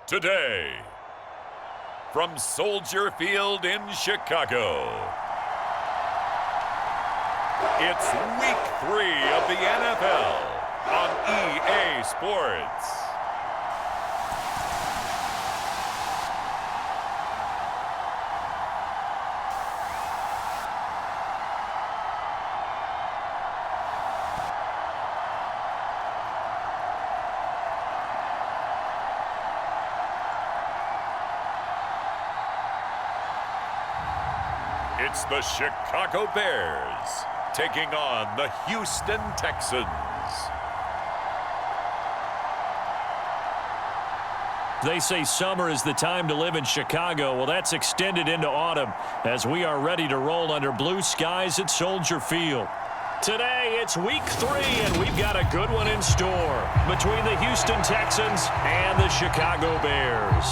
Today, from Soldier Field in Chicago, it's Week 3 of the NFL on EA Sports. It's the Chicago Bears taking on the Houston Texans. They say summer is the time to live in Chicago. Well, that's extended into autumn as we are ready to roll under blue skies at Soldier Field. Today, it's Week 3, and we've got a good one in store between the Houston Texans and the Chicago Bears.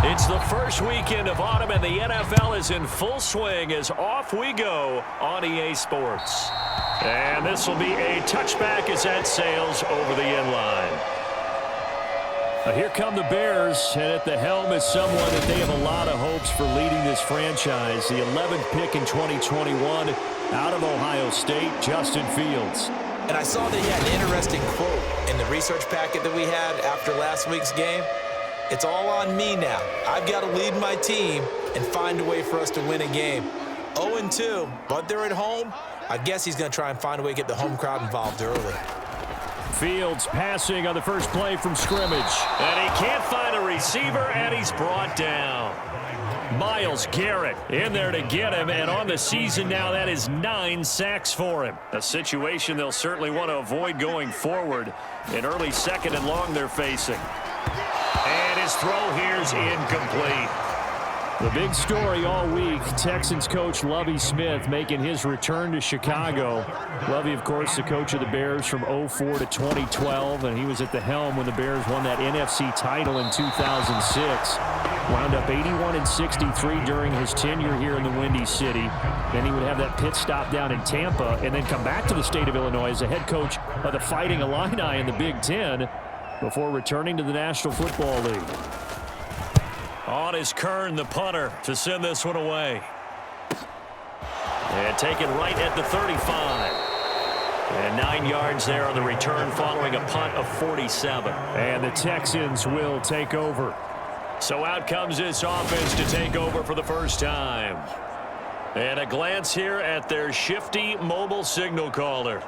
It's the first weekend of autumn, and the NFL is in full swing as off we go on EA Sports. And this will be a touchback as that sails over the end line. Here come the Bears, and at the helm is someone that they have a lot of hopes for leading this franchise. The 11th pick in 2021 out of Ohio State, Justin Fields. And I saw that he had an interesting quote in the research packet that we had after last week's game. It's all on me now. I've got to lead my team and find a way for us to win a game. 0-2, but they're at home. I guess he's going to try and find a way to get the home crowd involved early. Fields passing on the first play from scrimmage. And he can't find a receiver, and he's brought down. Myles Garrett in there to get him, and on the season now, that is 9 sacks for him. A situation they'll certainly want to avoid going forward. An early second and long they're facing. And his throw here is incomplete. The big story all week, Texans coach Lovie Smith making his return to Chicago. Lovie, of course, the coach of the Bears from 2004 to 2012, and he was at the helm when the Bears won that NFC title in 2006. Wound up 81-63 during his tenure here in the Windy City. Then he would have that pit stop down in Tampa and then come back to the state of Illinois as the head coach of the Fighting Illini in the Big Ten before returning to the National Football League. On is Kern, the punter, to send this one away. And taken right at the 35. And 9 yards there on the return following a punt of 47. And the Texans will take over. So out comes this offense to take over for the first time. And a glance here at their shifty mobile signal caller.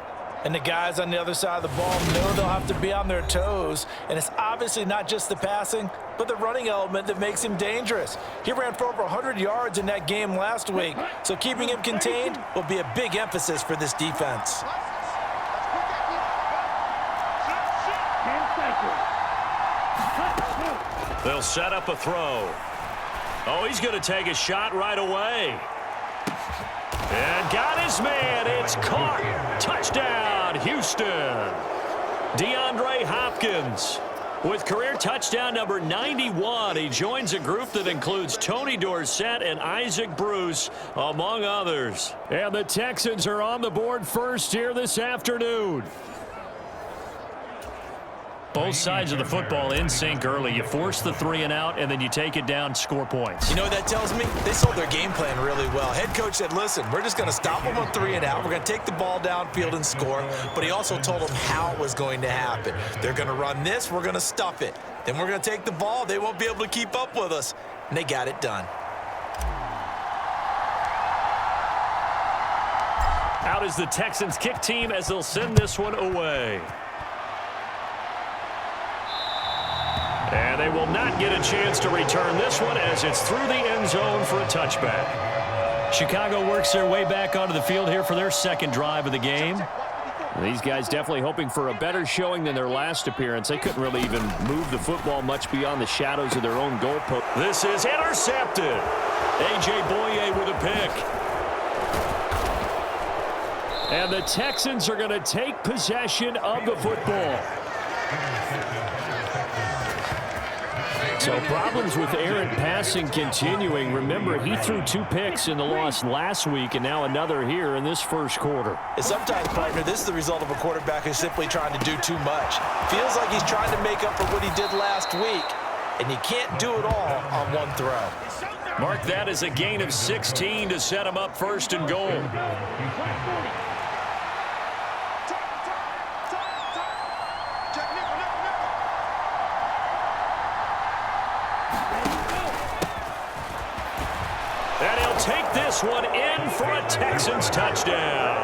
And the guys on the other side of the ball know they'll have to be on their toes. And it's obviously not just the passing, but the running element that makes him dangerous. He ran for over 100 yards in that game last week, so keeping him contained will be a big emphasis for this defense. They'll set up a throw. Oh, he's going to take a shot right away. And got his man. It's caught. Touchdown, Houston. DeAndre Hopkins with career touchdown number 91. He joins a group that includes Tony Dorsett and Isaac Bruce, among others. And the Texans are on the board first here this afternoon. Both sides of the football in sync early. You force the 3 and out, and then you take it down, score points. You know what that tells me? They sold their game plan really well. Head coach said, listen, we're just going to stop them on 3 and out. We're going to take the ball downfield and score. But he also told them how it was going to happen. They're going to run this. We're going to stuff it. Then we're going to take the ball. They won't be able to keep up with us. And they got it done. Out is the Texans kick team as they'll send this one away. And they will not get a chance to return this one as it's through the end zone for a touchback. Chicago works their way back onto the field here for their second drive of the game. These guys definitely hoping for a better showing than their last appearance. They couldn't really even move the football much beyond the shadows of their own goalpost. This is intercepted. A.J. Boye with a pick. And the Texans are going to take possession of the football. So problems with errant passing continuing. Remember, he threw 2 picks in the loss last week and now another here in this first quarter. And sometimes, partner, this is the result of a quarterback who's simply trying to do too much. Feels like he's trying to make up for what he did last week, and you can't do it all on one throw. Mark that as a gain of 16 to set him up first and goal. And he'll take this one in for a Texans touchdown.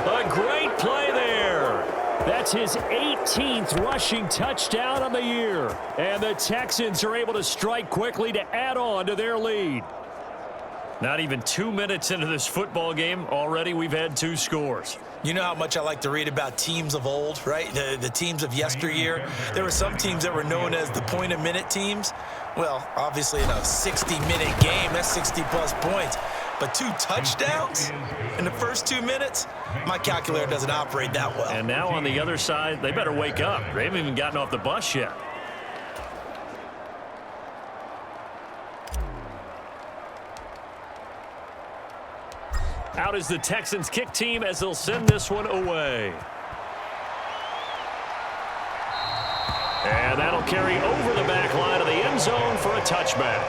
A great play there. That's his 18th rushing touchdown on the year. And the Texans are able to strike quickly to add on to their lead. Not even 2 minutes into this football game, already we've had 2 scores. You know how much I like to read about teams of old, right? The teams of yesteryear. There were some teams that were known as the point-a-minute teams. Well, obviously in a 60-minute game, that's 60-plus points. But 2 touchdowns in the first 2 minutes? My calculator doesn't operate that well. And now on the other side, they better wake up. They haven't even gotten off the bus yet. Out is the Texans kick team as they'll send this one away. And that'll carry over the back line of the end zone for a touchback.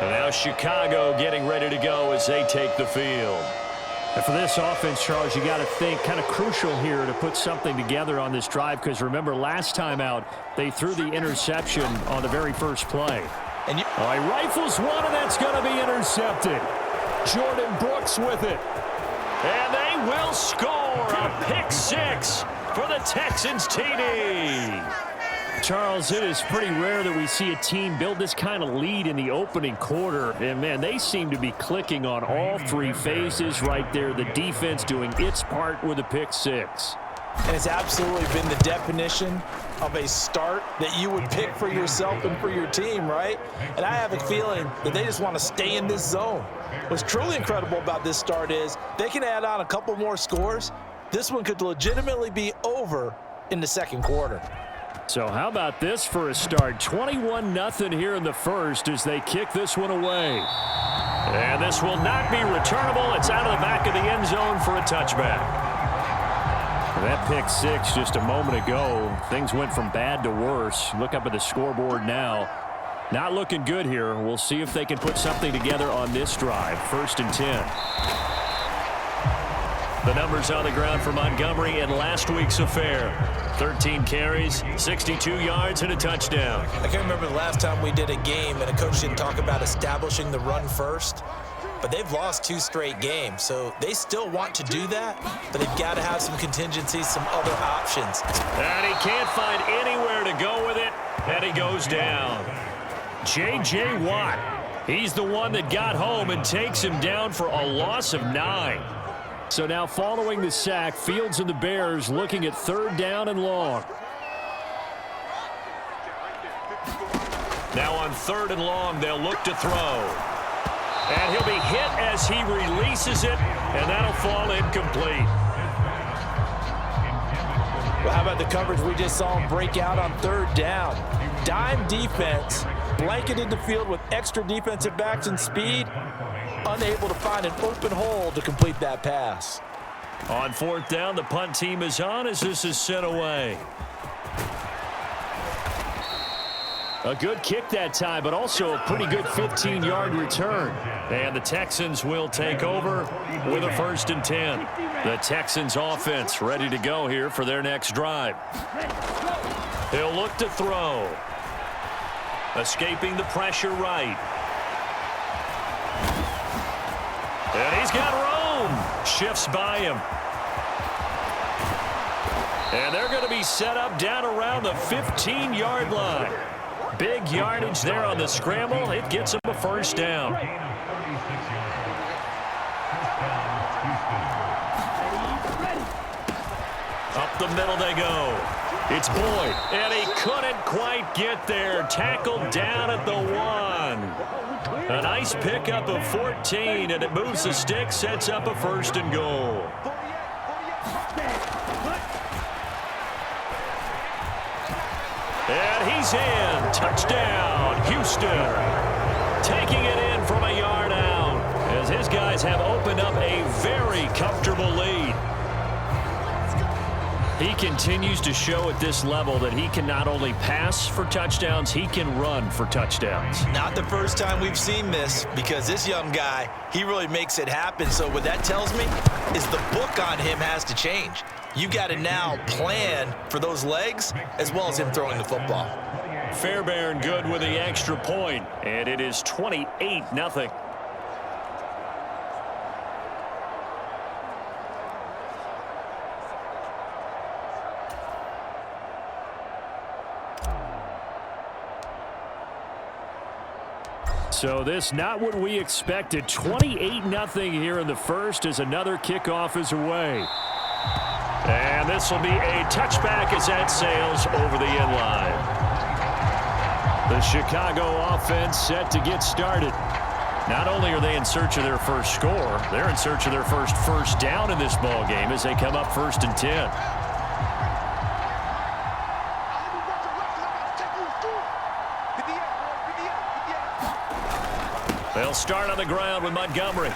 And now Chicago getting ready to go as they take the field. And for this offense, Charles, you got to think kind of crucial here to put something together on this drive, because remember last time out they threw the interception on the very first play. And he rifles one, and that's going to be intercepted. Jordan Brooks with it. And they will score a pick 6 for the Texans TD. Charles, it is pretty rare that we see a team build this kind of lead in the opening quarter. And, man, they seem to be clicking on all 3 phases right there. The defense doing its part with a pick 6. And it's absolutely been the definition of a start that you would pick for yourself and for your team, right? And I have a feeling that they just want to stay in this zone. What's truly incredible about this start is they can add on a couple more scores. This one could legitimately be over in the second quarter. So how about this for a start? 21-0 here in the first as they kick this one away. And this will not be returnable. It's out of the back of the end zone for a touchback. That pick 6 just a moment ago. Things went from bad to worse. Look up at the scoreboard now. Not looking good here. We'll see if they can put something together on this drive. 1st and 10. The numbers on the ground for Montgomery in last week's affair. 13 carries, 62 yards, and a touchdown. I can't remember the last time we did a game and a coach didn't talk about establishing the run first. But they've lost 2 straight games, so they still want to do that, but they've got to have some contingencies, some other options. And he can't find anywhere to go with it, and he goes down. J.J. Watt, he's the one that got home and takes him down for a loss of 9. So now following the sack, Fields and the Bears looking at 3rd down and long. Now on 3rd and long, they'll look to throw. And he'll be hit as he releases it, and that'll fall incomplete. Well, how about the coverage we just saw him break out on 3rd down? Dime defense, blanketed the field with extra defensive backs and speed, unable to find an open hole to complete that pass. On 4th down, the punt team is on as this is sent away. A good kick that time, but also a pretty good 15-yard return. And the Texans will take over with a 1st and 10. The Texans offense ready to go here for their next drive. He'll look to throw. Escaping the pressure right. And he's got room. Shifts by him. And they're going to be set up down around the 15-yard line. Big yardage there on the scramble. It gets him a 1st down. Up the middle they go. It's Boyd. And he couldn't quite get there. Tackled down at the 1. A nice pickup of 14, and it moves the stick, sets up a 1st and goal. And he's in. Touchdown, Houston. Taking it in from a yard out as his guys have opened up a very comfortable lead. He continues to show at this level that he can not only pass for touchdowns, he can run for touchdowns. Not the first time we've seen this, because this young guy, he really makes it happen. So what that tells me is the book on him has to change. You've got to now plan for those legs as well as him throwing the football. Fairbairn good with the extra point, and it is 28-0. So this not what we expected. 28-0 here in the first as another kickoff is away. And this will be a touchback as that sails over the end line. The Chicago offense set to get started. Not only are they in search of their first score, they're in search of their first down in this ball game as they come up 1st and 10. They'll start on the ground with Montgomery.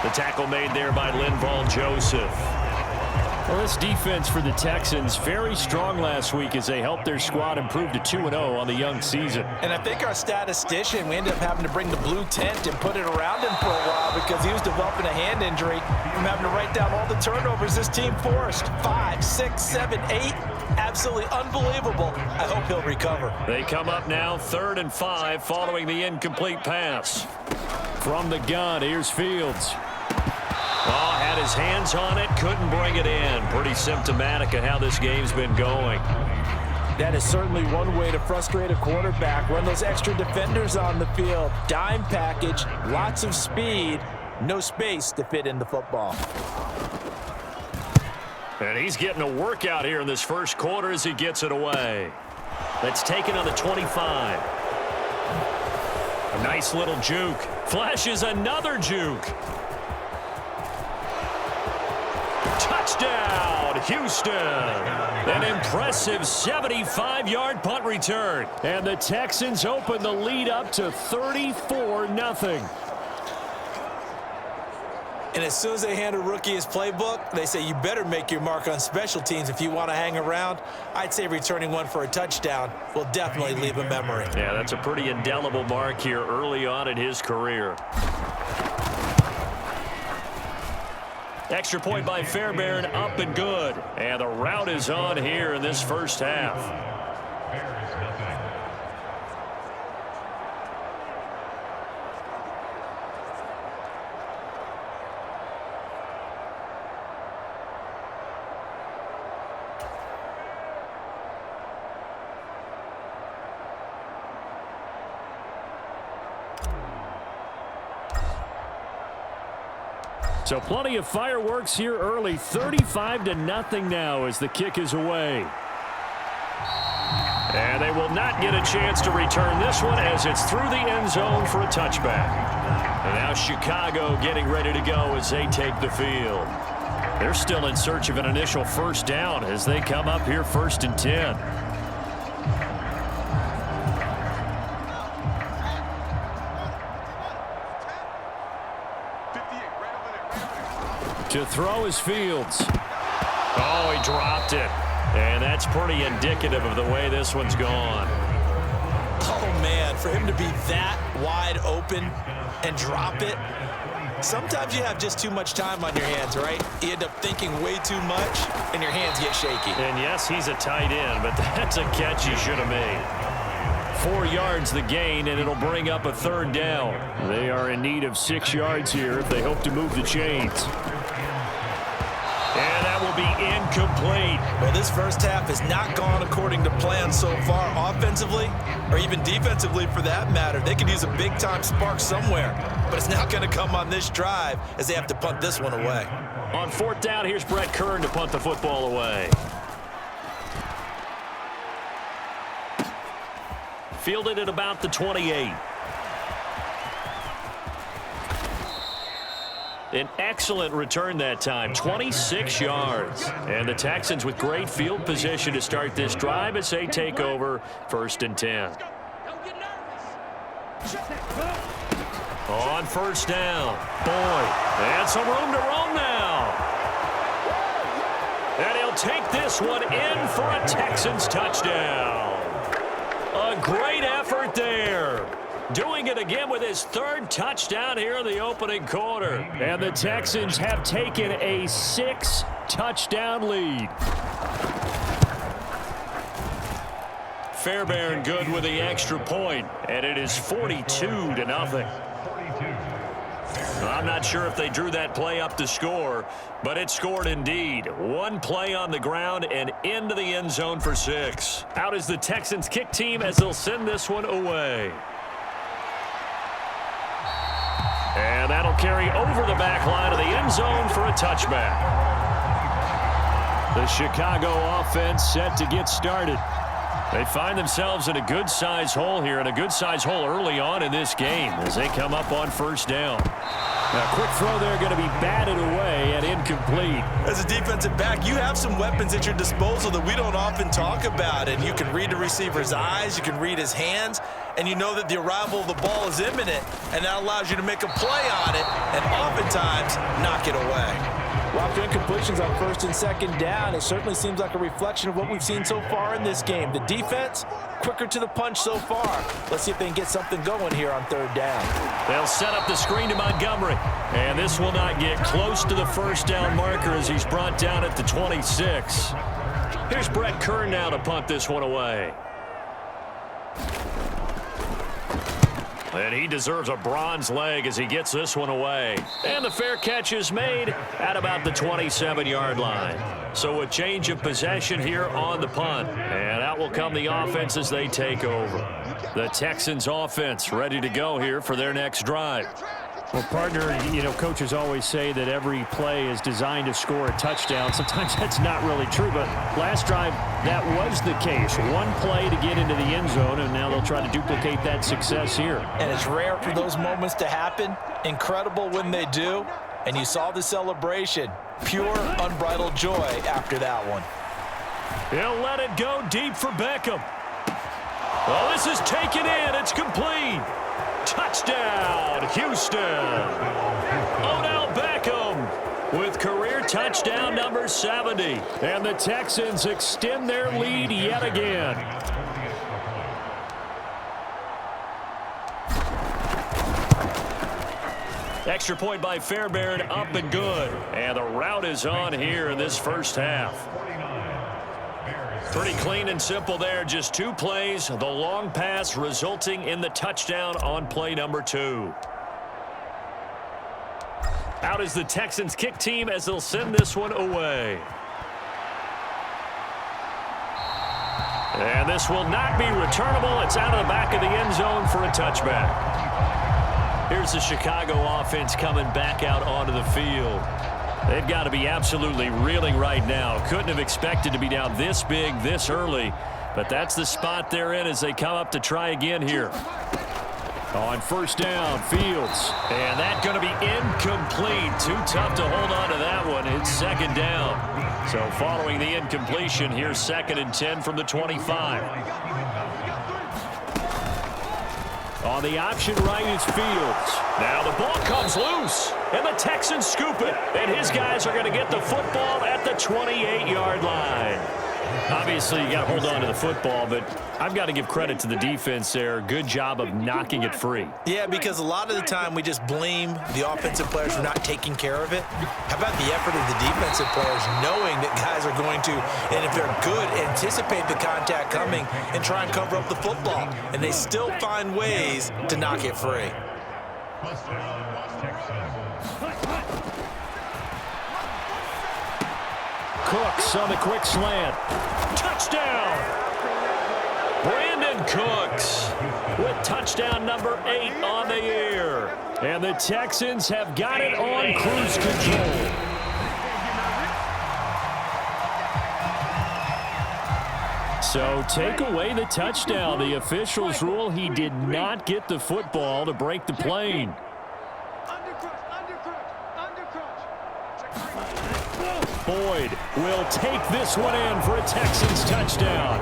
The tackle made there by Linval Joseph. Well, this defense for the Texans, very strong last week as they helped their squad improve to 2-0 on the young season. And I think our statistician, we ended up having to bring the blue tent and put it around him for a while because he was developing a hand injury from having to write down all the turnovers this team forced. 5, 6, 7, 8. Absolutely unbelievable. I hope he'll recover. They come up now 3rd and 5 following the incomplete pass. From the gun, here's Fields. Oh, had his hands on it, couldn't bring it in. Pretty symptomatic of how this game's been going. That is certainly one way to frustrate a quarterback. Run those extra defenders on the field. Dime package, lots of speed, no space to fit in the football. And he's getting a workout here in this first quarter as he gets it away. That's taken on the 25. A nice little juke. Flashes another juke. Touchdown, Houston. An impressive 75-yard punt return. And the Texans open the lead up to 34-0. And as soon as they hand a rookie his playbook, they say you better make your mark on special teams if you want to hang around. I'd say returning one for a touchdown will definitely leave a memory. Yeah, that's a pretty indelible mark here early on in his career. Extra point by Fairbairn, up and good. And the route is on here in this first half. So plenty of fireworks here early. 35-0 now as the kick is away. And they will not get a chance to return this one as it's through the end zone for a touchback. And now Chicago getting ready to go as they take the field. They're still in search of an initial first down as they come up here 1st and 10. To throw is Fields. Oh, he dropped it. And that's pretty indicative of the way this one's gone. Oh, man, for him to be that wide open and drop it. Sometimes you have just too much time on your hands, right? You end up thinking way too much, and your hands get shaky. And, yes, he's a tight end, but that's a catch he should have made. 4 yards the gain, and it'll bring up a 3rd down. They are in need of 6 yards here if they hope to move the chains. And that will be incomplete. Well, this first half has not gone according to plan so far offensively, or even defensively for that matter. They could use a big-time spark somewhere, but it's not going to come on this drive as they have to punt this one away. On 4th down, here's Brett Kern to punt the football away. Fielded at about the 28. An excellent return that time, 26 yards. And the Texans with great field position to start this drive as they take over 1st and 10. On 1st down, Boyd, and some room to roam now. And he'll take this one in for a Texans touchdown. A great effort there. Doing it again with his 3rd touchdown here in the opening quarter. And the Texans have taken a 6-touchdown lead. Fairbairn good with the extra point, and it is 42-0. I'm not sure if they drew that play up to score, but it scored indeed. One play on the ground and into the end zone for 6. Out is the Texans kick team as they'll send this one away. And that'll carry over the back line of the end zone for a touchback. The Chicago offense set to get started. They find themselves in a good-sized hole here, and a good-sized hole early on in this game as they come up on 1st down. Now, quick throw there going to be batted away and incomplete. As a defensive back, you have some weapons at your disposal that we don't often talk about, and you can read the receiver's eyes, you can read his hands, and you know that the arrival of the ball is imminent, and that allows you to make a play on it and oftentimes knock it away. Lots of incompletions on 1st and 2nd down. It certainly seems like a reflection of what we've seen so far in this game. The defense, quicker to the punch so far. Let's see if they can get something going here on 3rd down. They'll set up the screen to Montgomery. And this will not get close to the 1st down marker as he's brought down at the 26. Here's Brett Kern now to punt this one away. And he deserves a bronze leg as he gets this one away. And the fair catch is made at about the 27-yard line. So a change of possession here on the punt. And out will come the offense as they take over. The Texans offense ready to go here for their next drive. Well, partner, you know, coaches always say that every play is designed to score a touchdown. Sometimes that's not really true, but last drive, that was the case. One play to get into the end zone, and now they'll try to duplicate that success here. And it's rare for those moments to happen. Incredible when they do. And you saw the celebration. Pure, unbridled joy after that one. He'll let it go deep for Beckham. Well, this is taken in. It's complete. Touchdown, Houston. Odell Beckham with career touchdown number 70. And the Texans extend their lead yet again. Extra point by Fairbairn, up and good. And the route is on here in this 1st half. Pretty clean and simple there. Just 2 plays. The long pass resulting in the touchdown on play number 2. Out is the Texans kick team as they'll send this one away. And this will not be returnable. It's out of the back of the end zone for a touchback. Here's the Chicago offense coming back out onto the field. They've got to be absolutely reeling right now. Couldn't have expected to be down this big this early, but that's the spot they're in as they come up to try again here. On 1st down, Fields. And that's going to be incomplete. Too tough to hold on to that one. It's 2nd down. So following the incompletion, here's 2nd and 10 from the 25. On the option right is Fields. Now the ball comes loose, and the Texans scoop it. And his guys are going to get the football at the 28-yard line. Obviously, you got to hold on to the football, but I've got to give credit to the defense there. Good job of knocking it free. Yeah, because a lot of the time we just blame the offensive players for not taking care of it. How about the effort of the defensive players knowing that guys are going to, and if they're good, anticipate the contact coming and try and cover up the football. And they still find ways to knock it free. Cooks on the quick slant. Touchdown! Brandon Cooks with touchdown number 8 on the year. And the Texans have got it on cruise control. So take away the touchdown. The officials rule he did not get the football to break the plane. Boyd will take this one in for a Texans touchdown.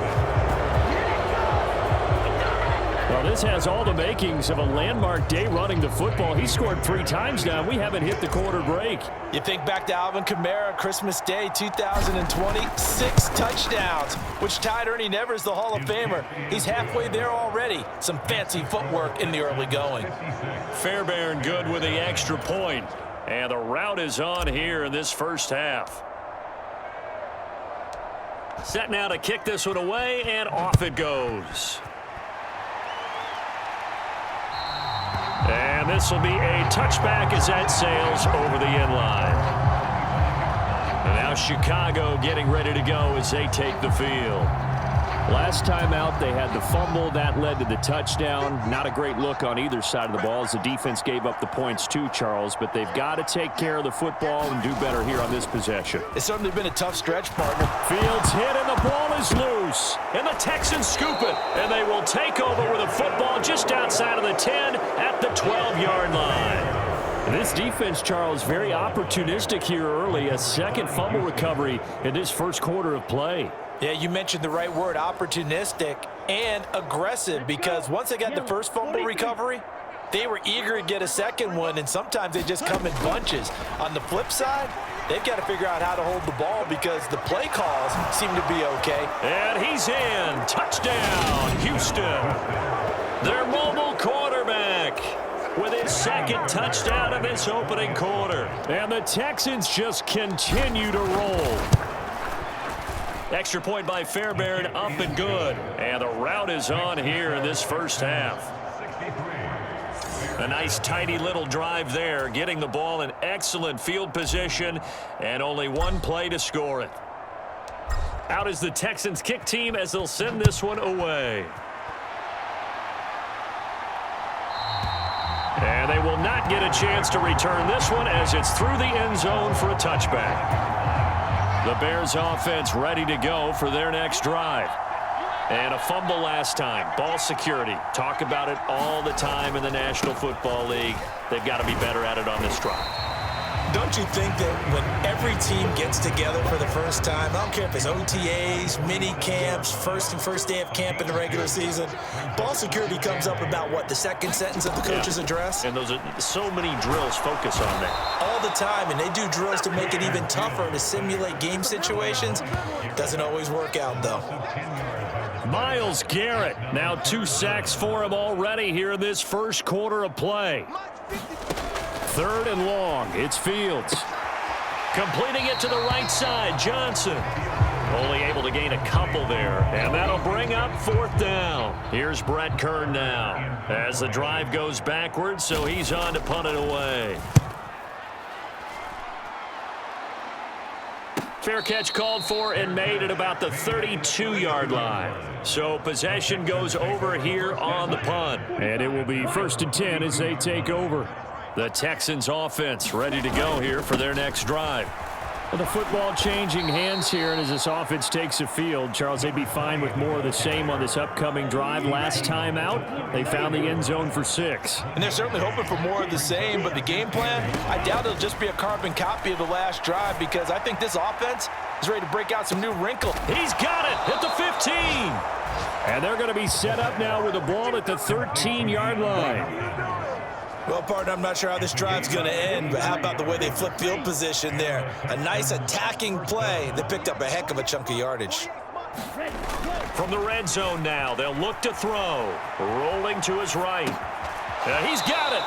Well, this has all the makings of a landmark day running the football. He scored 3 times now. We haven't hit the quarter break. You think back to Alvin Kamara, Christmas Day 2020, 6 touchdowns, which tied Ernie Nevers, the Hall of Famer. He's halfway there already. Some fancy footwork in the early going. Fairbairn good with the extra point. And the route is on here in this first half. Set now to kick this one away, and off it goes. And this will be a touchback as that sails over the end line. And now Chicago getting ready to go as they take the field. Last time out, they had the fumble. That led to the touchdown. Not a great look on either side of the ball as the defense gave up the points too, Charles. But they've got to take care of the football and do better here on this possession. It's certainly been a tough stretch, partner. Fields hit and the ball is loose. And the Texans scoop it. And they will take over with a football just outside of the 10 at the 12-yard line. This defense, Charles, very opportunistic here early. A second fumble recovery in this first quarter of play. Yeah, you mentioned the right word, opportunistic and aggressive, because once they got the first fumble recovery, they were eager to get a second one, and sometimes they just come in bunches. On the flip side, they've got to figure out how to hold the ball because the play calls seem to be okay. And he's in. Touchdown, Houston. Their mobile quarterback with his second touchdown in this opening quarter. And the Texans just continue to roll. Extra point by Fairbairn, up and good. And the route is on here in this first half. A nice tidy little drive there, getting the ball in excellent field position, and only one play to score it. Out is the Texans kick team as they'll send this one away. And they will not get a chance to return this one as it's through the end zone for a touchback. The Bears offense ready to go for their next drive. And a fumble last time. Ball security. Talk about it all the time in the National Football League. They've got to be better at it on this drive. Don't you think that when every team gets together for the first time, I don't care if it's OTAs, mini camps, first day of camp in the regular season, ball security comes up about what, the second sentence of the coach's address? And those are so many drills focus on that. All the time, and they do drills to make it even tougher to simulate game situations. Doesn't always work out, though. Myles Garrett, now 2 sacks for him already here in this first quarter of play. 3rd and long. It's Fields. Completing it to the right side. Johnson. Only able to gain a couple there. And that'll bring up 4th down. Here's Brett Kern now. As the drive goes backwards, so he's on to punt it away. Fair catch called for and made at about the 32-yard line. So possession goes over here on the punt. And it will be 1st and 10 as they take over. The Texans offense ready to go here for their next drive. Well, the football changing hands here, and as this offense takes a field, Charles, they'd be fine with more of the same on this upcoming drive. Last time out, they found the end zone for 6. And they're certainly hoping for more of the same, but the game plan, I doubt it'll just be a carbon copy of the last drive because I think this offense is ready to break out some new wrinkles. He's got it at the 15. And they're going to be set up now with the ball at the 13-yard line. Well, partner, I'm not sure how this drive's going to end, but how about the way they flip field position there? A nice attacking play that picked up a heck of a chunk of yardage. From the red zone now, they'll look to throw. Rolling to his right. He's got it.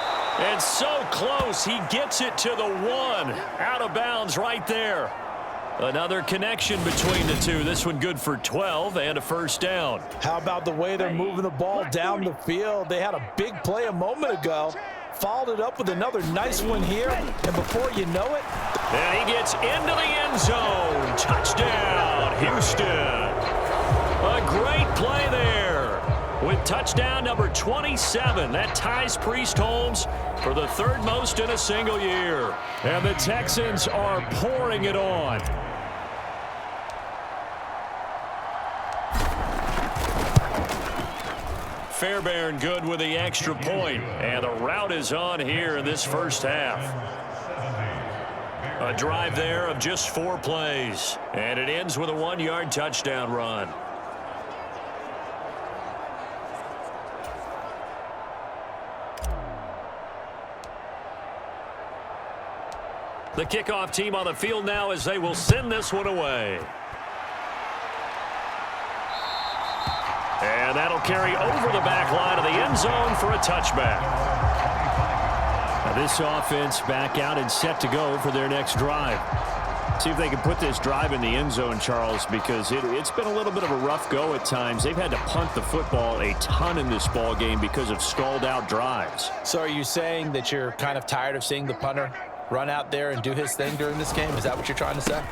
And so close, he gets it to the 1. Out of bounds right there. Another connection between the two. This one good for 12 and a 1st down. How about the way they're moving the ball down the field? They had a big play a moment ago. Followed it up with another nice one here, and before you know it, and he gets into the end zone. Touchdown, Houston. A great play there with touchdown number 27. That ties Priest Holmes for the 3rd most in a single year. And the Texans are pouring it on. Fairbairn good with the extra point, and the route is on here in this first half. A drive there of just 4 plays. And it ends with a 1-yard touchdown run. The kickoff team on the field now as they will send this one away. And that'll carry over the back line of the end zone for a touchback. Now this offense back out and set to go for their next drive. See if they can put this drive in the end zone, Charles, because it's been a little bit of a rough go at times. They've had to punt the football a ton in this ball game because of stalled out drives. So are you saying that you're kind of tired of seeing the punter run out there and do his thing during this game? Is that what you're trying to say?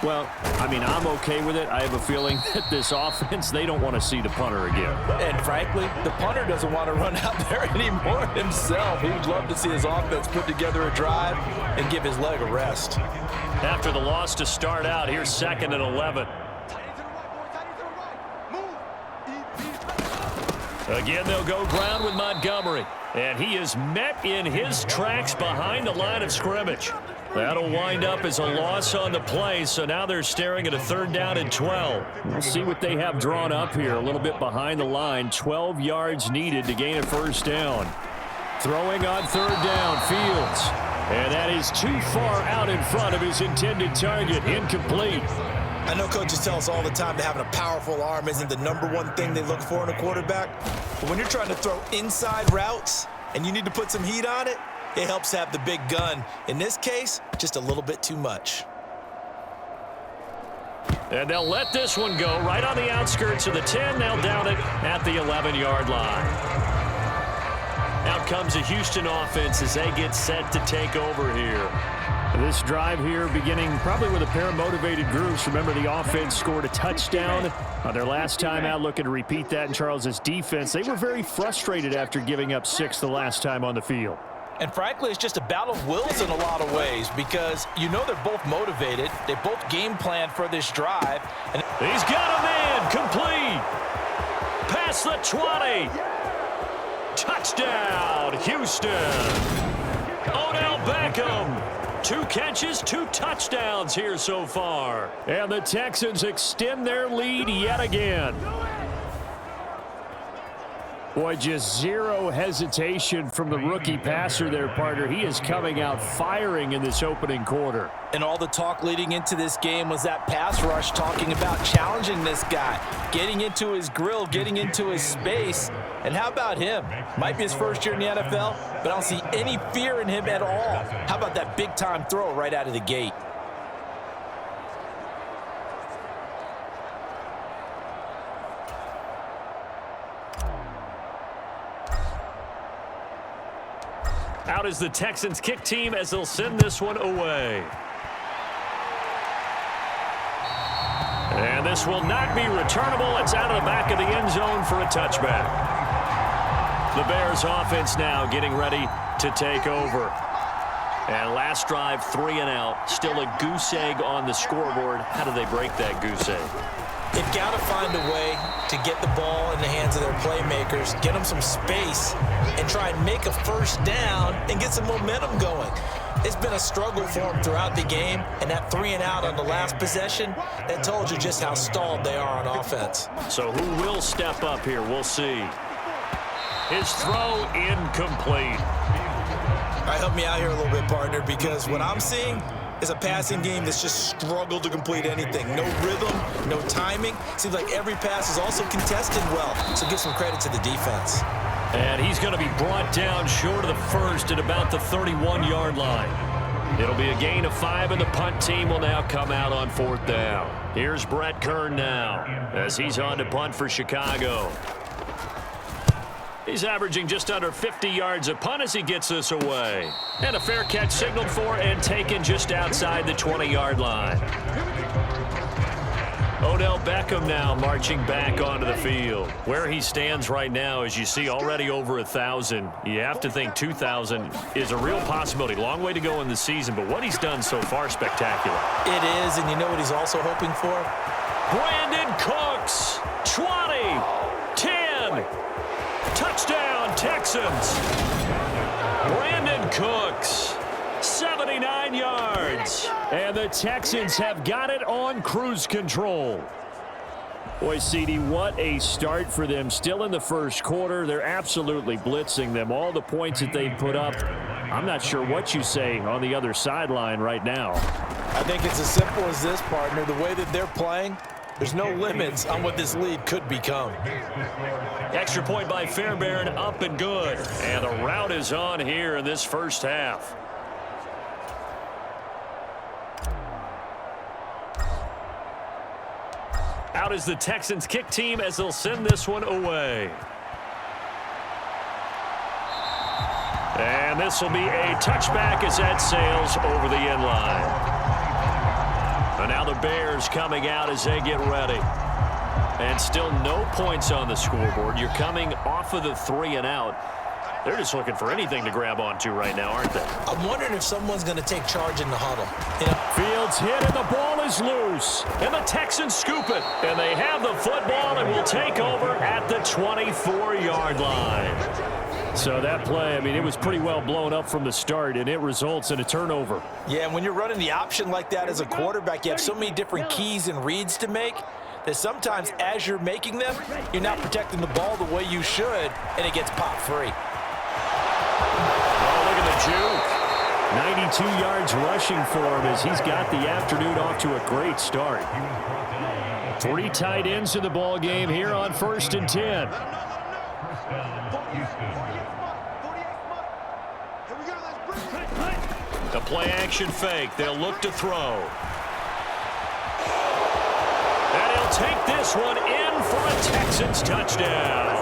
Well, I mean, I'm okay with it. I have a feeling that this offense, they don't want to see the punter again. And frankly, the punter doesn't want to run out there anymore himself. He would love to see his offense put together a drive and give his leg a rest. After the loss to start out, here's 2nd and 11. Again, they'll go ground with Montgomery. And he is met in his tracks behind the line of scrimmage. That'll wind up as a loss on the play, so now they're staring at a 3rd down and 12. We'll see what they have drawn up here. A little bit behind the line. 12 yards needed to gain a 1st down. Throwing on 3rd down, Fields. And that is too far out in front of his intended target. Incomplete. I know coaches tell us all the time that having a powerful arm isn't the #1 thing they look for in a quarterback. But when you're trying to throw inside routes and you need to put some heat on it, it helps have the big gun. In this case, just a little bit too much. And they'll let this one go right on the outskirts of the 10. They'll down it at the 11-yard line. Out comes a Houston offense as they get set to take over here. This drive here beginning probably with a pair of motivated groups. Remember, the offense scored a touchdown on their last time out, looking to repeat that in Charles's defense. They were very frustrated after giving up 6 the last time on the field. And frankly, it's just a battle of wills in a lot of ways because you know they're both motivated. They both game planned for this drive. And he's got a man complete. Past the 20. Touchdown, Houston. Odell Beckham. 2 catches, 2 touchdowns here so far. And the Texans extend their lead yet again. Boy, just zero hesitation from the rookie passer there, partner. He is coming out firing in this opening quarter. And all the talk leading into this game was that pass rush talking about challenging this guy, getting into his grill, getting into his space. And how about him? Might be his first year in the NFL, but I don't see any fear in him at all. How about that big-time throw right out of the gate? Out is the Texans kick team as they'll send this one away. And this will not be returnable. It's out of the back of the end zone for a touchback. The Bears offense now getting ready to take over. And last drive, 3 and out. Still a goose egg on the scoreboard. How do they break that goose egg? They've got to find a way to get the ball in the hands of their playmakers, get them some space, and try and make a 1st down and get some momentum going. It's been a struggle for them throughout the game, and that 3 and out on the last possession, that told you just how stalled they are on offense. So who will step up here? We'll see. His throw incomplete. All right, help me out here a little bit, partner, because what I'm seeing is a passing game that's just struggled to complete anything. No rhythm, no timing. Seems like every pass is also contested well, so give some credit to the defense. And he's going to be brought down short of the 1st at about the 31-yard line. It'll be a gain of 5, and the punt team will now come out on 4th down. Here's Brett Kern now as he's on to punt for Chicago. He's averaging just under 50 yards a punt as he gets this away. And a fair catch signaled for and taken just outside the 20-yard line. Odell Beckham now marching back onto the field. Where he stands right now, as you see, already over 1,000. You have to think 2,000 is a real possibility. Long way to go in the season, but what he's done so far, spectacular. It is, and you know what he's also hoping for? Brandon Cooks, 20, 10, touchdown Texans. Brandon Cooks, 70 49 yards. And the Texans have got it on cruise control. Boy, CD, what a start for them. Still in the first quarter. They're absolutely blitzing them. All the points that they've put up, I'm not sure what you say on the other sideline right now. I think it's as simple as this, partner. The way that they're playing, there's no limits on what this lead could become. Extra point by Fairbairn, up and good. And the route is on here in this first half. Out is the Texans kick team as they'll send this one away. And this will be a touchback as that sails over the end line. And now the Bears coming out as they get ready. And still no points on the scoreboard. You're coming off of the 3 and out. They're just looking for anything to grab onto right now, aren't they? I'm wondering if someone's going to take charge in the huddle. Fields hit and the ball is loose. And the Texans scoop it. And they have the football and will take over at the 24-yard line. So that play, I mean, it was pretty well blown up from the start, and it results in a turnover. Yeah, and when you're running the option like that as a quarterback, you have so many different keys and reads to make that sometimes as you're making them, you're not protecting the ball the way you should, and it gets popped free. Oh, look at the juke. 92 yards rushing for him as he's got the afternoon off to a great start. 3 tight ends in the ball game here on 1st and 10. The play action fake. They'll look to throw. And he'll take this one in for a Texans touchdown.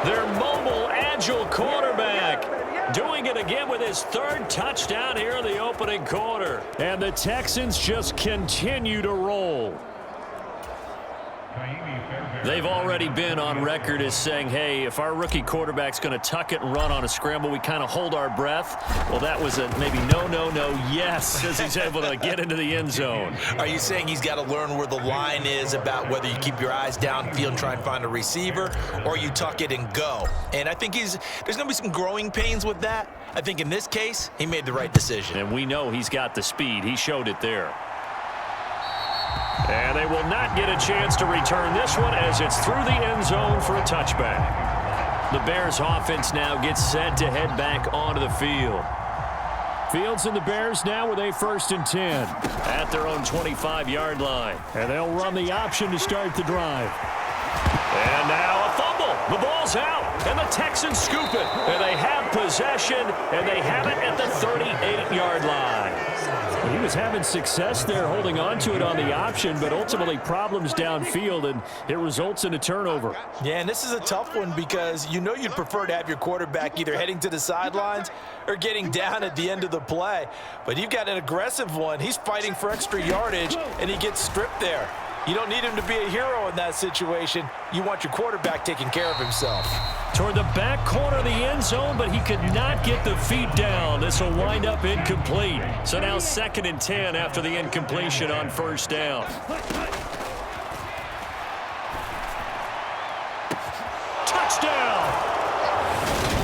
Their mobile, agile quarterback doing it again with his 3rd touchdown here in the opening quarter. And the Texans just continue to roll. They've already been on record as saying, hey, if our rookie quarterback's going to tuck it and run on a scramble, we kind of hold our breath. Well, that was a maybe no, yes, as he's able to get into the end zone. Are you saying he's got to learn where the line is about whether you keep your eyes downfield and try and find a receiver, or you tuck it and go? And I think there's going to be some growing pains with that. I think in this case, he made the right decision. And we know he's got the speed. He showed it there. And they will not get a chance to return this one as it's through the end zone for a touchback. The Bears offense now gets set to head back onto the field. Fields and the Bears now with a 1st and 10 at their own 25-yard line. And they'll run the option to start the drive. And now a fumble. The ball's out, and the Texans scoop it. And they have possession, and they have it at the 38-yard line. He was having success there holding on to it on the option, but ultimately problems downfield, and it results in a turnover. Yeah, and this is a tough one because you know you'd prefer to have your quarterback either heading to the sidelines or getting down at the end of the play. But you've got an aggressive one. He's fighting for extra yardage, and he gets stripped there. You don't need him to be a hero in that situation. You want your quarterback taking care of himself. Toward the back corner of the end zone, but he could not get the feet down. This will wind up incomplete. So now 2nd and 10 after the incompletion on 1st down. Touchdown!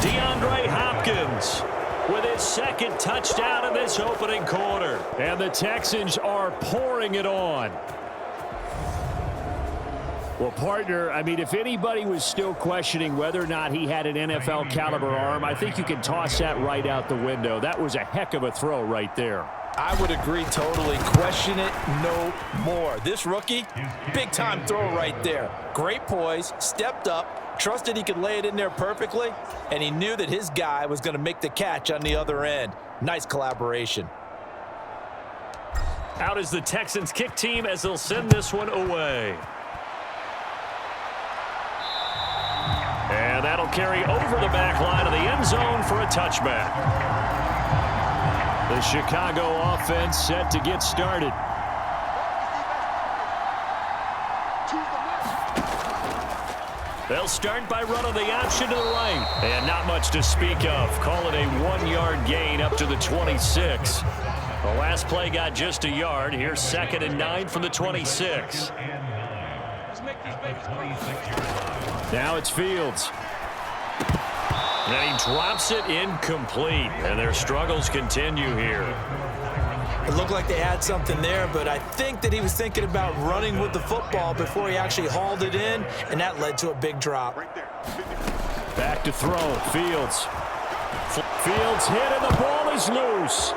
DeAndre Hopkins with his 2nd touchdown in this opening quarter. And the Texans are pouring it on. Well, partner, I mean, if anybody was still questioning whether or not he had an NFL caliber arm, I think you can toss that right out the window. That was a heck of a throw right there. I would agree totally. Question it no more. This rookie, big-time throw right there. Great poise, stepped up, trusted he could lay it in there perfectly, and he knew that his guy was going to make the catch on the other end. Nice collaboration. Out is the Texans kick team as they'll send this one away. And that'll carry over the back line of the end zone for a touchback. The Chicago offense set to get started. They'll start by running the option to the right. And not much to speak of. Call it a 1-yard gain up to the 26. The last play got just a yard. Here's 2nd and 9 from the 26. Now it's Fields. And he drops it incomplete, and their struggles continue here. It looked like they had something there, but I think that he was thinking about running with the football before he actually hauled it in, and that led to a big drop. Back to throw. Fields. Fields hit, and the ball is loose.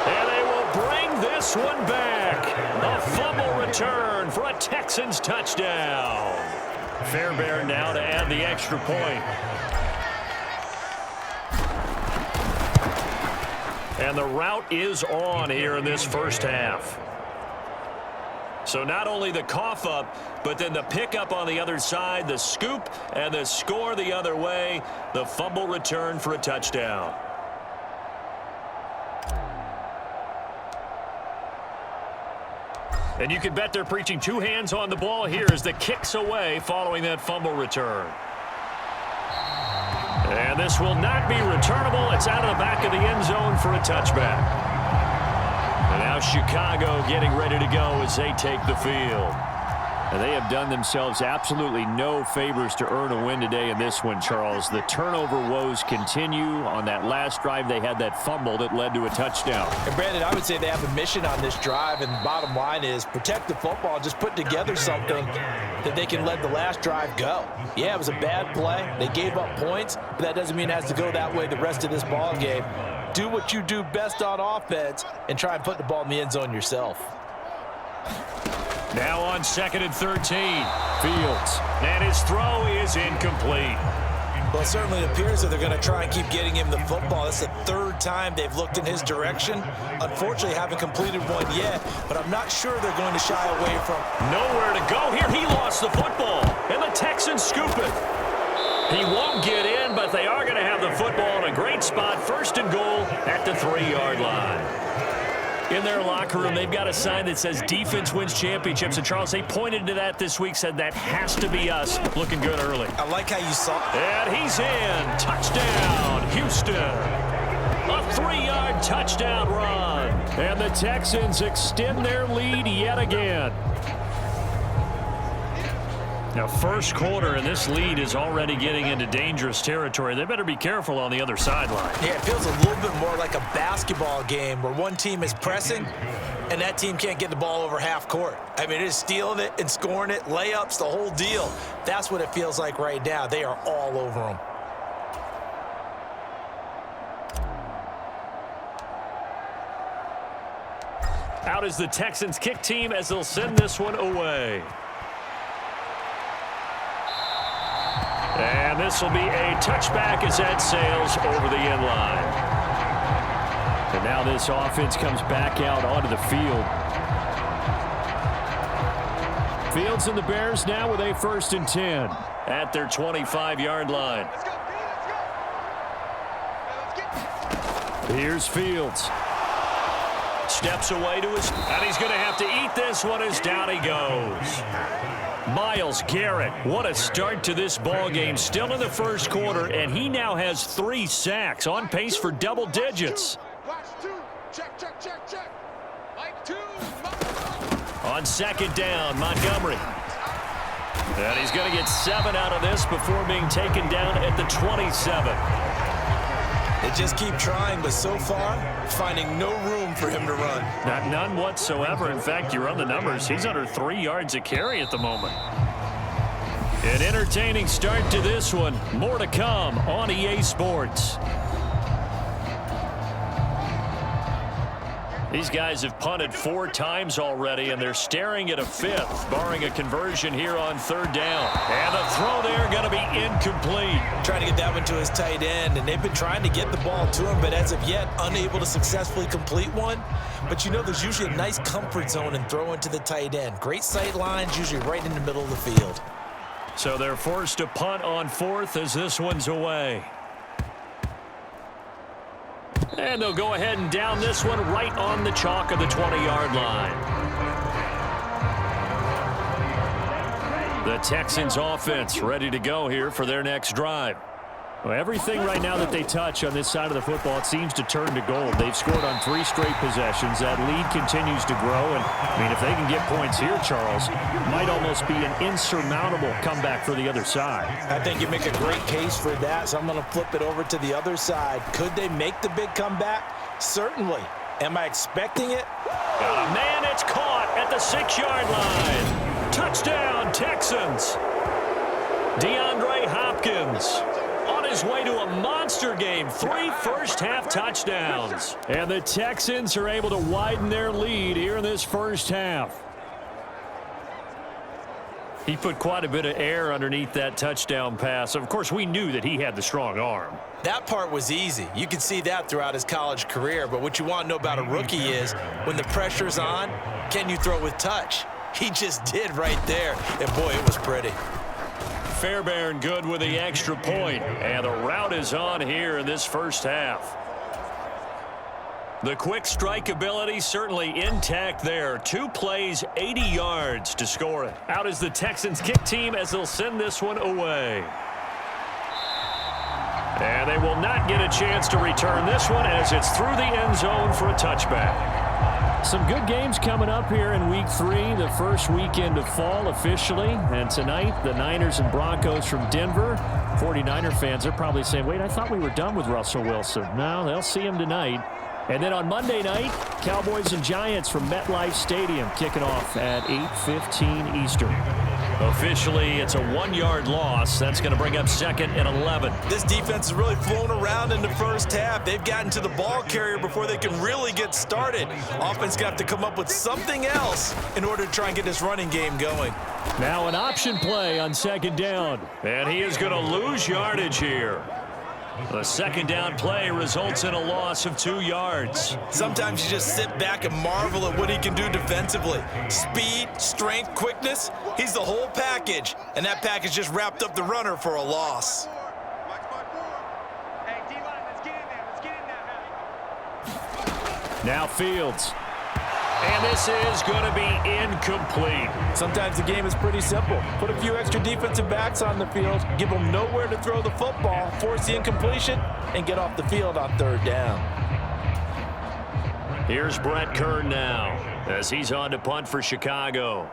And they will bring this one back. A fumble return for a Texans touchdown. Fairbairn now to add the extra point. And the route is on here in this first half. So not only the cough up, but then the pickup on the other side, the scoop, and the score the other way. The fumble return for a touchdown. And you can bet they're preaching two hands on the ball here as the kick's away following that fumble return. And this will not be returnable. It's out of the back of the end zone for a touchback. And now Chicago getting ready to go as they take the field. And they have done themselves absolutely no favors to earn a win today in this one, Charles. The turnover woes continue. On that last drive, they had that fumble that led to a touchdown. And Brandon, I would say they have a mission on this drive, and the bottom line is protect the football, just put together something that they can let the last drive go. Yeah, it was a bad play. They gave up points, but that doesn't mean it has to go that way the rest of this ball game. Do what you do best on offense and try and put the ball in the end zone yourself. Now on 2nd and 13. Fields. And his throw is incomplete. Well, it certainly appears that they're going to try and keep getting him the football. That's the third time they've looked in his direction. Unfortunately, haven't completed one yet, but I'm not sure they're going to shy away from. Nowhere to go here. He lost the football, and the Texans scoop it. He won't get in, but they are going to have the football in a great spot. 1st and goal at the 3-yard line. In their locker room, they've got a sign that says defense wins championships. And, Charles, they pointed to that this week, said that has to be us. Looking good early. I like how you saw it. And he's in. Touchdown, Houston. A 3-yard touchdown run. And the Texans extend their lead yet again. Now, first quarter, and this lead is already getting into dangerous territory. They better be careful on the other sideline. Yeah, it feels a little bit more like a basketball game where one team is pressing and that team can't get the ball over half court. I mean, it is stealing it and scoring it, layups, the whole deal. That's what it feels like right now. They are all over them. Out is the Texans kick team as they'll send this one away. And this will be a touchback as that sails over the end line. And now this offense comes back out onto the field. Fields and the Bears now with a 1st and 10 at their 25-yard line. Here's Fields. Steps away to his, and he's going to have to eat this one as down he goes. Myles Garrett, what a start to this ball game. Still in the first quarter, and he now has 3 sacks, on pace for double digits. On 2nd down, Montgomery. And he's going to get 7 out of this before being taken down at the 27. They just keep trying, but so far, finding no room for him to run. None whatsoever. In fact, you run the numbers. He's under 3 yards a carry at the moment. An entertaining start to this one. More to come on EA Sports. These guys have punted 4 times already, and they're staring at a 5th, barring a conversion here on 3rd down. And the throw there going to be incomplete. Trying to get that one to his tight end, and they've been trying to get the ball to him, but as of yet, unable to successfully complete one. But you know, there's usually a nice comfort zone in throwing to the tight end. Great sight lines, usually right in the middle of the field. So they're forced to punt on 4th as this one's away. And they'll go ahead and down this one right on the chalk of the 20-yard line. The Texans offense ready to go here for their next drive. Well, everything right now that they touch on this side of the football, it seems to turn to gold. They've scored on 3 straight possessions. That lead continues to grow. And, I mean, if they can get points here, Charles, it might almost be an insurmountable comeback for the other side. I think you make a great case for that, so I'm going to flip it over to the other side. Could they make the big comeback? Certainly. Am I expecting it? Man, it's caught at the 6-yard line. Touchdown, Texans. DeAndre Hopkins on his way to a monster game. 3 first-half touchdowns. And the Texans are able to widen their lead here in this first half. He put quite a bit of air underneath that touchdown pass. Of course, we knew that he had the strong arm. That part was easy. You could see that throughout his college career. But what you want to know about a rookie is when the pressure's on, can you throw with touch? He just did right there. And, boy, it was pretty. Fairbairn good with the extra point. And the route is on here in this first half. The quick strike ability certainly intact there. 2 plays, 80 yards to score it. Out is the Texans kick team as they'll send this one away. And they will not get a chance to return this one as it's through the end zone for a touchback. Some good games coming up here in Week 3, the first weekend of fall officially. And tonight, the Niners and Broncos from Denver. 49er fans are probably saying, wait, I thought we were done with Russell Wilson. No, they'll see him tonight. And then on Monday night, Cowboys and Giants from MetLife Stadium kicking off at 8:15 Eastern. Officially, it's a 1-yard loss. That's going to bring up 2nd and 11. This defense is really flown around in the first half. They've gotten to the ball carrier before they can really get started. Offense going to have to come up with something else in order to try and get this running game going. Now an option play on 2nd down. And he is going to lose yardage here. The 2nd down play results in a loss of 2 yards. Sometimes you just sit back and marvel at what he can do defensively. Speed, strength, quickness, he's the whole package. And that package just wrapped up the runner for a loss. Now Fields. And this is going to be incomplete. Sometimes the game is pretty simple. Put a few extra defensive backs on the field, give them nowhere to throw the football, force the incompletion, and get off the field on 3rd down. Here's Brett Kern now as he's on to punt for Chicago.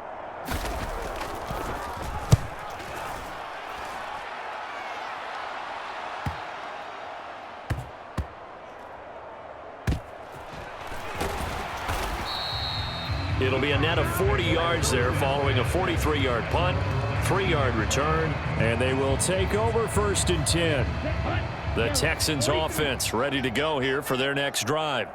It'll be a net of 40 yards there following a 43-yard punt, 3-yard return. And they will take over 1st and 10. The Texans offense ready to go here for their next drive.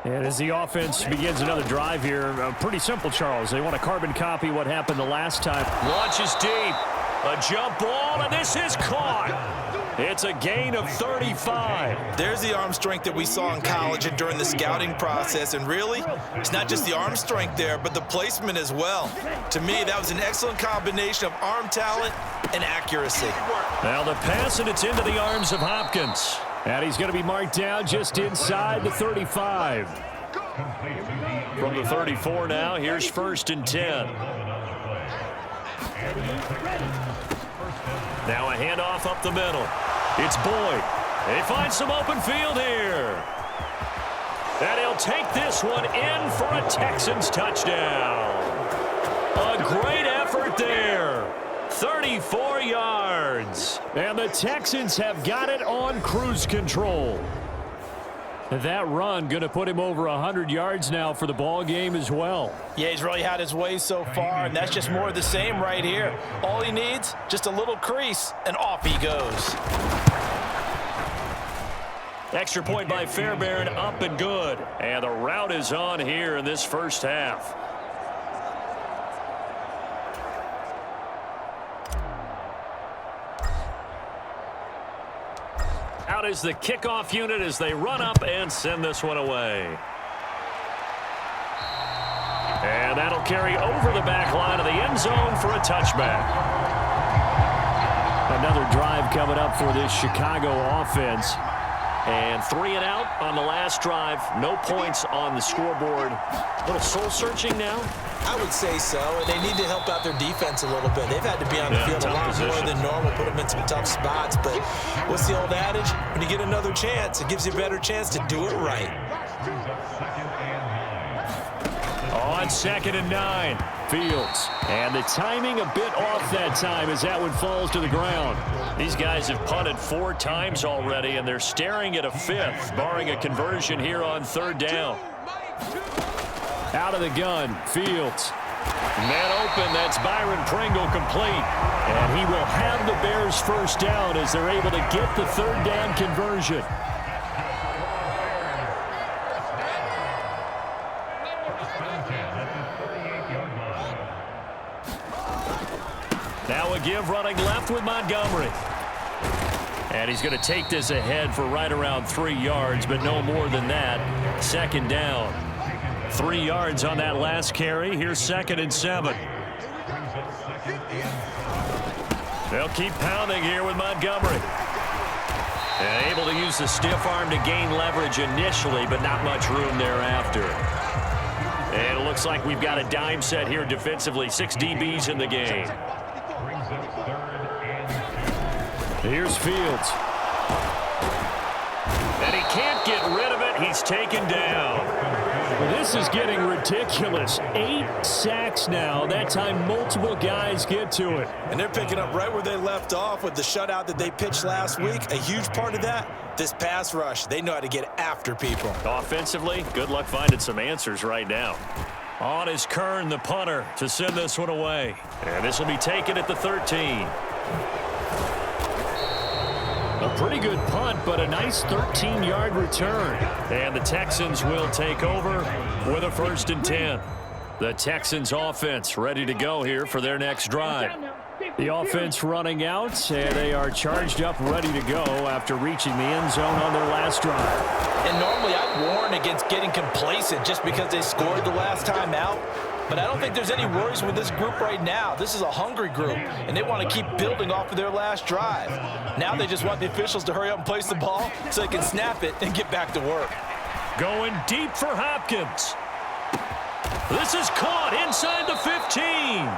And as the offense begins another drive here, pretty simple, Charles. They want to carbon copy what happened the last time. Launches deep. A jump ball, and this is caught. It's a gain of 35. There's the arm strength that we saw in college and during the scouting process. And really, it's not just the arm strength there, but the placement as well. To me, that was an excellent combination of arm talent and accuracy. Now the pass, and it's into the arms of Hopkins. And he's going to be marked down just inside the 35. From the 34 now, here's 1st and 10. Now a handoff up the middle. It's Boyd. They find some open field here. And he'll take this one in for a Texans touchdown. A great effort there. 34 yards. And the Texans have got it on cruise control. That run going to put him over 100 yards now for the ball game as well. Yeah, he's really had his way so far, and that's just more of the same right here. All he needs, just a little crease, and off he goes. Extra point by Fairbairn, up and good. And the route is on here in this first half. Out is the kickoff unit as they run up and send this one away. And that'll carry over the back line of the end zone for a touchback. Another drive coming up for this Chicago offense. And 3 and out on the last drive. No points on the scoreboard. A little soul-searching now? I would say so, and they need to help out their defense a little bit. They've had to be on the field a lot more than normal, put them in some tough spots. But what's the old adage? When you get another chance, it gives you a better chance to do it right. On 2nd and 9, Fields. And the timing a bit off that time as that one falls to the ground. These guys have punted 4 times already, and they're staring at a 5th, barring a conversion here on 3rd down. Out of the gun, Fields. Man open, that's Byron Pringle complete. And he will have the Bears first down as they're able to get the 3rd down conversion. Now a give running left with Montgomery. And he's going to take this ahead for right around 3 yards, but no more than that. 2nd down. 3 yards on that last carry. Here's 2nd and 7. They'll keep pounding here with Montgomery. And able to use the stiff arm to gain leverage initially, but not much room thereafter. And it looks like we've got a dime set here defensively. 6 DBs in the game. Here's Fields. And he can't get rid of it. He's taken down. Well, this is getting ridiculous. 8 sacks now. That time multiple guys get to it. And they're picking up right where they left off with the shutout that they pitched last week. A huge part of that, this pass rush. They know how to get after people. Offensively, good luck finding some answers right now. On is Kern, the punter, to send this one away. And this will be taken at the 13. A pretty good punt, but a nice 13-yard return. And the Texans will take over with a 1st and 10. The Texans offense ready to go here for their next drive. The offense running out, and they are charged up, ready to go after reaching the end zone on their last drive. And normally I'd warn against getting complacent just because they scored the last time out. But I don't think there's any worries with this group right now. This is a hungry group, and they want to keep building off of their last drive. Now they just want the officials to hurry up and place the ball so they can snap it and get back to work. Going deep for Hopkins. This is caught inside the 15.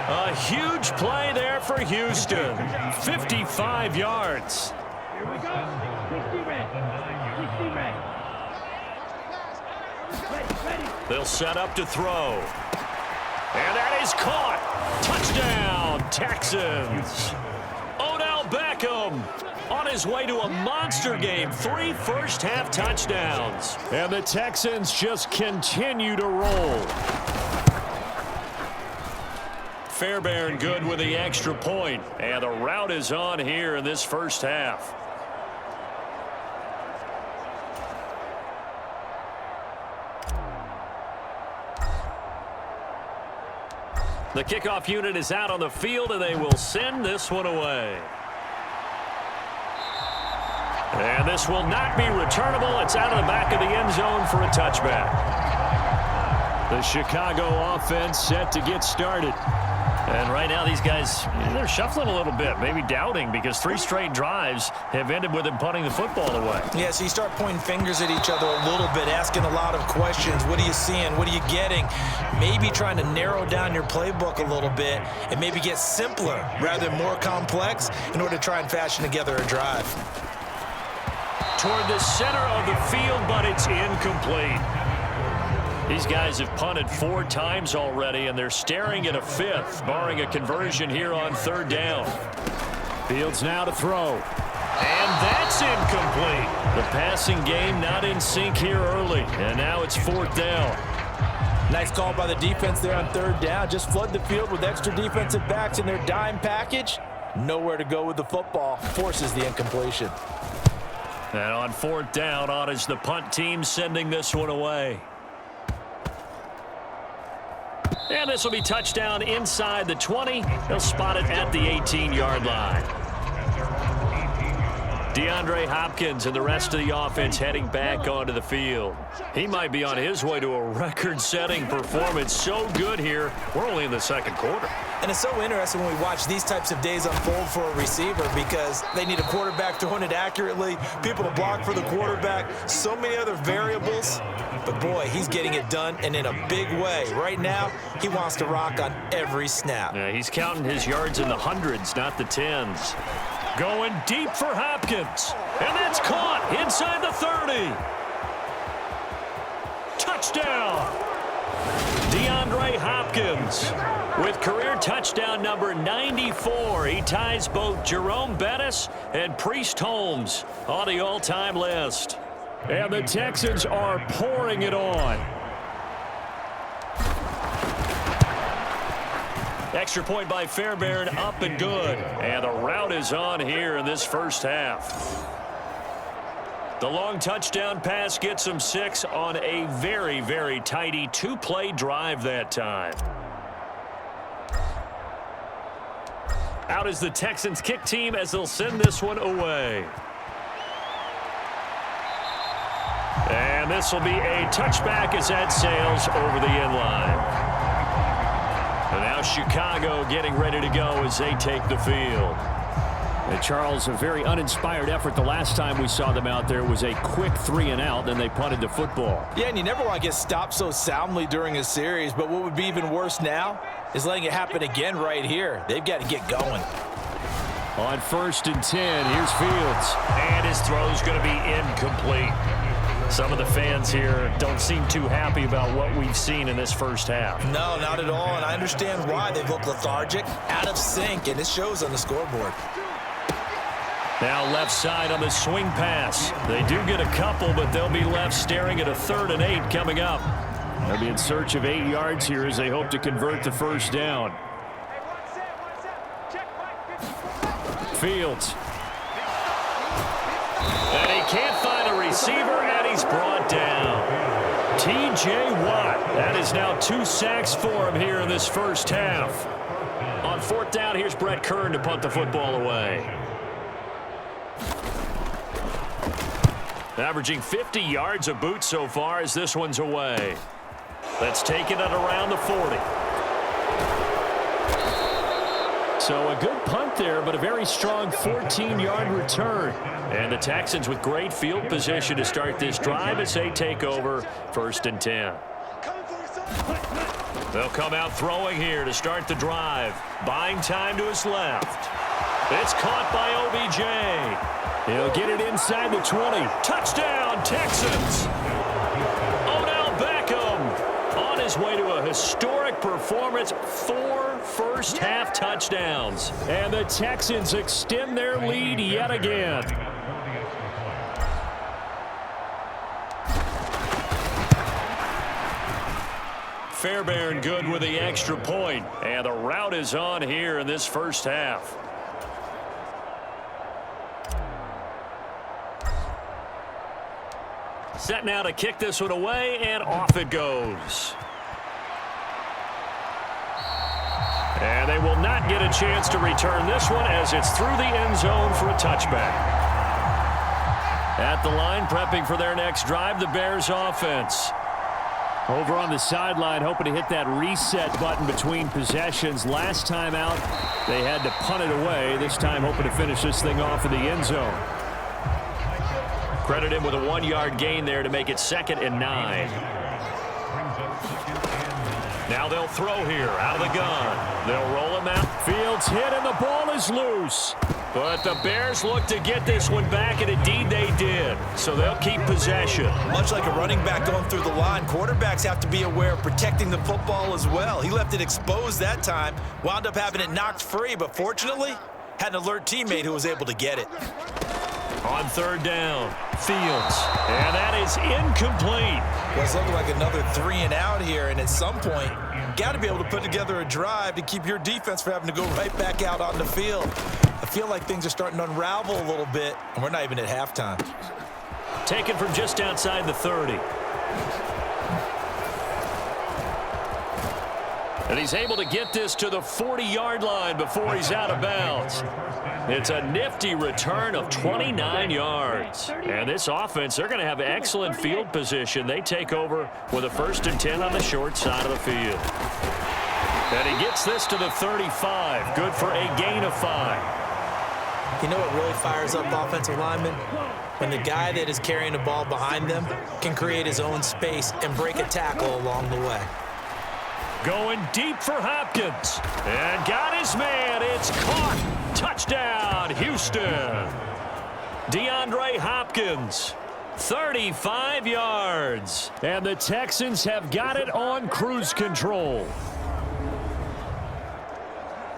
A huge play there for Houston. 55 yards. Here we go. 60 red. They'll set up to throw. And that is caught. Touchdown, Texans. Odell Beckham on his way to a monster game. 3 first-half touchdowns. And the Texans just continue to roll. Fairbairn good with the extra point. And the route is on here in this first half. The kickoff unit is out on the field, and they will send this one away. And this will not be returnable. It's out of the back of the end zone for a touchback. The Chicago offense set to get started. And right now these guys, they're shuffling a little bit, maybe doubting, because 3 straight drives have ended with them punting the football away. Yeah, so you start pointing fingers at each other a little bit, asking a lot of questions. What are you seeing? What are you getting? Maybe trying to narrow down your playbook a little bit and maybe get simpler rather than more complex in order to try and fashion together a drive. Toward the center of the field, but it's incomplete. These guys have punted 4 times already, and they're staring at a 5th, barring a conversion here on 3rd down. Fields now to throw. And that's incomplete. The passing game not in sync here early, and now it's 4th down. Nice call by the defense there on 3rd down. Just flood the field with extra defensive backs in their dime package. Nowhere to go with the football. Forces the incompletion. And on 4th down, on is the punt team sending this one away. And this will be touchdown inside the 20. They'll spot it at the 18-yard line. DeAndre Hopkins and the rest of the offense heading back onto the field. He might be on his way to a record-setting performance. So good here. We're only in the second quarter. And it's so interesting when we watch these types of days unfold for a receiver because they need a quarterback throwing it accurately, people to block for the quarterback, so many other variables. But, boy, he's getting it done, and in a big way. Right now, he wants to rock on every snap. Yeah, he's counting his yards in the hundreds, not the tens. Going deep for Hopkins. And that's caught inside the 30. Touchdown. DeAndre Hopkins with career touchdown number 94. He ties both Jerome Bettis and Priest Holmes on the all-time list. And the Texans are pouring it on. Extra point by Fairbairn, up and good. And the route is on here in this first half. The long touchdown pass gets them 6 on a very, very tidy 2-play drive that time. Out is the Texans kick team as they'll send this one away. And this will be a touchback as that sails over the end line. And now Chicago getting ready to go as they take the field. And Charles, a very uninspired effort. The last time we saw them out there was a quick 3-and-out, then they punted the football. Yeah, and you never want to get stopped so soundly during a series, but what would be even worse now is letting it happen again right here. They've got to get going. On 1st and 10, here's Fields. And his throw's going to be incomplete. Some of the fans here don't seem too happy about what we've seen in this first half. No, not at all, and I understand why. They look lethargic, out of sync, and it shows on the scoreboard. Now left side on the swing pass. They do get a couple, but they'll be left staring at a 3rd and 8 coming up. They'll be in search of 8 yards here as they hope to convert the first down. Fields. And he can't find a receiver, and he's brought down. T.J. Watt. That is now 2 sacks for him here in this first half. On 4th down, here's Brett Kern to punt the football away. Averaging 50 yards a boot so far as this one's away. Let's take it at around the 40. So a good punt there, but a very strong 14-yard return. And the Texans with great field position to start this drive as they take over 1st and 10. They'll come out throwing here to start the drive. Buying time to his left. It's caught by OBJ. He'll get it inside the 20. Touchdown, Texans. Odell Beckham on his way to a historic performance. 4 first-half touchdowns. And the Texans extend their lead yet again. Fairbairn good with the extra point. And the route is on here in this first half. Set now to kick this one away, and off it goes. And they will not get a chance to return this one as it's through the end zone for a touchback. At the line, prepping for their next drive, the Bears offense. Over on the sideline, hoping to hit that reset button between possessions. Last time out, they had to punt it away. This time, hoping to finish this thing off in the end zone. Credit him with a 1-yard gain there to make it 2nd and 9. Now they'll throw here out of the gun. They'll roll him out. Fields hit, and the ball is loose. But the Bears look to get this one back, and indeed they did. So they'll keep possession. Much like a running back going through the line, quarterbacks have to be aware of protecting the football as well. He left it exposed that time, wound up having it knocked free, but fortunately, had an alert teammate who was able to get it. On 3rd down, Fields. And that is incomplete. Well, it's looking like another 3-and-out here, and at some point, got to be able to put together a drive to keep your defense from having to go right back out on the field. I feel like things are starting to unravel a little bit, and we're not even at halftime. Taken from just outside the 30. And he's able to get this to the 40-yard line before he's out of bounds. It's a nifty return of 29 yards. And this offense, they're going to have excellent field position. They take over with a 1st and 10 on the short side of the field. And he gets this to the 35. Good for a gain of 5. You know what really fires up offensive linemen? When the guy that is carrying the ball behind them can create his own space and break a tackle along the way. Going deep for Hopkins. And got his man. It's caught. Touchdown, Houston. DeAndre Hopkins, 35 yards. And the Texans have got it on cruise control.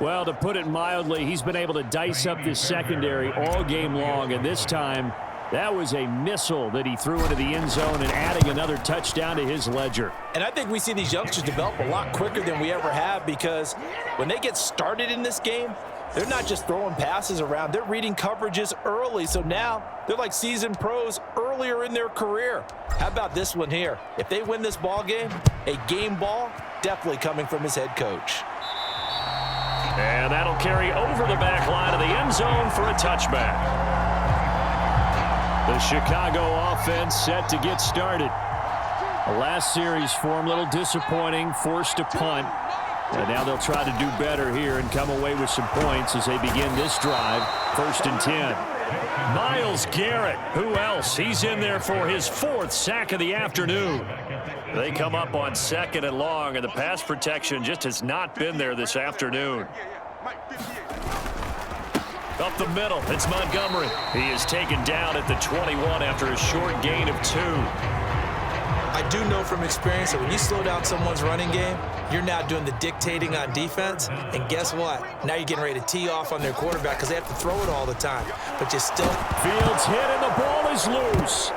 Well, to put it mildly, he's been able to dice up this secondary all game long, and this time that was a missile that he threw into the end zone and adding another touchdown to his ledger. And I think we see these youngsters develop a lot quicker than we ever have, because when they get started in this game, they're not just throwing passes around. They're reading coverages early, so now they're like seasoned pros earlier in their career. How about this one here? If they win this ball game, a game ball definitely coming from his head coach. And that'll carry over the back line of the end zone for a touchback. The Chicago offense set to get started. The last series for him, a little disappointing, forced to punt. And now they'll try to do better here and come away with some points as they begin this drive, 1st and 10. Myles Garrett, who else? He's in there for his 4th sack of the afternoon. They come up on 2nd and long, and the pass protection just has not been there this afternoon. Up the middle, it's Montgomery. He is taken down at the 21 after a short gain of 2. I do know from experience that when you slow down someone's running game, you're now doing the dictating on defense. And guess what? Now you're getting ready to tee off on their quarterback because they have to throw it all the time. But you still... Fields hit and the ball is loose.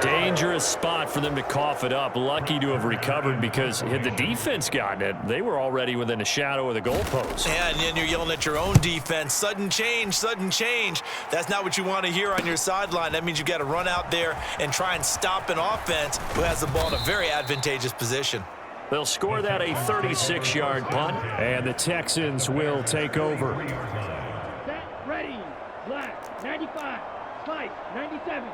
Dangerous spot for them to cough it up. Lucky to have recovered, because had the defense gotten it, they were already within a shadow of the goalpost. Yeah, and then you're yelling at your own defense. Sudden change, sudden change. That's not what you want to hear on your sideline. That means you got to run out there and try and stop an offense who has the ball in a very advantageous position. They'll score that a 36-yard punt. And the Texans will take over. Set, ready, black, 95, spike, 97.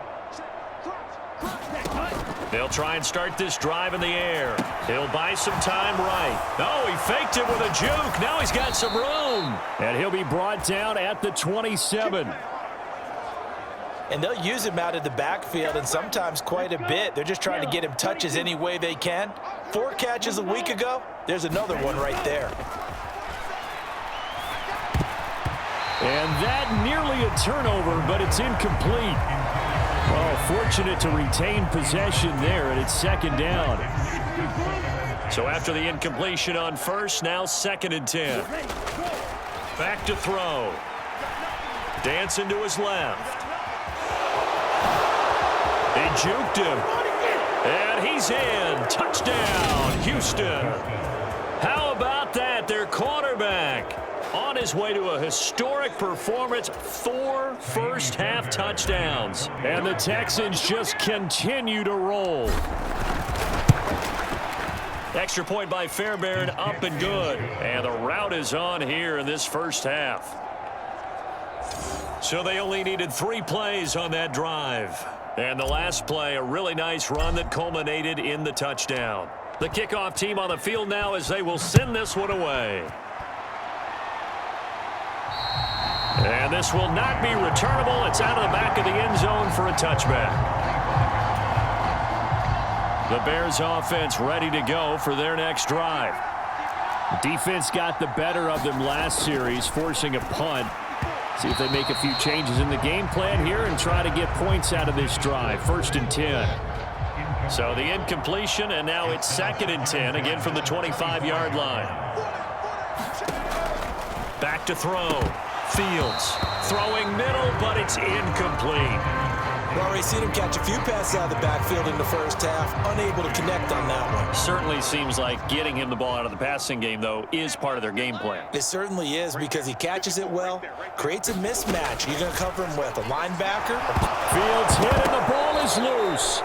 They'll try and start this drive in the air. He'll buy some time right. Oh, he faked it with a juke. Now he's got some room. And he'll be brought down at the 27. And they'll use him out of the backfield, and sometimes quite a bit. They're just trying to get him touches any way they can. 4 catches a week ago. There's another one right there. And that nearly a turnover, but it's incomplete. Oh, fortunate to retain possession there, and it's 2nd down. So after the incompletion on 1st, now 2nd and 10. Back to throw. Dancing to his left. They juked him. And he's in. Touchdown, Houston. How about that? Their quarterback on his way to a historic performance, 4 first-half touchdowns. And the Texans just continue to roll. Extra point by Fairbairn, up and good. And the route is on here in this first half. So they only needed 3 plays on that drive. And the last play, a really nice run that culminated in the touchdown. The kickoff team on the field now as they will send this one away. And this will not be returnable. It's out of the back of the end zone for a touchback. The Bears offense ready to go for their next drive. Defense got the better of them last series, forcing a punt. See if they make a few changes in the game plan here and try to get points out of this drive. 1st and 10. So the incompletion, and now it's 2nd and 10, again from the 25-yard line. Back to throw. Fields throwing middle, but it's incomplete. We've already seen him catch a few passes out of the backfield in the first half, unable to connect on that one. Certainly seems like getting him the ball out of the passing game, though, is part of their game plan. It certainly is, because he catches it well, creates a mismatch. You're going to cover him with a linebacker. Fields hit and the ball is loose.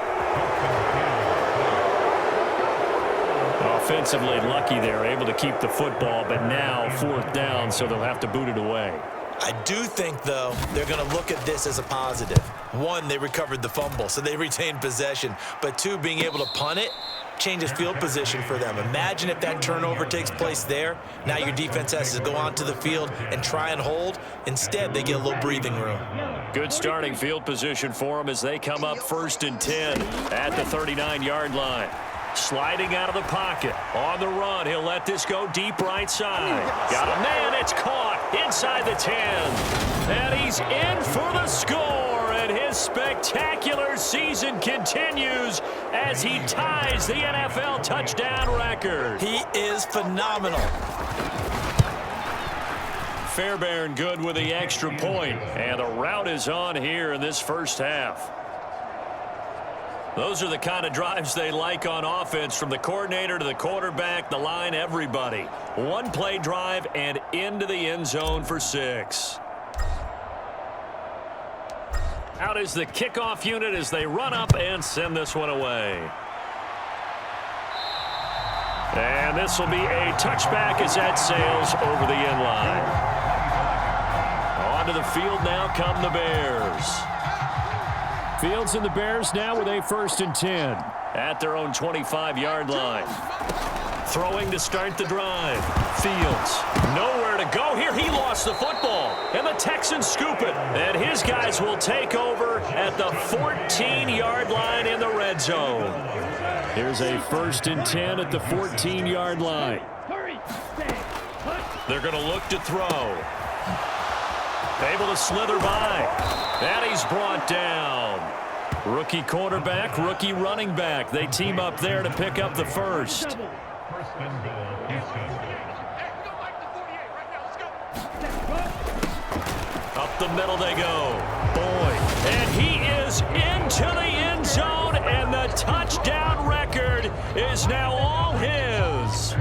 A Offensively lucky they're able to keep the football, but now 4th down, so they'll have to boot it away. I do think, though, they're going to look at this as a positive. 1, they recovered the fumble, so they retained possession. But 2, being able to punt it changes field position for them. Imagine if that turnover takes place there. Now your defense has to go onto the field and try and hold. Instead, they get a little breathing room. Good starting field position for them as they come up 1st and 10 at the 39-yard line. Sliding out of the pocket. On the run, he'll let this go deep right side. Got a man, it's caught inside the 10. And he's in for the score. And his spectacular season continues as he ties the NFL touchdown record. He is phenomenal. Fairbairn good with the extra point. And the route is on here in this first half. Those are the kind of drives they like on offense, from the coordinator to the quarterback, the line, everybody. 1-play drive and into the end zone for 6. Out is the kickoff unit as they run up and send this one away. And this will be a touchback as that sails over the end line. Onto the field now come the Bears. Fields and the Bears now with a 1st and 10. At their own 25-yard line. Throwing to start the drive. Fields nowhere to go here. He lost the football. And the Texans scoop it. And his guys will take over at the 14-yard line in the red zone. Here's a 1st and 10 at the 14-yard line. They're going to look to throw. Able to slither by. And he's brought down. Rookie quarterback, rookie running back. They team up there to pick up the first. Up the middle they go. Boyd. And he is into the end zone, and the touchdown record is now all his.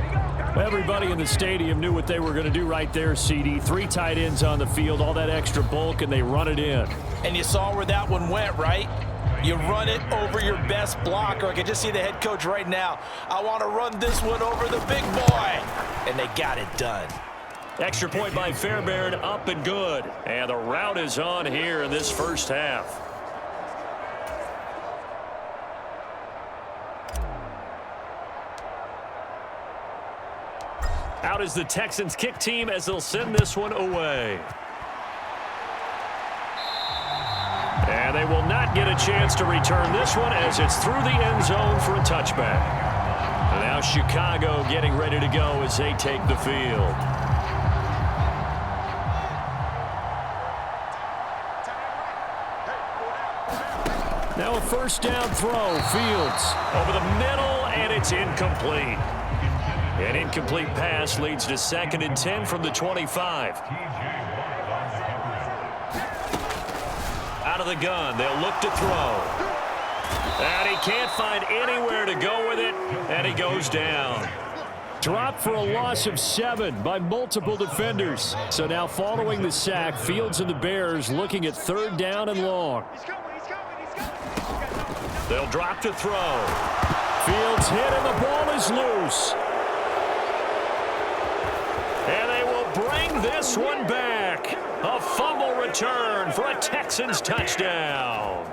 Everybody in the stadium knew what they were going to do right there, CD. 3 tight ends on the field, all that extra bulk, and they run it in. And you saw where that one went, right? You run it over your best blocker. I can just see the head coach right now. I want to run this one over the big boy. And they got it done. Extra point by Fairbairn, up and good. And the route is on here in this first half. Out is the Texans kick team as they'll send this one away. And they will not get a chance to return this one as it's through the end zone for a touchback. And now Chicago getting ready to go as they take the field. Now a 1st down throw. Fields over the middle, and it's incomplete. An incomplete pass leads to 2nd and 10 from the 25. Out of the gun, they'll look to throw. And he can't find anywhere to go with it, and he goes down. Dropped for a loss of 7 by multiple defenders. So now following the sack, Fields and the Bears looking at 3rd down and long. They'll drop to throw. Fields hit and the ball is loose. And they will bring this one back. A fumble return for a Texans touchdown.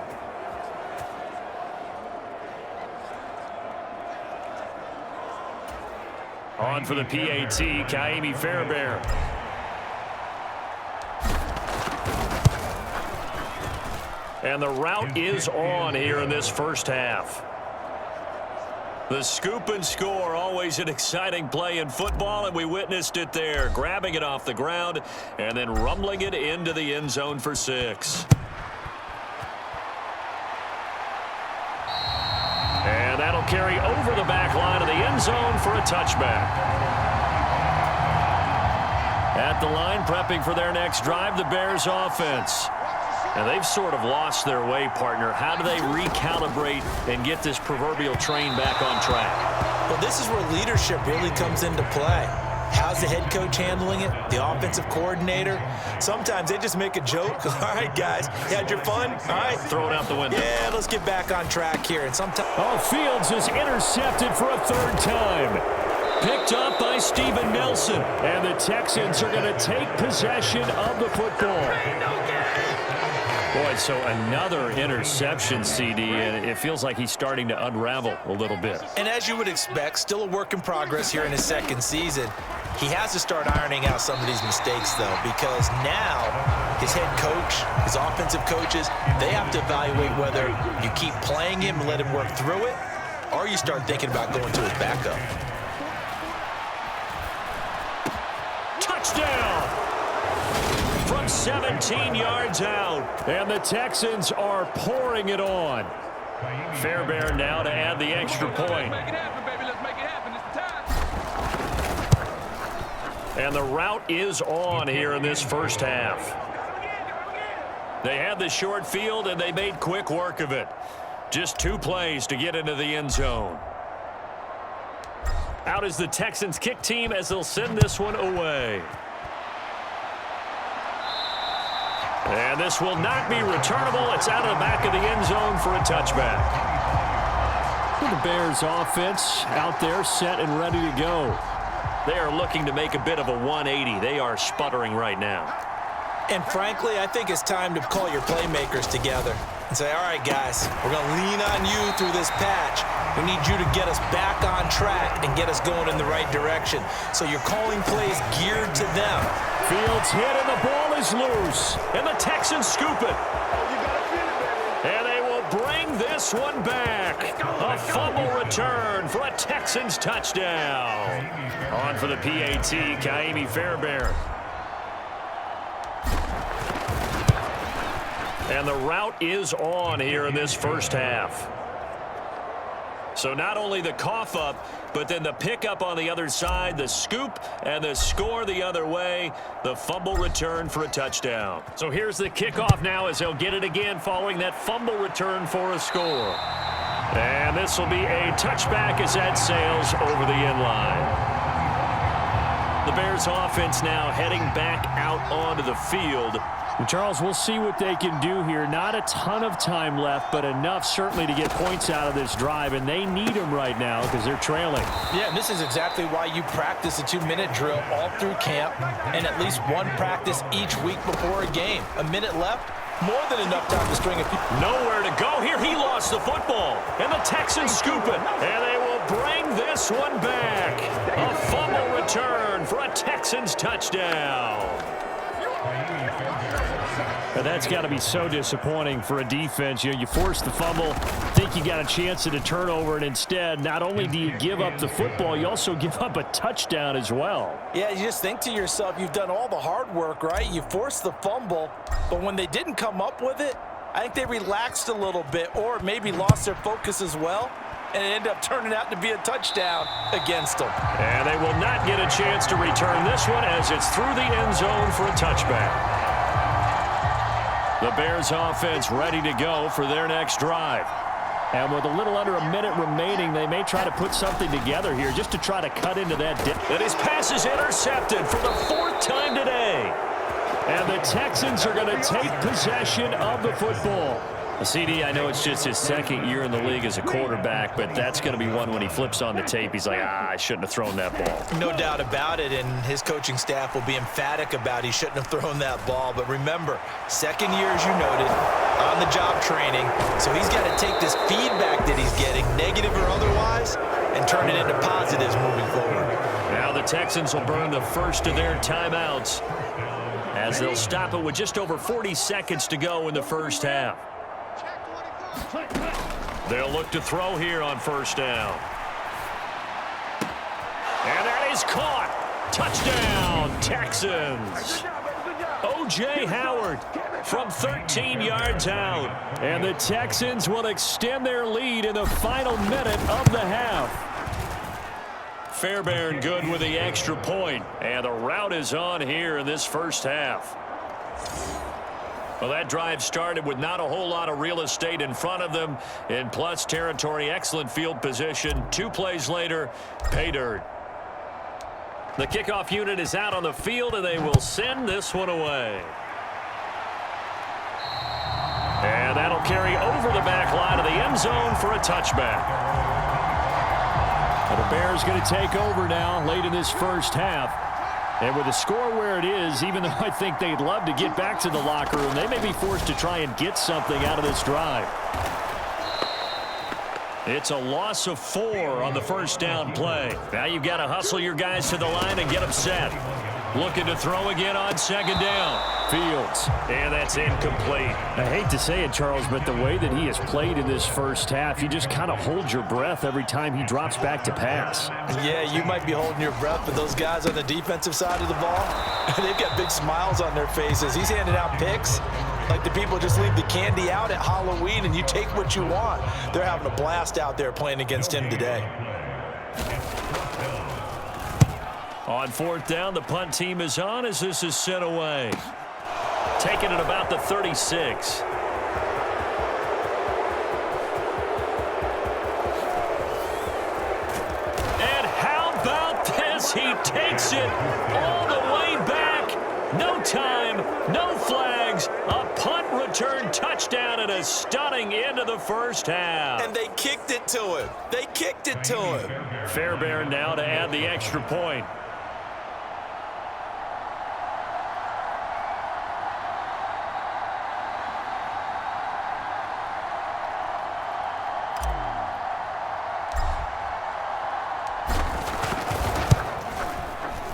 On for the PAT, Kaimi Fairbairn. And the route is on here in this first half. The scoop and score, always an exciting play in football, and we witnessed it there. Grabbing it off the ground and then rumbling it into the end zone for 6. And that'll carry over the back line of the end zone for a touchback. At the line, prepping for their next drive, the Bears offense. And they've sort of lost their way, partner. How do they recalibrate and get this proverbial train back on track? Well, this is where leadership really comes into play. How's the head coach handling it? The offensive coordinator? Sometimes they just make a joke. All right, guys, you had your fun? All right. Throw it out the window. Yeah, let's get back on track here. And sometimes... Oh, Fields is intercepted for a third time. Picked up by Steven Nelson. And the Texans are going to take possession of the football. Boy, so another interception, CD, and it feels like he's starting to unravel a little bit. And as you would expect, still a work in progress here in his second season. He has to start ironing out some of these mistakes, though, because now his head coach, his offensive coaches, they have to evaluate whether you keep playing him and let him work through it, or you start thinking about going to his backup. Touchdown! From 17 yards out. And the Texans are pouring it on. Fairbairn now to add the extra point. And the route is on here in this first half. They had the short field, and they made quick work of it. Just 2 plays to get into the end zone. Out is the Texans kick team as they'll send this one away. And this will not be returnable. It's out of the back of the end zone for a touchback. The Bears offense out there set and ready to go. They are looking to make a bit of a 180. They are sputtering right now. And frankly, I think it's time to call your playmakers together and say, all right, guys, we're going to lean on you through this patch. We need you to get us back on track and get us going in the right direction. So you're calling plays geared to them. Fields hit and the ball is loose. And the Texans scoop it. And they will bring this one back. A fumble return for a Texans touchdown. On for the PAT, Kaimi Fairbairn. And the route is on here in this first half. So not only the cough up, but then the pickup on the other side, the scoop, and the score the other way. The fumble return for a touchdown. So here's the kickoff now as they'll get it again following that fumble return for a score. And this will be a touchback as that sails over the end line. The Bears offense now heading back out onto the field. Charles, we'll see what they can do here. Not a ton of time left, but enough certainly to get points out of this drive, and they need them right now because they're trailing. Yeah, and this is exactly why you practice a 2-minute drill all through camp and at least one practice each week before a game. A minute left, more than enough time to string a few. Nowhere to go here. He lost the football, and the Texans scoop it, and they will bring this one back. A fumble return for a Texans touchdown. And that's got to be so disappointing for a defense. You know, you force the fumble, think you got a chance at a turnover, and instead, not only do you give up the football, you also give up a touchdown as well. Yeah, you just think to yourself, you've done all the hard work, right? You forced the fumble, but when they didn't come up with it, I think they relaxed a little bit or maybe lost their focus as well, and it ended up turning out to be a touchdown against them. And they will not get a chance to return this one as it's through the end zone for a touchback. The Bears offense ready to go for their next drive. And with a little under a minute remaining, they may try to put something together here just to try to cut into that dip. And his pass is intercepted for the 4th time today. And the Texans are going to take possession of the football. CD, I know it's just his 2nd year in the league as a quarterback, but that's going to be one when he flips on the tape. He's like, I shouldn't have thrown that ball. No doubt about it, and his coaching staff will be emphatic about he shouldn't have thrown that ball. But remember, 2nd year, as you noted, on-the-job training. So he's got to take this feedback that he's getting, negative or otherwise, and turn it into positives moving forward. Now the Texans will burn the first of their timeouts as they'll stop it with just over 40 seconds to go in the first half. They'll look to throw here on first down. And that is caught. Touchdown, Texans. O.J. Howard from 13 yards out. And the Texans will extend their lead in the final minute of the half. Fairbairn good with the extra point. And the route is on here in this first half. Well, that drive started with not a whole lot of real estate in front of them. In plus territory, excellent field position. 2 plays later, pay dirt. The kickoff unit is out on the field, and they will send this one away. And that'll carry over the back line of the end zone for a touchback. Well, the Bears going to take over now late in this first half. And with the score where it is, even though I think they'd love to get back to the locker room, they may be forced to try and get something out of this drive. It's a loss of 4 on the first down play. Now you've got to hustle your guys to the line and get them set. Looking to throw again on second down. Fields. And that's incomplete. I hate to say it, Charles, but the way that he has played in this first half, you just kind of hold your breath every time he drops back to pass. Yeah, you might be holding your breath, but those guys on the defensive side of the ball, they've got big smiles on their faces. He's handing out picks like the people just leave the candy out at Halloween and you take what you want. They're having a blast out there playing against him today. On fourth down, the punt team is on as this is sent away. Taking it about the 36. And how about this? He takes it all the way back. No time, no flags. A punt return touchdown and a stunning end of the first half. And they kicked it to him. They kicked it to him. Fairbairn now to add the extra point.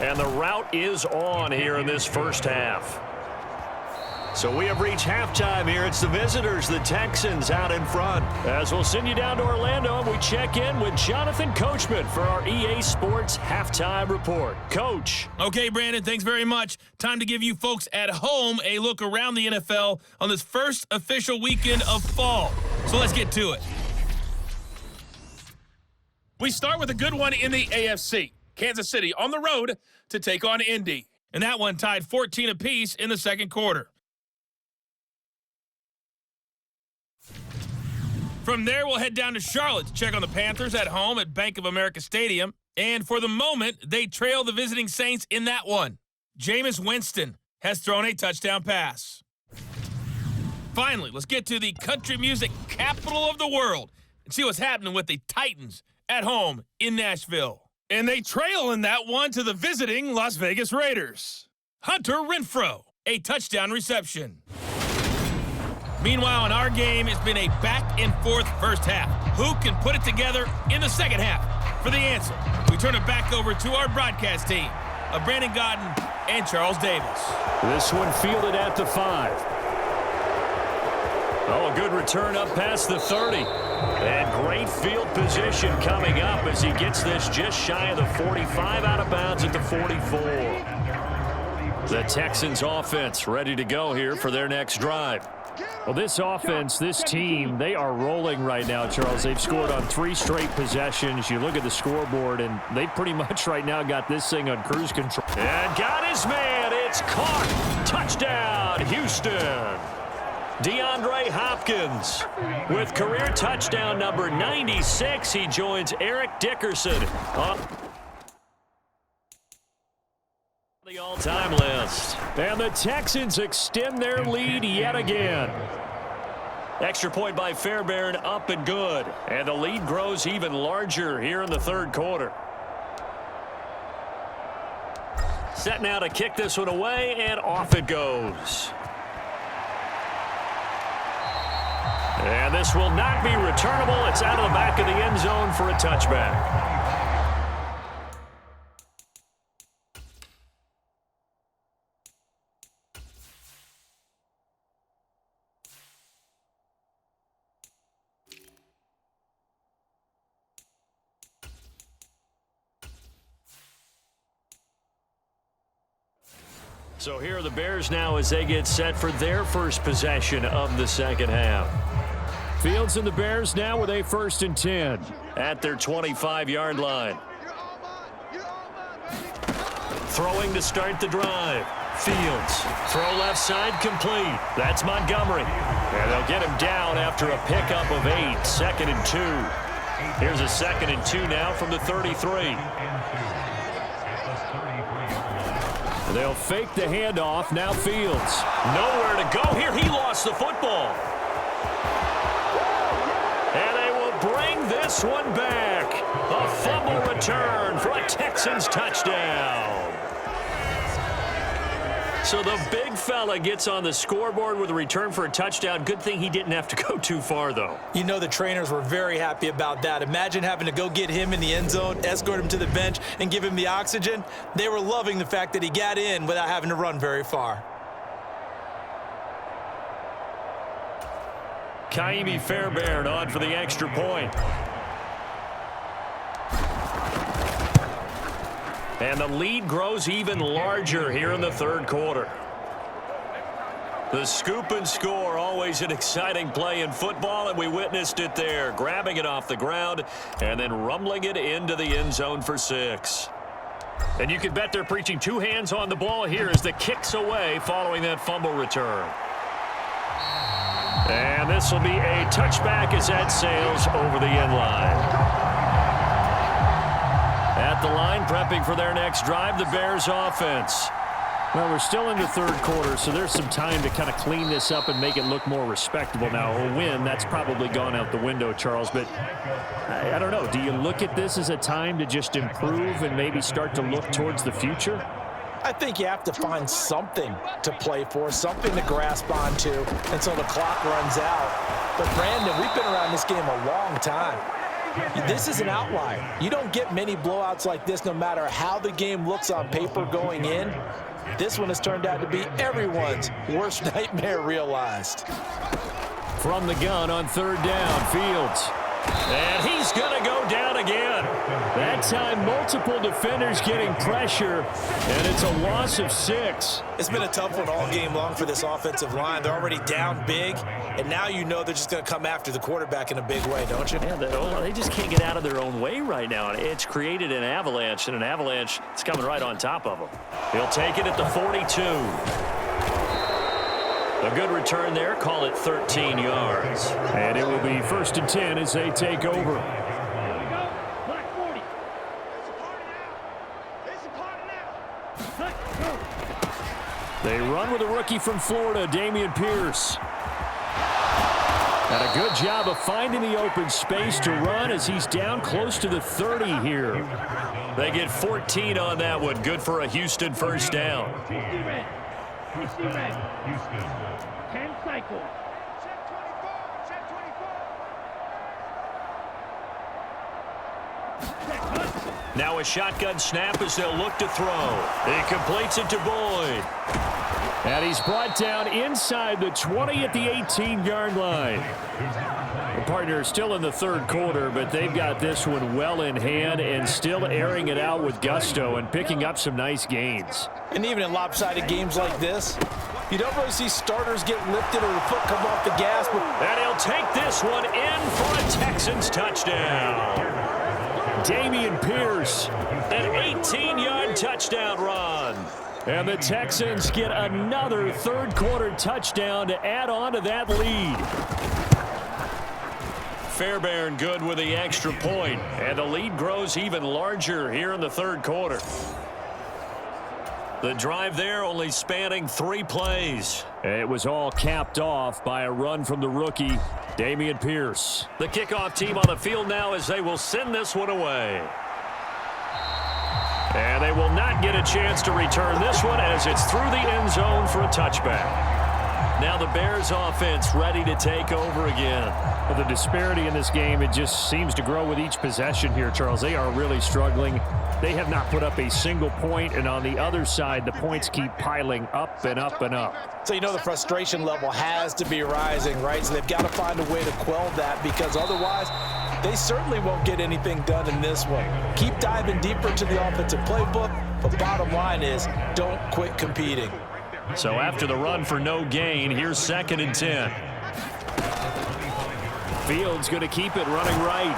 And the route is on here in this first half. So we have reached halftime here. It's the visitors, the Texans, out in front. As we'll send you down to Orlando, and we check in with Jonathan Coachman for our EA Sports Halftime Report. Coach. Okay, Brandon, thanks very much. Time to give you folks at home a look around the NFL on this first official weekend of fall. So let's get to it. We start with a good one in the AFC. Kansas City on the road to take on Indy. And that one tied 14 apiece in the second quarter. From there, we'll head down to Charlotte to check on the Panthers at home at Bank of America Stadium. And for the moment, they trail the visiting Saints in that one. Jameis Winston has thrown a touchdown pass. Finally, let's get to the country music capital of the world and see what's happening with the Titans at home in Nashville. And they trail in that one to the visiting Las Vegas Raiders. Hunter Renfrow, a touchdown reception. Meanwhile, in our game, it's been a back-and-forth first half. Who can put it together in the second half? For the answer, we turn it back over to our broadcast team of Brandon Godden and Charles Davis. This one fielded at the 5. Oh, a good return up past the 30. And great field position coming up as he gets this just shy of the 45, out of bounds at the 44. The Texans offense ready to go here for their next drive. Well, this offense, this team, they are rolling right now, Charles. They've scored on 3 straight possessions. You look at the scoreboard, and they pretty much right now got this thing on cruise control. And got his man. It's caught. Touchdown, Houston. DeAndre Hopkins with career touchdown number 96. He joins Eric Dickerson on the all-time list. And the Texans extend their lead yet again. Extra point by Fairbairn, up and good. And the lead grows even larger here in the third quarter. Set now to kick this one away, and off it goes. And this will not be returnable. It's out of the back of the end zone for a touchback. So here are the Bears now as they get set for their first possession of the second half. Fields and the Bears now with a 1st and 10. At their 25-yard line. Throwing to start the drive. Fields. Throw left side complete. That's Montgomery. And they'll get him down after a pickup of 8. 2nd and 2. Here's a 2nd and 2 now from the 33. They'll fake the handoff. Now Fields. Nowhere to go here. He lost the football. And they will bring this one back. A fumble return for a Texans touchdown. So the big fella gets on the scoreboard with a return for a touchdown. Good thing he didn't have to go too far, though. You know the trainers were very happy about that. Imagine having to go get him in the end zone, escort him to the bench, and give him the oxygen. They were loving the fact that he got in without having to run very far. Kaimi Fairbairn on for the extra point. And the lead grows even larger here in the third quarter. The scoop and score, always an exciting play in football, and we witnessed it there, grabbing it off the ground and then rumbling it into the end zone for 6. And you can bet they're preaching 2 hands on the ball here as the kick's away following that fumble return. And this will be a touchback as that sails over the end line. At the line, prepping for their next drive, the Bears offense. Well, we're still in the third quarter, so there's some time to kind of clean this up and make it look more respectable. Now, a win, that's probably gone out the window, Charles, but I don't know. Do you look at this as a time to just improve and maybe start to look towards the future? I think you have to find something to play for, something to grasp onto until the clock runs out. But, Brandon, we've been around this game a long time. This is an outlier. You don't get many blowouts like this no matter how the game looks on paper going in. This one has turned out to be everyone's worst nightmare realized. From the gun on third down, Fields. And he's going to go down again. That time, multiple defenders getting pressure, and it's a loss of 6. It's been a tough one all game long for this offensive line. They're already down big, and now you know they're just going to come after the quarterback in a big way, don't you? Yeah, they just can't get out of their own way right now. It's created an avalanche, and an avalanche is coming right on top of them. He'll take it at the 42. A good return there. Call it 13 yards. And it will be 1st and 10 as they take over. They run with a rookie from Florida, Dameon Pierce. And a good job of finding the open space to run as he's down close to the 30 here. They get 14 on that one. Good for a Houston first down. Houston. 10 cycles. Now a shotgun snap as they'll look to throw. He completes it to Boyd. And he's brought down inside the 20 at the 18-yard line. The partner is still in the third quarter, but they've got this one well in hand and still airing it out with gusto and picking up some nice gains. And even in lopsided games like this, you don't really see starters get lifted or the foot come off the gas. And he'll take this one in for a Texans touchdown. Dameon Pierce. An 18-yard touchdown run. And the Texans get another third quarter touchdown to add on to that lead. Fairbairn good with the extra point. And the lead grows even larger here in the third quarter. The drive there only spanning 3 plays. It was all capped off by a run from the rookie, Dameon Pierce. The kickoff team on the field now as they will send this one away. And they will not get a chance to return this one as it's through the end zone for a touchback. Now the Bears offense ready to take over again. Well, the disparity in this game, it just seems to grow with each possession here, Charles. They are really struggling. They have not put up a single point, and on the other side, the points keep piling up and up and up. So you know the frustration level has to be rising, right? So they've got to find a way to quell that because otherwise they certainly won't get anything done in this one. Keep diving deeper into the offensive playbook, but bottom line is don't quit competing. So after the run for no gain, here's 2nd and 10. Fields going to keep it running right.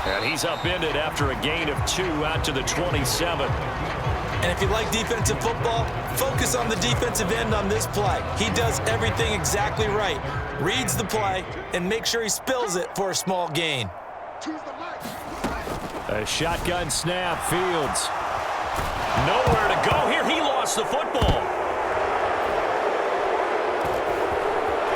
And he's upended after a gain of 2 out to the 27. And if you like defensive football, focus on the defensive end on this play. He does everything exactly right. Reads the play and make sure he spills it for a small gain. A shotgun snap, Fields. Nowhere to go here. He lost across the football.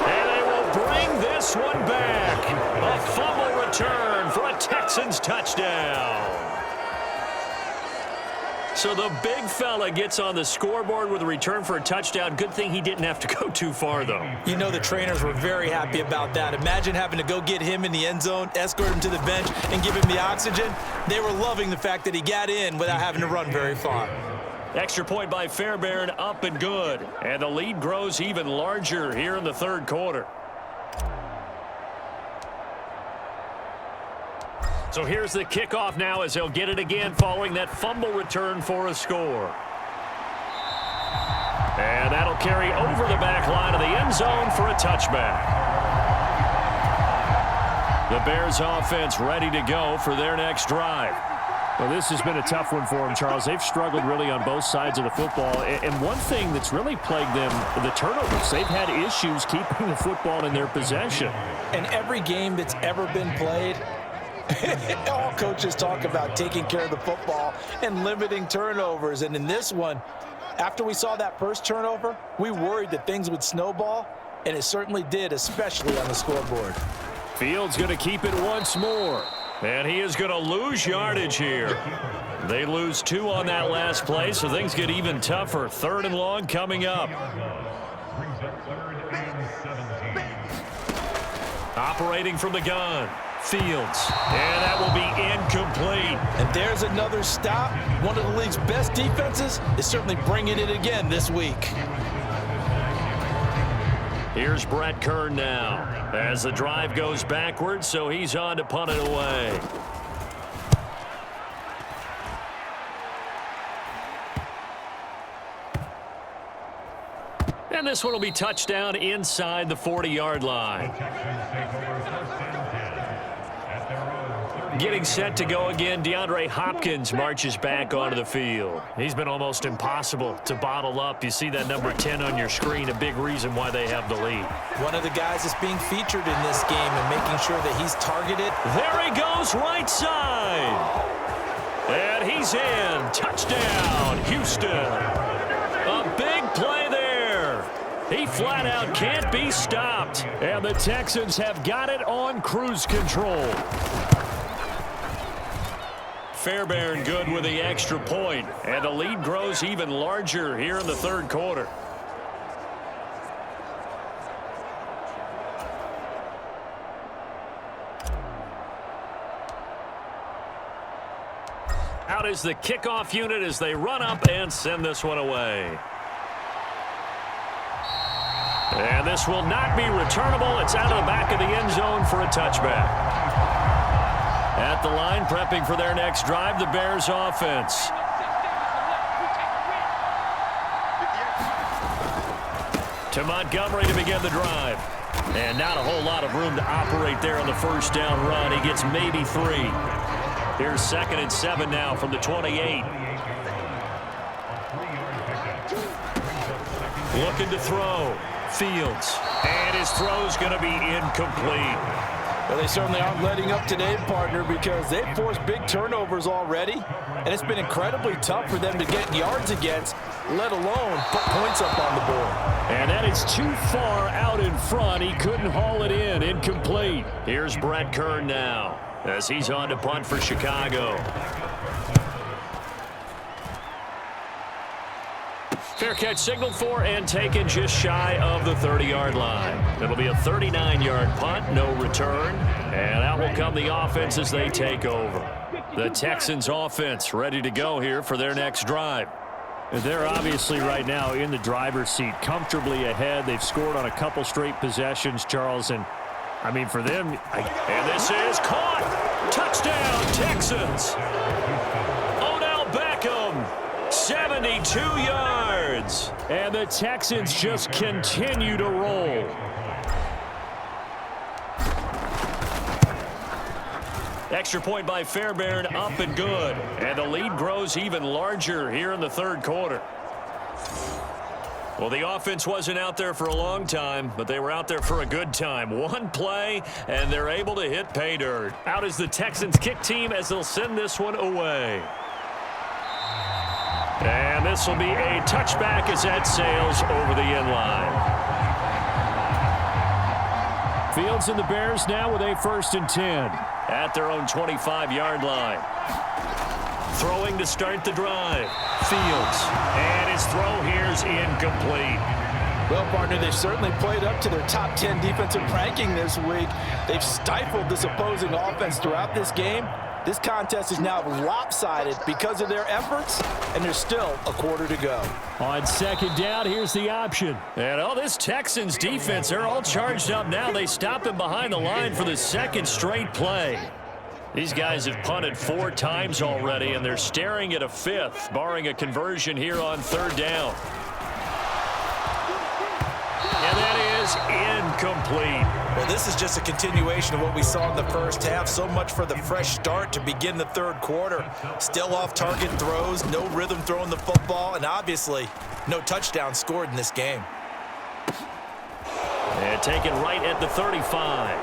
And they will bring this one back. A fumble return for a Texans touchdown. So the big fella gets on the scoreboard with a return for a touchdown. Good thing he didn't have to go too far, though. You know the trainers were very happy about that. Imagine having to go get him in the end zone, escort him to the bench, and give him the oxygen. They were loving the fact that he got in without having to run very far. Extra point by Fairbairn, up and good. And the lead grows even larger here in the third quarter. So here's the kickoff now as they'll get it again following that fumble return for a score. And that'll carry over the back line of the end zone for a touchback. The Bears offense ready to go for their next drive. Well, this has been a tough one for them, Charles. They've struggled really on both sides of the football. And one thing that's really plagued them, the turnovers. They've had issues keeping the football in their possession. And every game that's ever been played, all coaches talk about taking care of the football and limiting turnovers. And in this one, after we saw that first turnover, we worried that things would snowball, and it certainly did, especially on the scoreboard. Fields going to keep it once more. And he is going to lose yardage here. They lose 2 on that last play, so things get even tougher. 3rd and long coming up. Operating from the gun. Fields. And that will be incomplete. And there's another stop. One of the league's best defenses is certainly bringing it again this week. Here's Brett Kern now as the drive goes backwards, so he's on to punt it away. And this one will be touchdown inside the 40-yard line. Getting set to go again, DeAndre Hopkins marches back onto the field. He's been almost impossible to bottle up. You see that number 10 on your screen, a big reason why they have the lead. One of the guys that's being featured in this game and making sure that he's targeted. There he goes, right side. And he's in. Touchdown, Houston. A big play there. He flat out can't be stopped. And the Texans have got it on cruise control. Fairbairn good with the extra point, and the lead grows even larger here in the third quarter. Out is the kickoff unit as they run up and send this one away. And this will not be returnable. It's out of the back of the end zone for a touchback. At the line, prepping for their next drive, the Bears offense. To Montgomery to begin the drive. And not a whole lot of room to operate there on the first down run. He gets maybe 3. Here's 2nd and 7 now from the 28. Looking to throw. Fields. And his throw's going to be incomplete. Well, they certainly aren't letting up today, partner, because they've forced big turnovers already, and it's been incredibly tough for them to get yards against, let alone put points up on the board. And that is too far out in front. He couldn't haul it in. Incomplete. Here's Brett Kern now as he's on to punt for Chicago. Fair catch signaled for and taken just shy of the 30-yard line. It'll be a 39-yard punt, no return. And out will come the offense as they take over. The Texans offense ready to go here for their next drive. They're obviously right now in the driver's seat, comfortably ahead. They've scored on a couple straight possessions, Charles. And, I mean, for them... And this is caught. Touchdown, Texans. Odell Beckham, 72 yards. And the Texans just continue to roll. Extra point by Fairbairn, up and good. And the lead grows even larger here in the third quarter. Well, the offense wasn't out there for a long time, but they were out there for a good time. One play, and they're able to hit pay dirt. Out is the Texans kick team as they'll send this one away. And this will be a touchback as that sails over the end line. Fields and the Bears now with a 1st and 10. At their own 25-yard line. Throwing to start the drive. Fields. And his throw here is incomplete. Well, partner, they've certainly played up to their top 10 defensive ranking this week. They've stifled this opposing offense throughout this game. This contest is now lopsided because of their efforts, and there's still a quarter to go. On 2nd down, here's the option. And this Texans defense, they're all charged up now. They stop him behind the line for the 2nd straight play. These guys have punted 4 times already, and they're staring at a 5th, barring a conversion here on 3rd down. And that is incomplete. Well, this is just a continuation of what we saw in the first half. So much for the fresh start to begin the 3rd quarter. Still off-target throws, no rhythm throwing the football, and obviously no touchdown scored in this game. And taken right at the 35.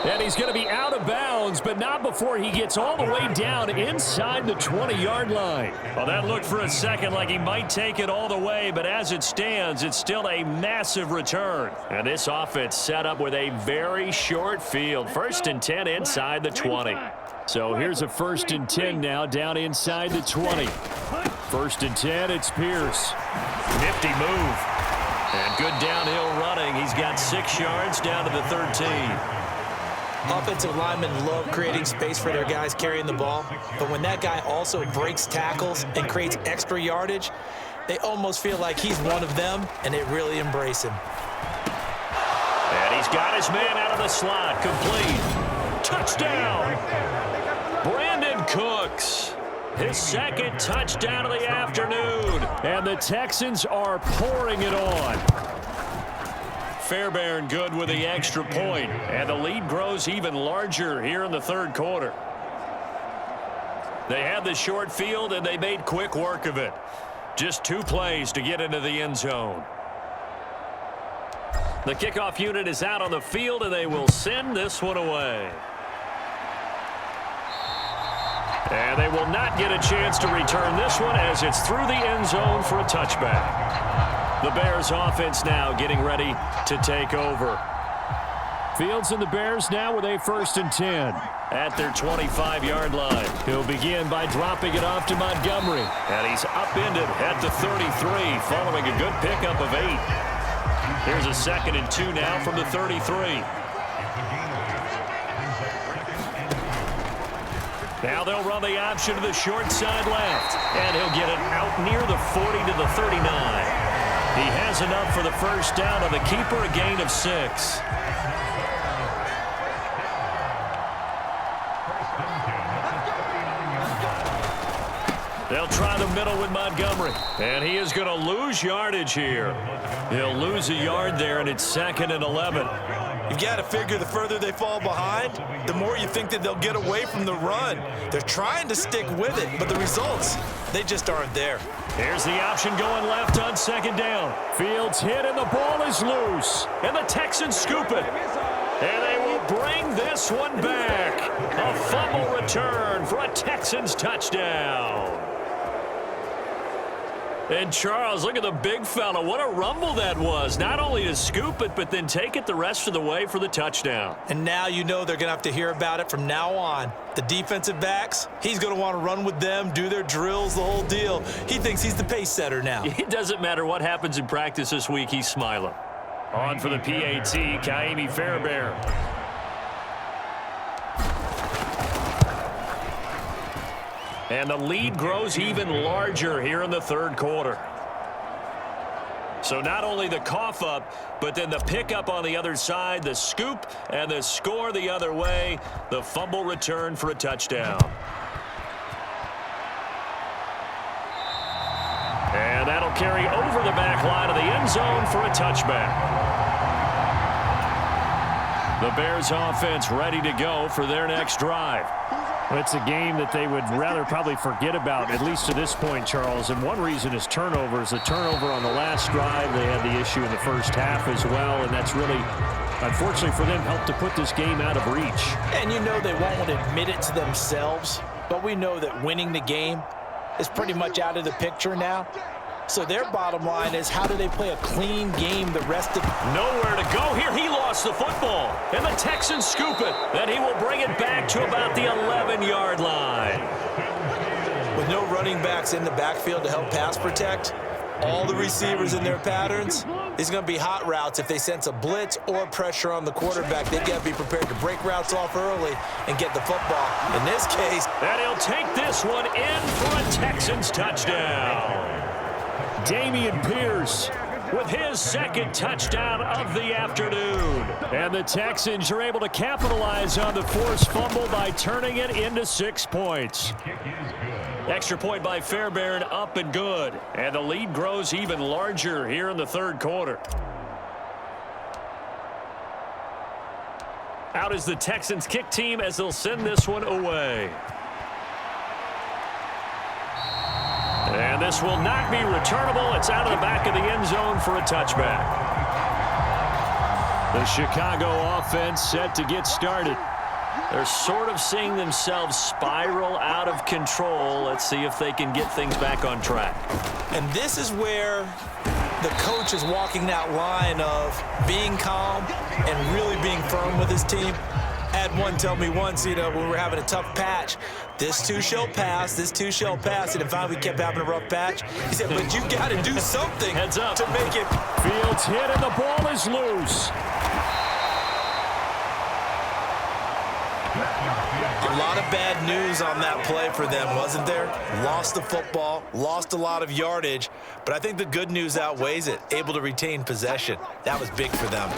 And he's going to be out of bounds, but not before he gets all the way down inside the 20-yard line. Well, that looked for a second like he might take it all the way, but as it stands, it's still a massive return. And this offense set up with a very short field. 1st and 10 inside the 20. So here's a 1st and 10 now down inside the 20. 1st and 10, it's Pierce. Nifty move. And good downhill running. He's got 6 yards down to the 13. Offensive linemen love creating space for their guys carrying the ball, but when that guy also breaks tackles and creates extra yardage, they almost feel like he's one of them, and they really embrace him. And he's got his man out of the slot. Complete. Touchdown. Brandon Cooks. His 2nd touchdown of the afternoon. And the Texans are pouring it on. Fairbairn good with the extra point, and the lead grows even larger here in the 3rd quarter. They had the short field, and they made quick work of it. Just 2 plays to get into the end zone. The kickoff unit is out on the field, and they will send this one away. And they will not get a chance to return this one as it's through the end zone for a touchback. The Bears offense now getting ready to take over. Fields and the Bears now with a 1st and 10. At their 25-yard line. He'll begin by dropping it off to Montgomery. And he's upended at the 33 following a good pickup of 8. Here's a 2nd and 2 now from the 33. Now they'll run the option to the short side left. And he'll get it out near the 40 to the 39. He has enough for the 1st down on the keeper, a gain of 6. They'll try the middle with Montgomery. And he is going to lose yardage here. He'll lose a yard there, and it's 2nd and 11. You've got to figure the further they fall behind, the more you think that they'll get away from the run. They're trying to stick with it, but the results, they just aren't there. Here's the option going left on 2nd down. Fields hit, and the ball is loose. And the Texans scoop it. And they will bring this one back. A fumble return for a Texans touchdown. And Charles, look at the big fella. What a rumble that was. Not only to scoop it, but then take it the rest of the way for the touchdown. And now you know they're going to have to hear about it from now on. The defensive backs, he's going to want to run with them, do their drills, the whole deal. He thinks he's the pace setter now. It doesn't matter what happens in practice this week. He's smiling. On for the PAT, Kaimi Fairbairn. And the lead grows even larger here in the 3rd quarter. So not only the cough up, but then the pickup on the other side, the scoop, and the score the other way, the fumble return for a touchdown. And that'll carry over the back line of the end zone for a touchback. The Bears offense ready to go for their next drive. It's a game that they would rather probably forget about, at least to this point, Charles. And one reason is turnovers. The turnover on the last drive, they had the issue in the first half as well, and that's really, unfortunately for them, helped to put this game out of reach. And you know they won't admit it to themselves, but we know that winning the game is pretty much out of the picture now. So their bottom line is, how do they play a clean game the rest of... Nowhere to go here. He lost the football, and the Texans scoop it. Then he will bring it back to about the 11-yard line. With no running backs in the backfield to help pass protect, all the receivers in their patterns, these are going to be hot routes. If they sense a blitz or pressure on the quarterback, they've got to be prepared to break routes off early and get the football. In this case... And he'll take this one in for a Texans touchdown. Dameon Pierce with his second touchdown of the afternoon. And the Texans are able to capitalize on the forced fumble by turning it into 6 points. Extra point by Fairbairn, up and good. And the lead grows even larger here in the third quarter. Out is the Texans kick team as they'll send this one away. And this will not be returnable. It's out of the back of the end zone for a touchback. The Chicago offense set to get started. They're sort of seeing themselves spiral out of control. Let's see if they can get things back on track. And this is where the coach is walking that line of being calm and really being firm with his team. I had one tell me once, when we were having a tough patch, this too shall pass, this too shall pass, and finally we kept having a rough patch. He said, but you got to do something Heads up. to make it. Fields hit and the ball is loose. A lot of bad news on that play for them, wasn't there? Lost the football, lost a lot of yardage, but I think the good news outweighs it. Able to retain possession. That was big for them.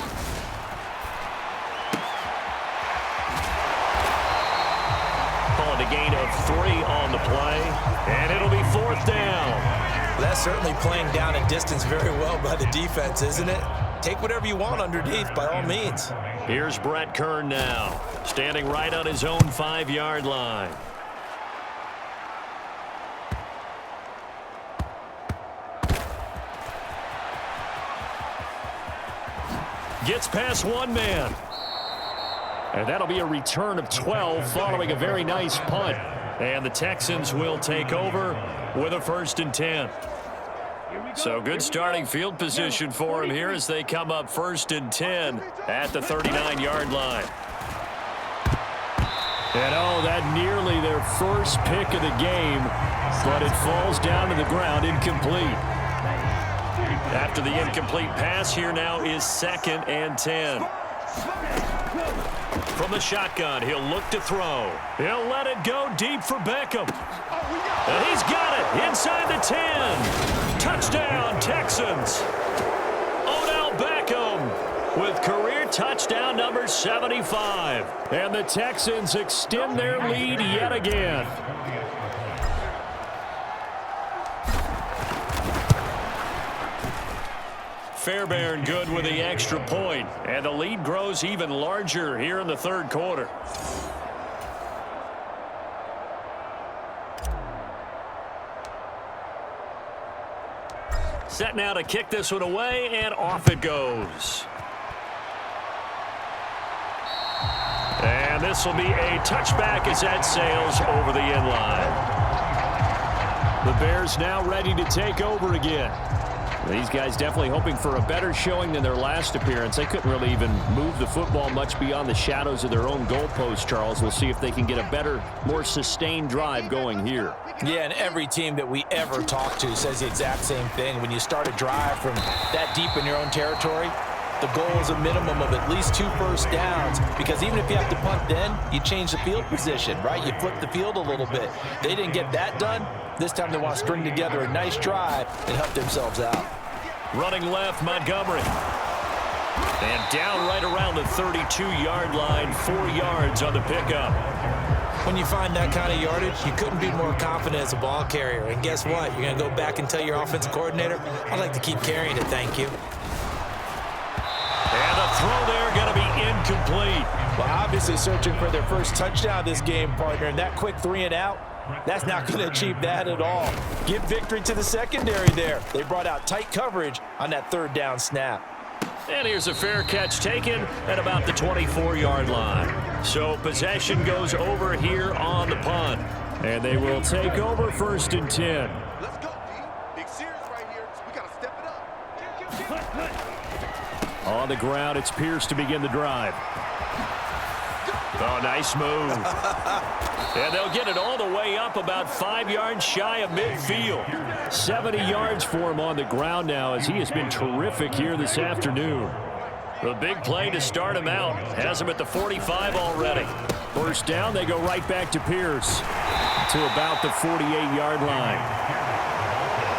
Calling a gain of 3 on the play, and it'll be 4th down. That's certainly playing down a distance very well by the defense, isn't it? Take whatever you want underneath, by all means. Here's Brett Kern now, standing right on his own 5-yard line. Gets past one man. And that'll be a return of 12 following a very nice punt. And the Texans will take over with a 1st and 10. So good starting field position for him here as they come up 1st and 10 at the 39-yard line. And that nearly their first pick of the game, but it falls down to the ground incomplete. After the incomplete pass, here now is 2nd and 10. From the shotgun, he'll look to throw. He'll let it go deep for Beckham. And he's got it inside the 10. Touchdown, Texans. Odell Beckham with career touchdown number 75. And the Texans extend their lead yet again. Fairbairn good with the extra point, and the lead grows even larger here in the third quarter. Set now to kick this one away, and off it goes. And this will be a touchback as that sails over the end line. The Bears now ready to take over again. These guys definitely hoping for a better showing than their last appearance. They couldn't really even move the football much beyond the shadows of their own goalpost, Charles. We'll see if they can get a better, more sustained drive going here. Yeah, and every team that we ever talk to says the exact same thing. When you start a drive from that deep in your own territory, the goal is a minimum of at least 2 first downs, because even if you have to punt then, you change the field position, right? You flip the field a little bit. They didn't get that done. This time they want to string together a nice drive and help themselves out. Running left, Montgomery. And down right around the 32-yard line, 4 yards on the pickup. When you find that kind of yardage, you couldn't be more confident as a ball carrier. And guess what? You're going to go back and tell your offensive coordinator, I'd like to keep carrying it, thank you. And the throw there going to be incomplete. Well, obviously searching for their first touchdown this game, partner, and that quick 3 and out, that's not going to achieve that at all. Give victory to the secondary there. They brought out tight coverage on that 3rd down snap. And here's a fair catch taken at about the 24-yard line. So possession goes over here on the punt. And they will take over 1st and 10. Let's go, D. Big series right here. We got to step it up. On the ground, it's Pierce to begin the drive. Oh, nice move. And they'll get it all the way up about 5 yards shy of midfield. 70 yards for him on the ground now as he has been terrific here this afternoon. The big play to start him out has him at the 45 already. First down, they go right back to Pierce to about the 48-yard line.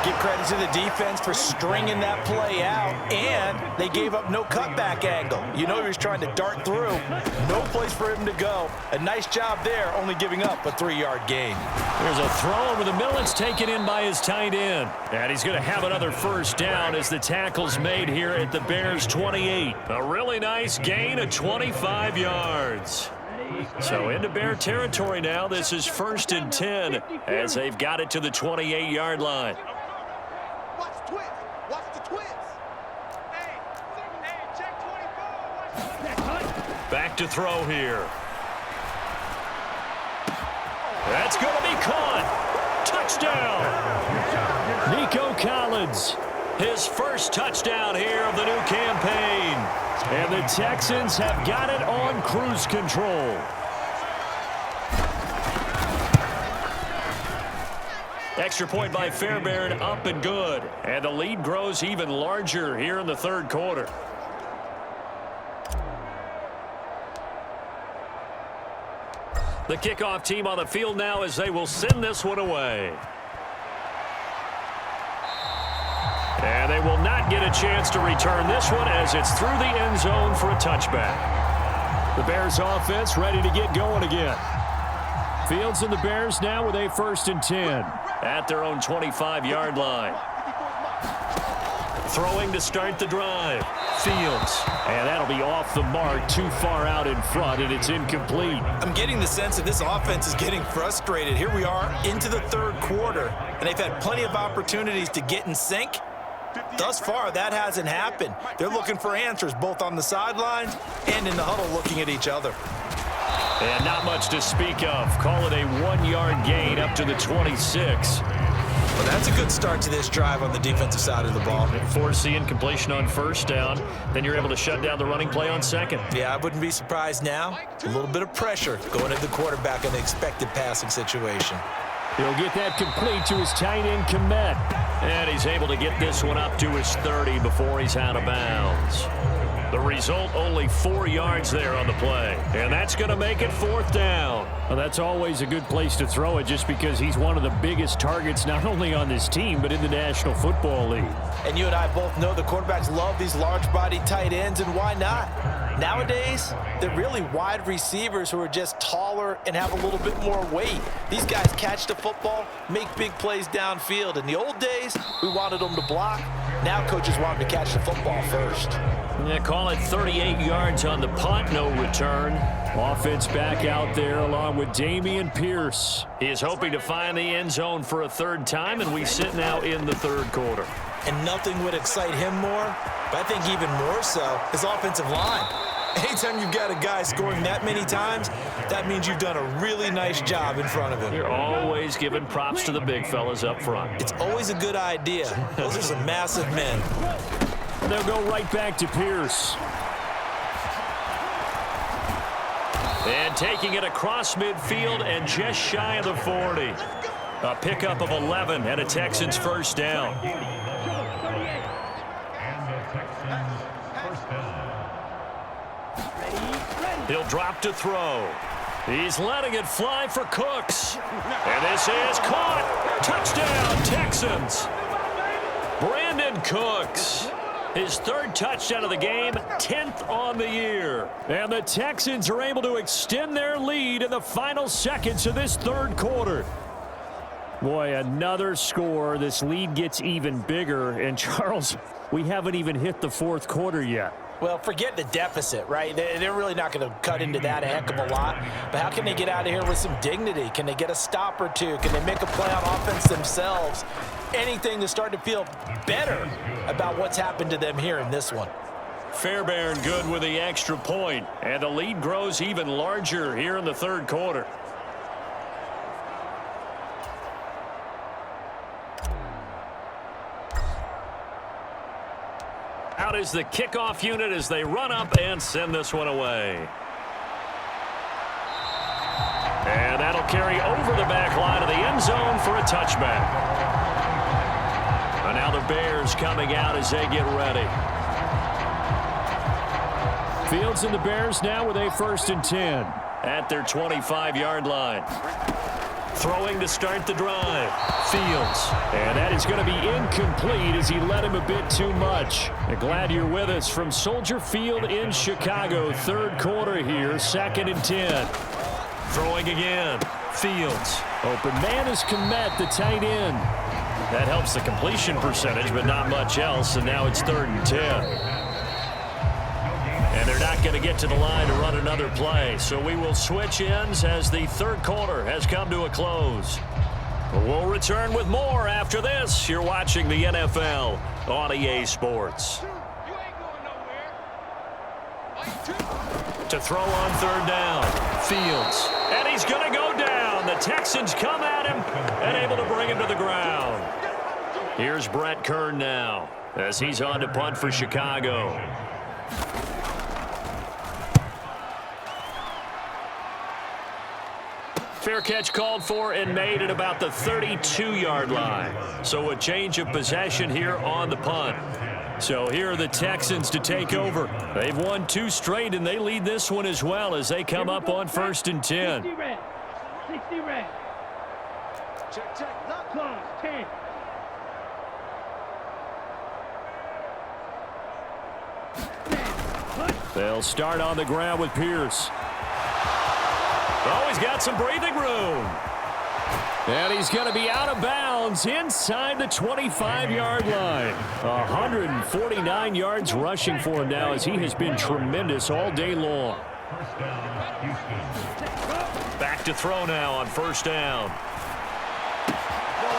Give credit to the defense for stringing that play out, and they gave up no cutback angle. You know he was trying to dart through. No place for him to go. A nice job there, only giving up a 3-yard gain. There's a throw over the middle. It's taken in by his tight end. And he's going to have another first down as the tackle's made here at the Bears' 28. A really nice gain of 25 yards. So into Bear territory now. This is 1st and 10 as they've got it to the 28-yard line. Watch the twist. Watch the twist. Hey, check 24. Back to throw here. That's going to be caught. Touchdown. Nico Collins. His first touchdown here of the new campaign. And the Texans have got it on cruise control. Extra point by Fairbairn, up and good. And the lead grows even larger here in the 3rd quarter. The kickoff team on the field now as they will send this one away. And they will not get a chance to return this one as it's through the end zone for a touchback. The Bears offense ready to get going again. Fields and the Bears now with a 1st and 10. At their own 25-yard line. Throwing to start the drive. Fields. And that'll be off the mark, too far out in front, and it's incomplete. I'm getting the sense that this offense is getting frustrated. Here we are into the 3rd quarter, and they've had plenty of opportunities to get in sync. Thus far, that hasn't happened. They're looking for answers both on the sidelines and in the huddle looking at each other. And not much to speak of. Call it a 1-yard gain up to the 26. Well, that's a good start to this drive on the defensive side of the ball. Force the incompletion on 1st down. Then you're able to shut down the running play on 2nd. Yeah, I wouldn't be surprised now. A little bit of pressure going at the quarterback in the expected passing situation. He'll get that complete to his tight end, Komet. And he's able to get this one up to his 30 before he's out of bounds. The result, only 4 yards there on the play. And that's going to make it 4th down. Well, that's always a good place to throw it just because he's one of the biggest targets not only on this team but in the National Football League. And you and I both know the quarterbacks love these large-body tight ends, and why not? Nowadays, they're really wide receivers who are just taller and have a little bit more weight. These guys catch the football, make big plays downfield. In the old days, we wanted them to block. Now coaches want them to catch the football first. Yeah, call it 38 yards on the punt, no return. Offense back out there along with Damian Pierce. He is hoping to find the end zone for a 3rd time, and we sit now in the 3rd quarter. And nothing would excite him more, but I think even more so, his offensive line. Anytime you've got a guy scoring that many times, that means you've done a really nice job in front of him. You're always giving props to the big fellas up front. It's always a good idea. Those are some massive men. They'll go right back to Pierce. And taking it across midfield and just shy of the 40. A pickup of 11 and a Texans 1st down. He'll drop to throw. He's letting it fly for Cooks. And this is caught. Touchdown, Texans. Brandon Cooks. His 3rd touchdown of the game, 10th on the year. And the Texans are able to extend their lead in the final seconds of this 3rd quarter. Boy, another score. This lead gets even bigger. And, Charles, we haven't even hit the 4th quarter yet. Well, forget the deficit, right? They're really not going to cut into that a heck of a lot. But how can they get out of here with some dignity? Can they get a stop or two? Can they make a play on offense themselves? Anything to start to feel better about what's happened to them here in this one. Fairbairn good with the extra point, and the lead grows even larger here in the 3rd quarter. Out is the kickoff unit as they run up and send this one away. And that'll carry over the back line of the end zone for a touchback. And now the Bears coming out as they get ready. Fields and the Bears now with a 1st and 10. At their 25-yard line. Throwing to start the drive. Fields. And that is going to be incomplete as he led him a bit too much. And glad you're with us from Soldier Field in Chicago. 3rd quarter here, 2nd and 10. Throwing again. Fields. Open man is Kmet, the tight end. That helps the completion percentage, but not much else. And now it's 3rd and 10. And they're not going to get to the line to run another play. So we will switch ends as the 3rd quarter has come to a close. We'll return with more after this. You're watching the NFL on EA Sports. To throw on 3rd down. Fields. And he's going to go down. The Texans come at him and able to bring him to the ground. Here's Brett Kern now as he's on to punt for Chicago. Fair catch called for and made at about the 32-yard line. So a change of possession here on the punt. So here are the Texans to take over. They've won 2 straight, and they lead this one as well as they come up on 1st and 10. 60 red. 60 red. Check. Not close. 10. They'll start on the ground with Pierce. Oh, he's got some breathing room. And he's going to be out of bounds inside the 25-yard line. 149 yards rushing for him now as he has been tremendous all day long. Back to throw now on 1st down.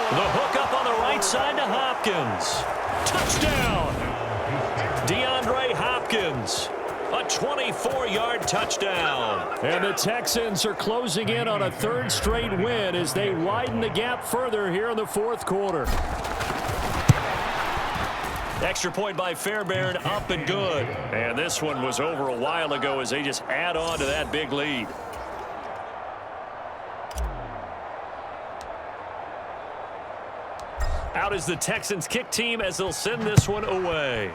The hook up on the right side to Hopkins. Touchdown. DeAndre Hopkins. A 24-yard touchdown. And the Texans are closing in on a 3rd straight win as they widen the gap further here in the 4th quarter. Extra point by Fairbairn, up and good. And this one was over a while ago as they just add on to that big lead. Out is the Texans kick team as they'll send this one away.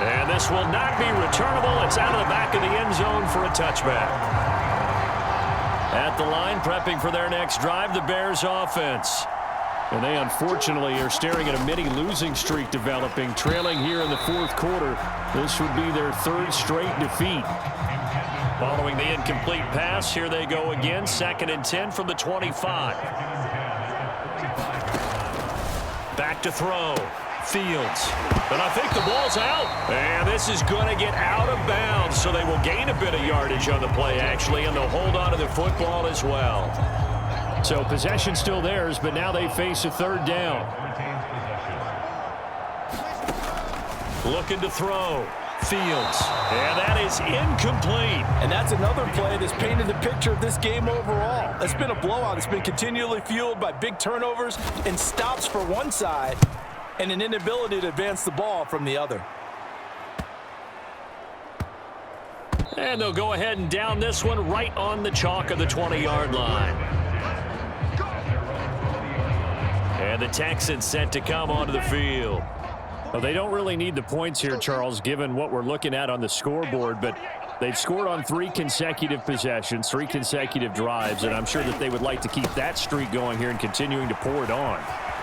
And this will not be returnable. It's out of the back of the end zone for a touchback. At the line, prepping for their next drive, the Bears offense. And they unfortunately are staring at a mini losing streak developing, trailing here in the 4th quarter. This would be their 3rd straight defeat. Following the incomplete pass, here they go again. 2nd and 10 from the 25. Back to throw. Fields. But I think the ball's out. And this is going to get out of bounds, so they will gain a bit of yardage on the play, actually, and they'll hold on to the football as well. So possession still theirs, but now they face a 3rd down. Looking to throw. Fields. And that is incomplete. And that's another play that's painted the picture of this game overall. It's been a blowout. It's been continually fueled by big turnovers and stops for one side and an inability to advance the ball from the other. And they'll go ahead and down this one right on the chalk of the 20-yard line. And the Texans set to come onto the field. Well, they don't really need the points here, Charles, given what we're looking at on the scoreboard, but they've scored on 3 consecutive possessions, 3 consecutive drives, and I'm sure that they would like to keep that streak going here and continuing to pour it on.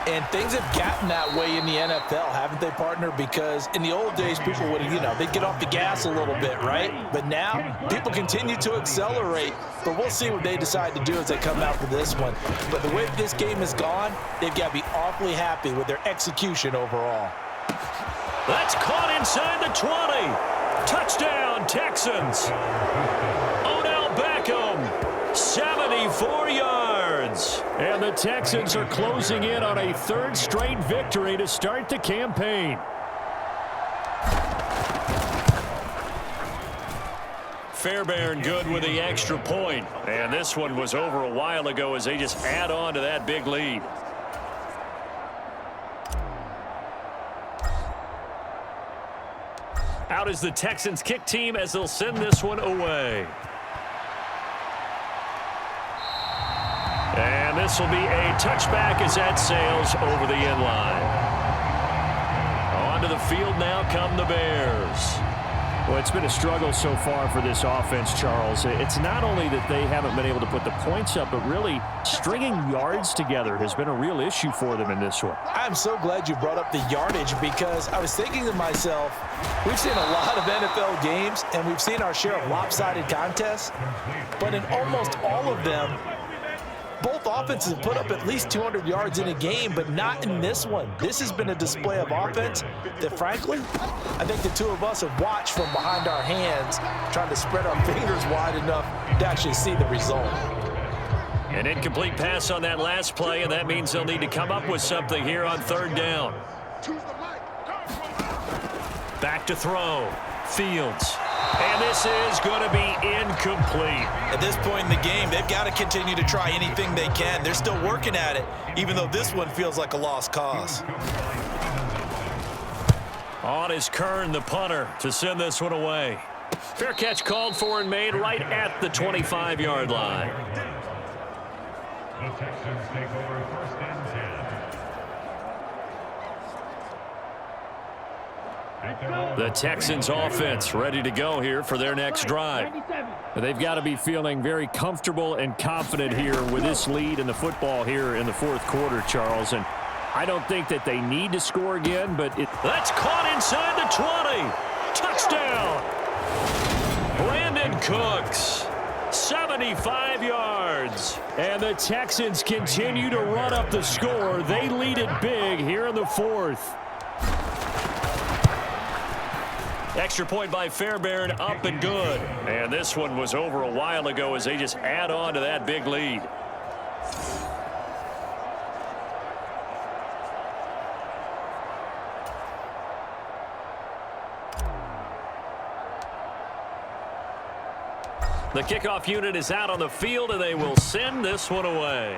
And things have gotten that way in the NFL, haven't they, partner? Because in the old days, people would, they'd get off the gas a little bit, right? But now, people continue to accelerate. But we'll see what they decide to do as they come out for this one. But the way this game has gone, they've got to be awfully happy with their execution overall. That's caught inside the 20. Touchdown, Texans. Odell Beckham, 74 yards. And the Texans are closing in on a 3rd straight victory to start the campaign. Fairbairn good with the extra point. And this one was over a while ago as they just add on to that big lead. Out is the Texans kick team as they'll send this one away. And this will be a touchback as that sails over the end line. Onto the field now come the Bears. Well, it's been a struggle so far for this offense, Charles. It's not only that they haven't been able to put the points up, but really stringing yards together has been a real issue for them in this one. I'm so glad you brought up the yardage because I was thinking to myself, we've seen a lot of NFL games and we've seen our share of lopsided contests, but in almost all of them, both offenses have put up at least 200 yards in a game, but not in this one. This has been a display of offense that, frankly, I think the two of us have watched from behind our hands, trying to spread our fingers wide enough to actually see the result. An incomplete pass on that last play, and that means they'll need to come up with something here on third down. Back to throw. Fields. And this is going to be incomplete. At this point in the game, they've got to continue to try anything they can. They're still working at it, even though this one feels like a lost cause. On is Kern, the punter, to send this one away. Fair catch called for and made right at the 25-yard line. The Texans take over 1st and 10. The Texans offense ready to go here for their next drive. They've got to be feeling very comfortable and confident here with this lead in the football here in the fourth quarter, Charles. And I don't think that they need to score again, but that's caught inside the 20. Touchdown. Brandon Cooks. 75 yards. And the Texans continue to run up the score. They lead it big here in the fourth. Extra point by Fairbairn, up and good. And this one was over a while ago as they just add on to that big lead. The kickoff unit is out on the field, and they will send this one away.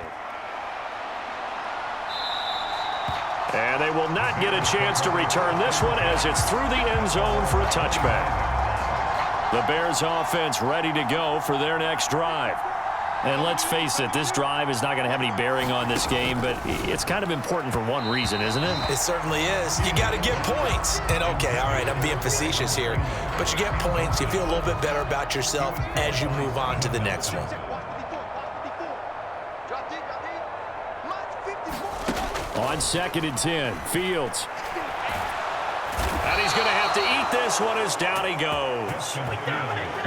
And they will not get a chance to return this one as it's through the end zone for a touchback. The Bears offense ready to go for their next drive. And let's face it, this drive is not going to have any bearing on this game, but it's kind of important for one reason, isn't it? It certainly is. You got to get points. And, okay, all right, I'm being facetious here. But you get points, you feel a little bit better about yourself as you move on to the next one. On 2nd and 10, Fields. And he's going to have to eat this one as down he goes.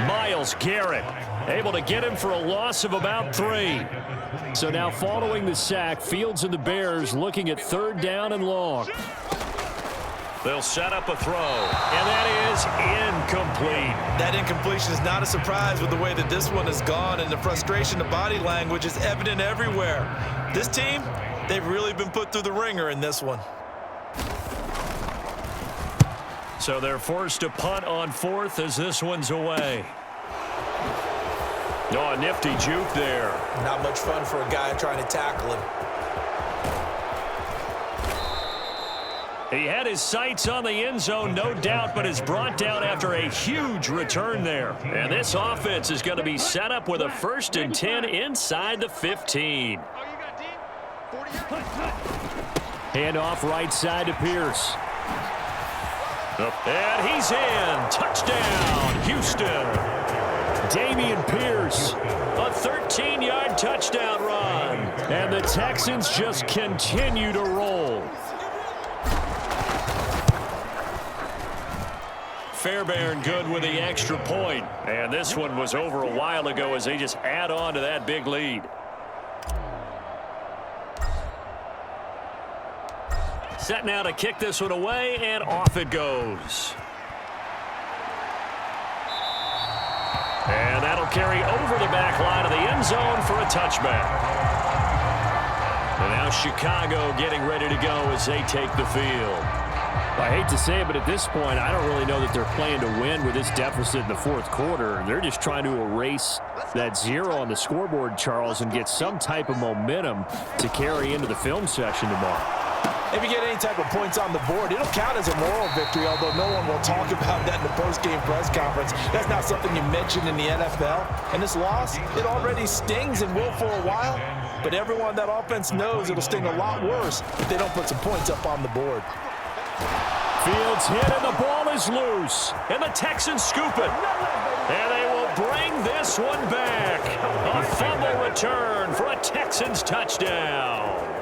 Myles Garrett able to get him for a loss of about 3. So now following the sack, Fields and the Bears looking at 3rd down and long. They'll set up a throw, and that is incomplete. That incompletion is not a surprise with the way that this one has gone, and the frustration of body language is evident everywhere. This team, they've really been put through the ringer in this one. So they're forced to punt on 4th as this one's away. Oh, a nifty juke there. Not much fun for a guy trying to tackle him. He had his sights on the end zone, no doubt, but is brought down after a huge return there. And this offense is going to be set up with a 1st and 10 inside the 15. Handoff right side to Pierce. And he's in. Touchdown, Houston. Dameon Pierce. A 13-yard touchdown run. And the Texans just continue to roll. Fairbairn good with the extra point. And this one was over a while ago as they just add on to that big lead. Set now to kick this one away, and off it goes. And that'll carry over the back line of the end zone for a touchback. And now Chicago getting ready to go as they take the field. I hate to say it, but at this point, I don't really know that they're playing to win with this deficit in the fourth quarter. They're just trying to erase that 0 on the scoreboard, Charles, and get some type of momentum to carry into the film session tomorrow. If you get any type of points on the board, it'll count as a moral victory, although no one will talk about that in the post-game press conference. That's not something you mention in the NFL. And this loss, it already stings and will for a while, but everyone on that offense knows it'll sting a lot worse if they don't put some points up on the board. Fields hit and the ball is loose. And the Texans scoop it. And they will bring this one back. A fumble return for a Texans touchdown.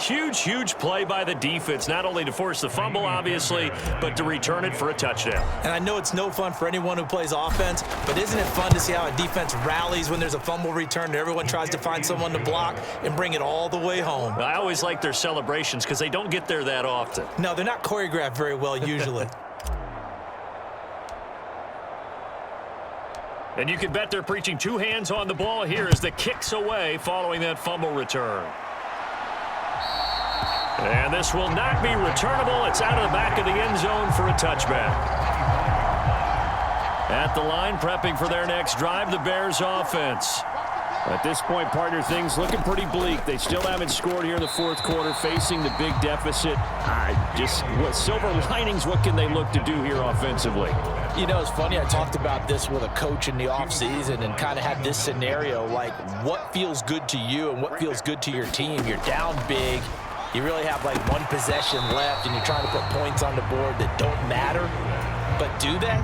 Huge play by the defense, not only to force the fumble, obviously, but to return it for a touchdown. And I know it's no fun for anyone who plays offense, but isn't it fun to see how a defense rallies when there's a fumble return and everyone tries to find someone to block and bring it all the way home? I always like their celebrations because they don't get there that often. No, they're not choreographed very well usually. And you can bet they're preaching two hands on the ball here as the kick's away following that fumble return. And this will not be returnable. It's out of the back of the end zone for a touchback. At the line, prepping for their next drive, the Bears offense. At this point, partner, things looking pretty bleak. They still haven't scored here in the fourth quarter, facing the big deficit. What silver linings, what can they look to do here offensively? You know, it's funny, I talked about this with a coach in the offseason and kind of had this scenario, like what feels good to you and what feels good to your team. You're down big. You really have like one possession left, and you're trying to put points on the board that don't matter. But do they?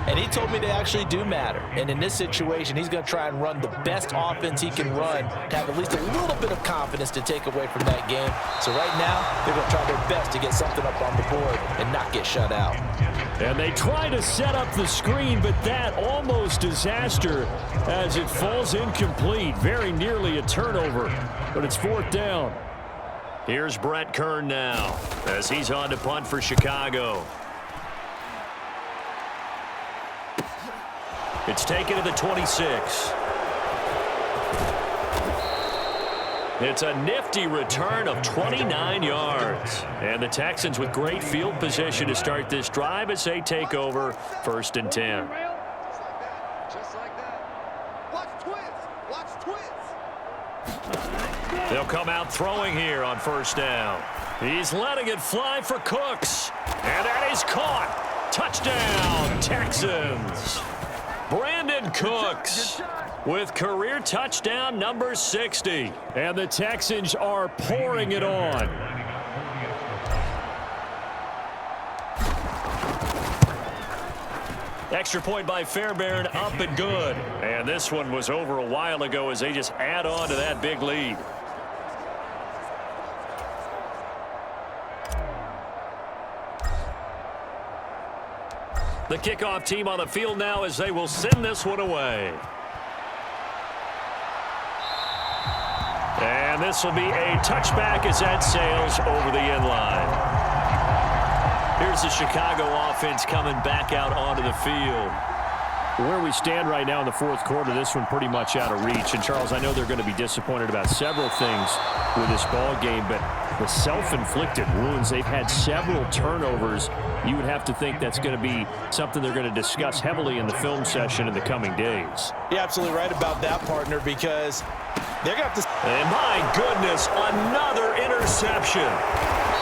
And he told me they actually do matter. And in this situation, he's going to try and run the best offense he can run to have at least a little bit of confidence to take away from that game. So right now, they're going to try their best to get something up on the board and not get shut out. And they try to set up the screen, but that almost disaster as it falls incomplete. Very nearly a turnover, but it's fourth down. Here's Brett Kern now as he's on to punt for Chicago. It's taken to the 26. It's a nifty return of 29 yards. And the Texans with great field position to start this drive as they take over 1st and 10. Just like that. Watch twins. Watch twins. They'll come out throwing here on 1st down. He's letting it fly for Cooks. And that is caught. Touchdown, Texans. Brandon Cooks with career touchdown number 60. And the Texans are pouring it on. Extra point by Fairbairn, up and good. And this one was over a while ago as they just add on to that big lead. The kickoff team on the field now as they will send this one away. And this will be a touchback as that sails over the end line. Here's the Chicago offense coming back out onto the field. Where we stand right now in the fourth quarter, this one pretty much out of reach. And, Charles, I know they're going to be disappointed about several things with this ball game, but the self-inflicted wounds, they've had several turnovers. You would have to think that's going to be something they're going to discuss heavily in the film session in the coming days. You're absolutely right about that, partner, because they're going to have to... And my goodness, another interception.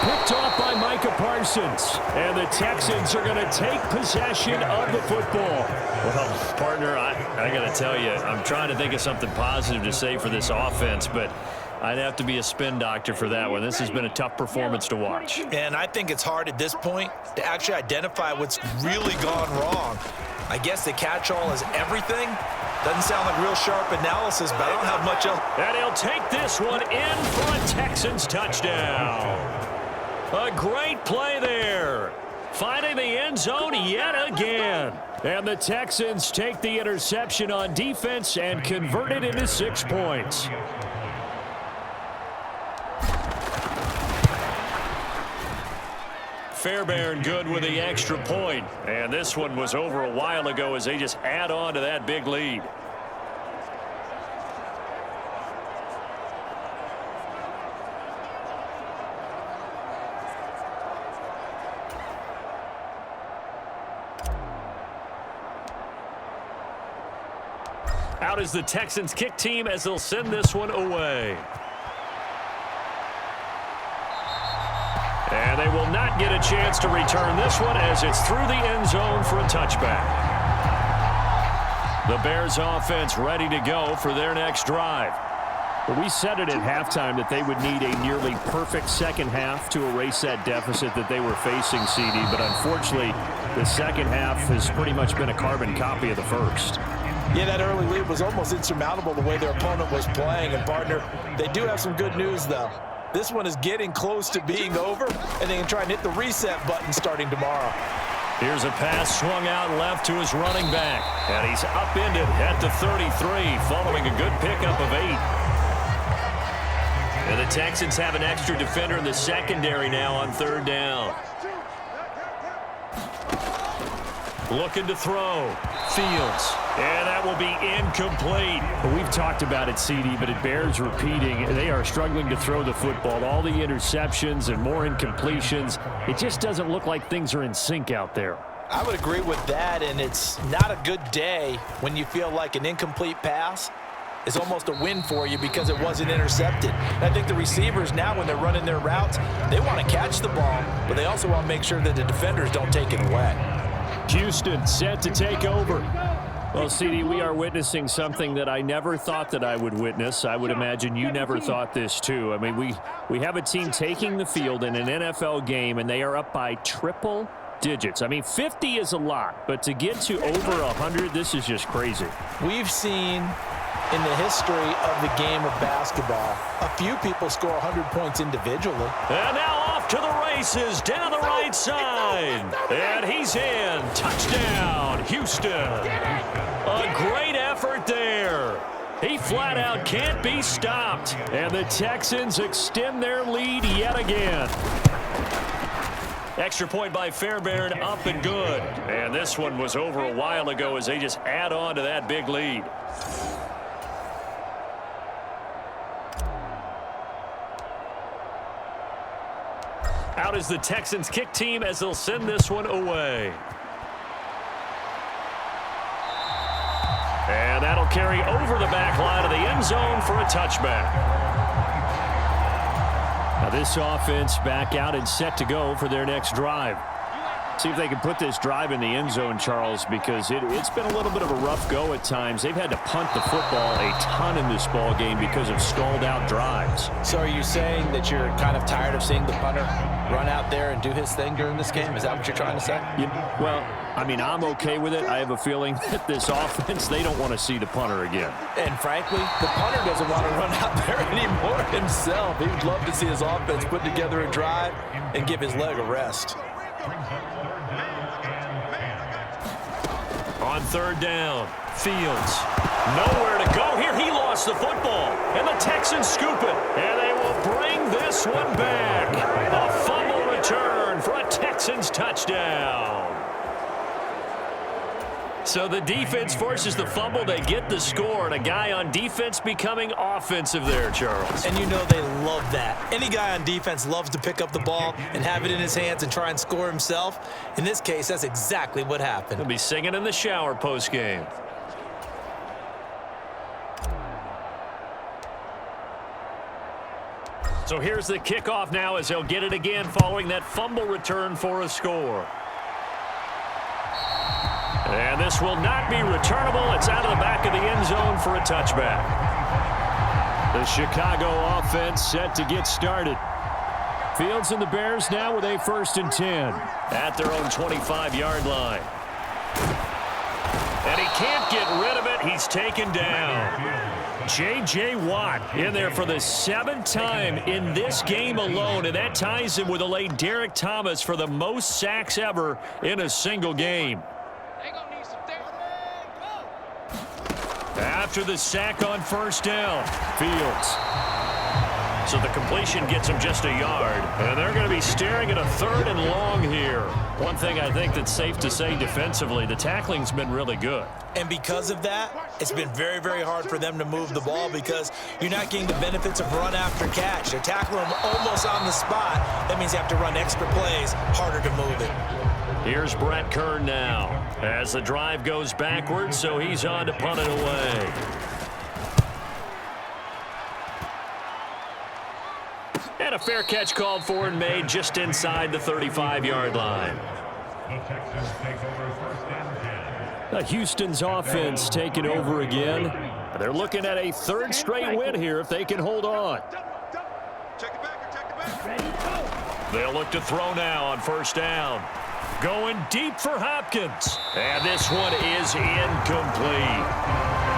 Picked off by Micah Parsons. And the Texans are going to take possession of the football. Well, partner, I got to tell you, I'm trying to think of something positive to say for this offense, but I'd have to be a spin doctor for that one. This has been a tough performance to watch. And I think it's hard at this point to actually identify what's really gone wrong. I guess the catch-all is everything. Doesn't sound like real sharp analysis, but I don't have much else. And he'll take this one in for a Texans touchdown. A great play there. Finding the end zone yet again. And the Texans take the interception on defense and convert it into 6 points. Fairbairn good with the extra point. And this one was over a while ago as they just add on to that big lead. Out is the Texans kick team as they'll send this one away. And they will not get a chance to return this one as it's through the end zone for a touchback. The Bears offense ready to go for their next drive. Well, we said it at halftime that they would need a nearly perfect second half to erase that deficit that they were facing, CD. But unfortunately, the second half has pretty much been a carbon copy of the first. Yeah, that early lead was almost insurmountable the way their opponent was playing. And, partner, they do have some good news, though. This one is getting close to being over, and they can try and hit the reset button starting tomorrow. Here's a pass swung out left to his running back. And he's upended at the 33 following a good pickup of 8. And the Texans have an extra defender in the secondary now on third down. Looking to throw. Fields. And that will be incomplete. Well, we've talked about it, CD, but it bears repeating. They are struggling to throw the football. All the interceptions and more incompletions. It just doesn't look like things are in sync out there. I would agree with that, and it's not a good day when you feel like an incomplete pass is almost a win for you because it wasn't intercepted. And I think the receivers now, when they're running their routes, they want to catch the ball, but they also want to make sure that the defenders don't take it away. Houston set to take over. Well, CD, we are witnessing something that I never thought that I would witness. I would imagine you never thought this, too. I mean, we have a team taking the field in an NFL game, and they are up by triple digits. I mean, 50 is a lot, but to get to over 100, this is just crazy. We've seen in the history of the game of basketball a few people score 100 points individually. And now off to the races down the right side. And he's in. Touchdown, Houston. A great effort there. He flat out can't be stopped. And the Texans extend their lead yet again. Extra point by Fairbairn, up and good. And this one was over a while ago as they just add on to that big lead. Out is the Texans kick team as they'll send this one away. And that'll carry over the back line of the end zone for a touchback. Now this offense back out and set to go for their next drive. See if they can put this drive in the end zone, Charles, because it's been a little bit of a rough go at times. They've had to punt the football a ton in this ball game because of stalled out drives. So are you saying that you're kind of tired of seeing the punter run out there and do his thing during this game? Is that what you're trying to say? Well, I mean, I'm okay with it. I have a feeling that this offense, they don't want to see the punter again. And frankly, the punter doesn't want to run out there anymore himself. He would love to see his offense put together a drive and give his leg a rest. On third down, Fields. Nowhere to go here. He lost the football. And the Texans scoop it. And they will bring this one back. A fumble return for a Texans touchdown. So the defense forces the fumble. They get the score. And a guy on defense becoming offensive there, Charles. And you know they love that. Any guy on defense loves to pick up the ball and have it in his hands and try and score himself. In this case, that's exactly what happened. He'll be singing in the shower post-game. So here's the kickoff now as they'll get it again following that fumble return for a score. And this will not be returnable. It's out of the back of the end zone for a touchback. The Chicago offense set to get started. Fields and the Bears now with a 1st and 10 at their own 25-yard line. And he can't get rid of it. He's taken down. J.J. Watt in there for the 7th time in this game alone, and that ties him with the late Derek Thomas for the most sacks ever in a single game. After the sack on 1st down, Fields. So the completion gets him just a yard, and they're going to be staring at a 3rd and long here. One thing I think that's safe to say defensively, the tackling's been really good. And because of that, it's been very, very hard for them to move the ball because you're not getting the benefits of run after catch. They're tackling them almost on the spot. That means you have to run extra plays, harder to move it. Here's Brett Kern now as the drive goes backwards, so he's on to punt it away. And a fair catch called for and made just inside the 35-yard line. Houston's offense taking over again. They're looking at a third straight win here if they can hold on. Check it back, check it back. They'll look to throw now on first down. Going deep for Hopkins. And this one is incomplete.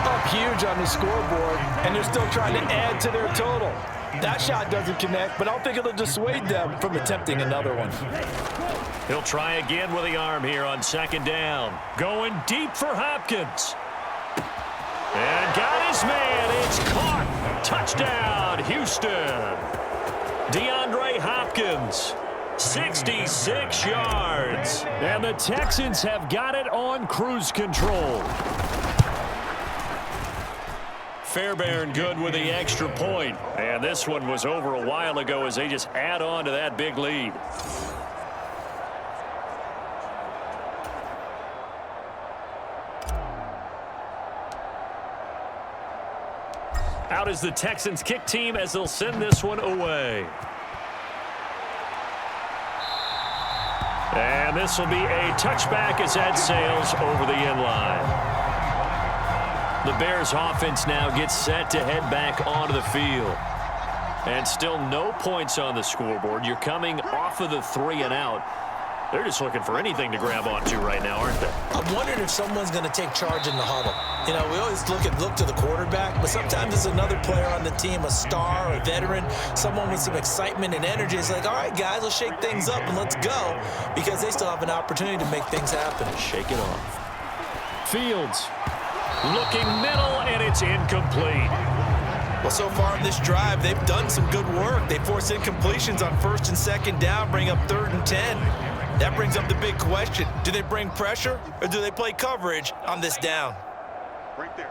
Up huge on the scoreboard, and they're still trying to add to their total. That shot doesn't connect, but I don't think it'll dissuade them from attempting another one. He'll try again with the arm here on second down. Going deep for Hopkins. And got his man. It's caught. Touchdown, Houston. DeAndre Hopkins, 66 yards. And the Texans have got it on cruise control. Fairbairn good with the extra point. And this one was over a while ago as they just add on to that big lead. Out is the Texans kick team as they'll send this one away. And this will be a touchback as that sails over the end line. The Bears offense now gets set to head back onto the field. And still no points on the scoreboard. You're coming off of the 3 and out. They're just looking for anything to grab onto right now, aren't they? I'm wondering if someone's going to take charge in the huddle. You know, we always look to the quarterback, but sometimes there's another player on the team, a star, a veteran, someone with some excitement and energy. It's like, all right, guys, let's shake things up and let's go, because they still have an opportunity to make things happen. Shake it off. Fields. Looking middle, and it's incomplete. Well, so far in this drive, they've done some good work. They force incompletions on first and second down, bring up 3rd and 10. That brings up the big question. Do they bring pressure or do they play coverage on this down? Right there.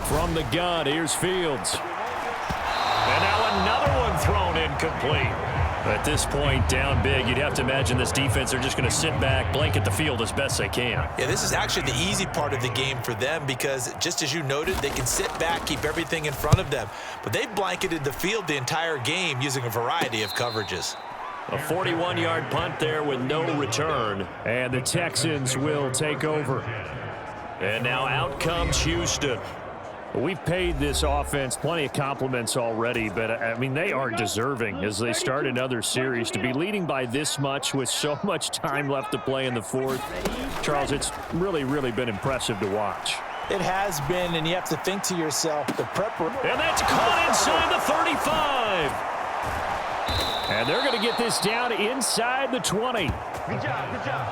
From the gun, here's Fields. And now another one thrown incomplete. At this point, down big, you'd have to imagine this defense, they're just going to sit back, blanket the field as best they can. Yeah, this is actually the easy part of the game for them because, just as you noted, they can sit back, keep everything in front of them. But they've blanketed the field the entire game using a variety of coverages. A 41-yard punt there with no return. And the Texans will take over. And now out comes Houston. We've paid this offense plenty of compliments already, but, I mean, they are deserving as they start another series. To be leading by this much with so much time left to play in the fourth, Charles, it's really, really been impressive to watch. It has been, and you have to think to yourself, the prep. And that's caught inside the 35. And they're going to get this down inside the 20. Good job, good job.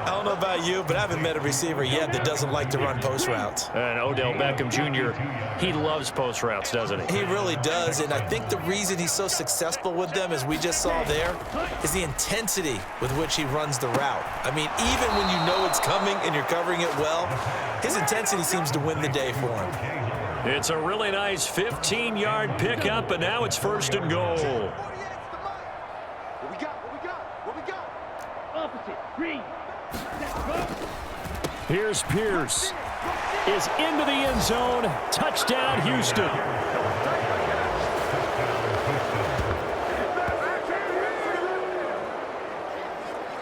I don't know about you, but I haven't met a receiver yet that doesn't like to run post routes. And Odell Beckham Jr., he loves post routes, doesn't he? He really does, and I think the reason he's so successful with them, as we just saw there, is the intensity with which he runs the route. I mean, even when you know it's coming and you're covering it well, his intensity seems to win the day for him. It's a really nice 15-yard pickup, and now it's 1st and goal. What we got? Opposite. Green. Here's Pierce. Is into the end zone. Touchdown, Houston.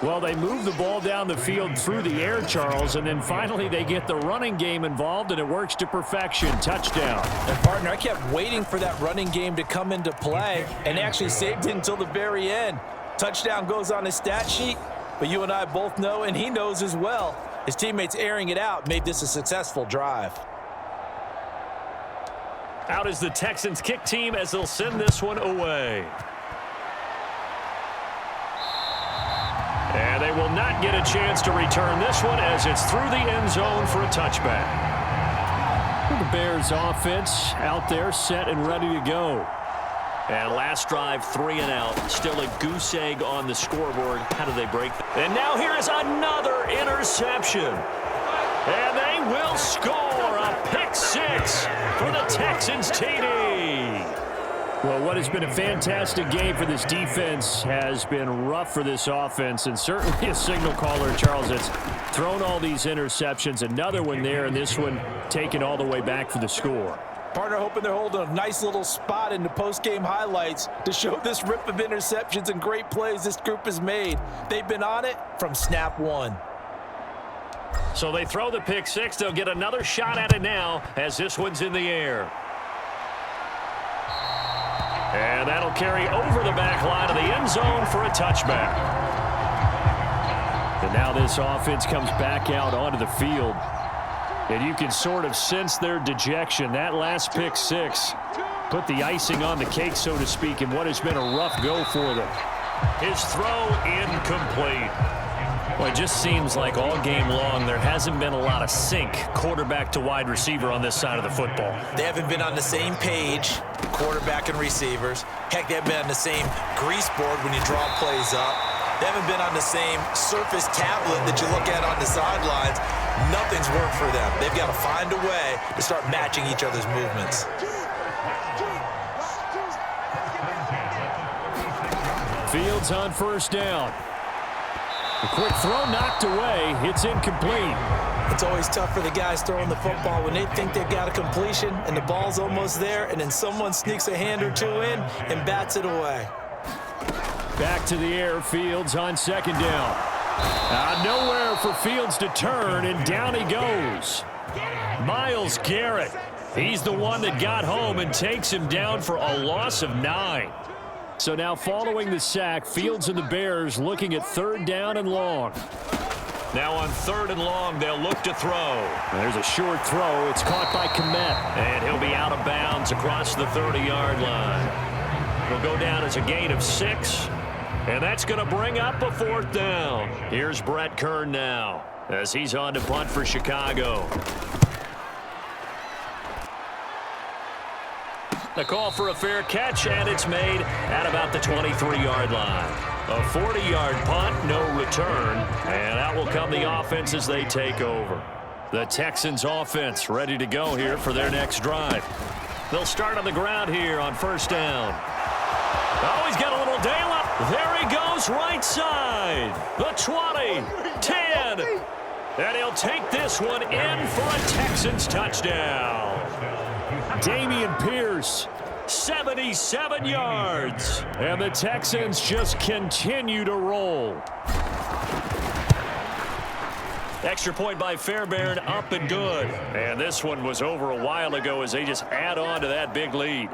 Well, they move the ball down the field through the air, Charles, and then finally they get the running game involved, and it works to perfection. Touchdown. And, partner, I kept waiting for that running game to come into play and actually saved it until the very end. Touchdown goes on his stat sheet, but you and I both know, and he knows as well, his teammates airing it out made this a successful drive. Out is the Texans kick team as they'll send this one away. And they will not get a chance to return this one as it's through the end zone for a touchback. The Bears offense out there set and ready to go. And last drive, 3 and out. Still a goose egg on the scoreboard. How do they break? And now here is another interception. And they will score a pick-6 for the Texans TD. Well, what has been a fantastic game for this defense has been rough for this offense, and certainly a signal caller, Charles, that's thrown all these interceptions. Another one there, and this one taken all the way back for the score. Partner hoping they're holding a nice little spot in the post-game highlights to show this rip of interceptions and great plays this group has made. They've been on it from snap one. So they throw the pick six. They'll get another shot at it now as this one's in the air. And that'll carry over the back line of the end zone for a touchback. And now this offense comes back out onto the field. And you can sort of sense their dejection. That last pick six put the icing on the cake, so to speak, in what has been a rough go for them. His throw incomplete. Well, it just seems like all game long there hasn't been a lot of sync quarterback to wide receiver on this side of the football. They haven't been on the same page, quarterback and receivers. Heck, they haven't been on the same grease board when you draw plays up. They haven't been on the same surface tablet that you look at on the sidelines. Nothing's worked for them. They've got to find a way to start matching each other's movements. Fields on first down. A quick throw knocked away. It's incomplete. It's always tough for the guys throwing the football when they think they've got a completion and the ball's almost there, and then someone sneaks a hand or two in and bats it away. Back to the air. Fields on second down. Nowhere for Fields to turn, and down he goes. Myles Garrett. He's the one that got home and takes him down for a loss of 9. So now following the sack, Fields and the Bears looking at third down and long. Now on third and long, they'll look to throw. There's a short throw. It's caught by Komet. And he'll be out of bounds across the 30-yard line. He'll go down as a gain of 6. And that's going to bring up a fourth down. Here's Brett Kern now as he's on to punt for Chicago. The call for a fair catch, and it's made at about the 23-yard line. A 40-yard punt, no return, and out will come the offense as they take over. The Texans offense ready to go here for their next drive. They'll start on the ground here on first down. Oh, he's got a little daylight. There he goes, right side. The 20, 10, and he'll take this one in for a Texans touchdown. Dameon Pierce. 77 yards. And the Texans just continue to roll. Extra point by Fairbairn, up and good. And this one was over a while ago as they just add on to that big lead.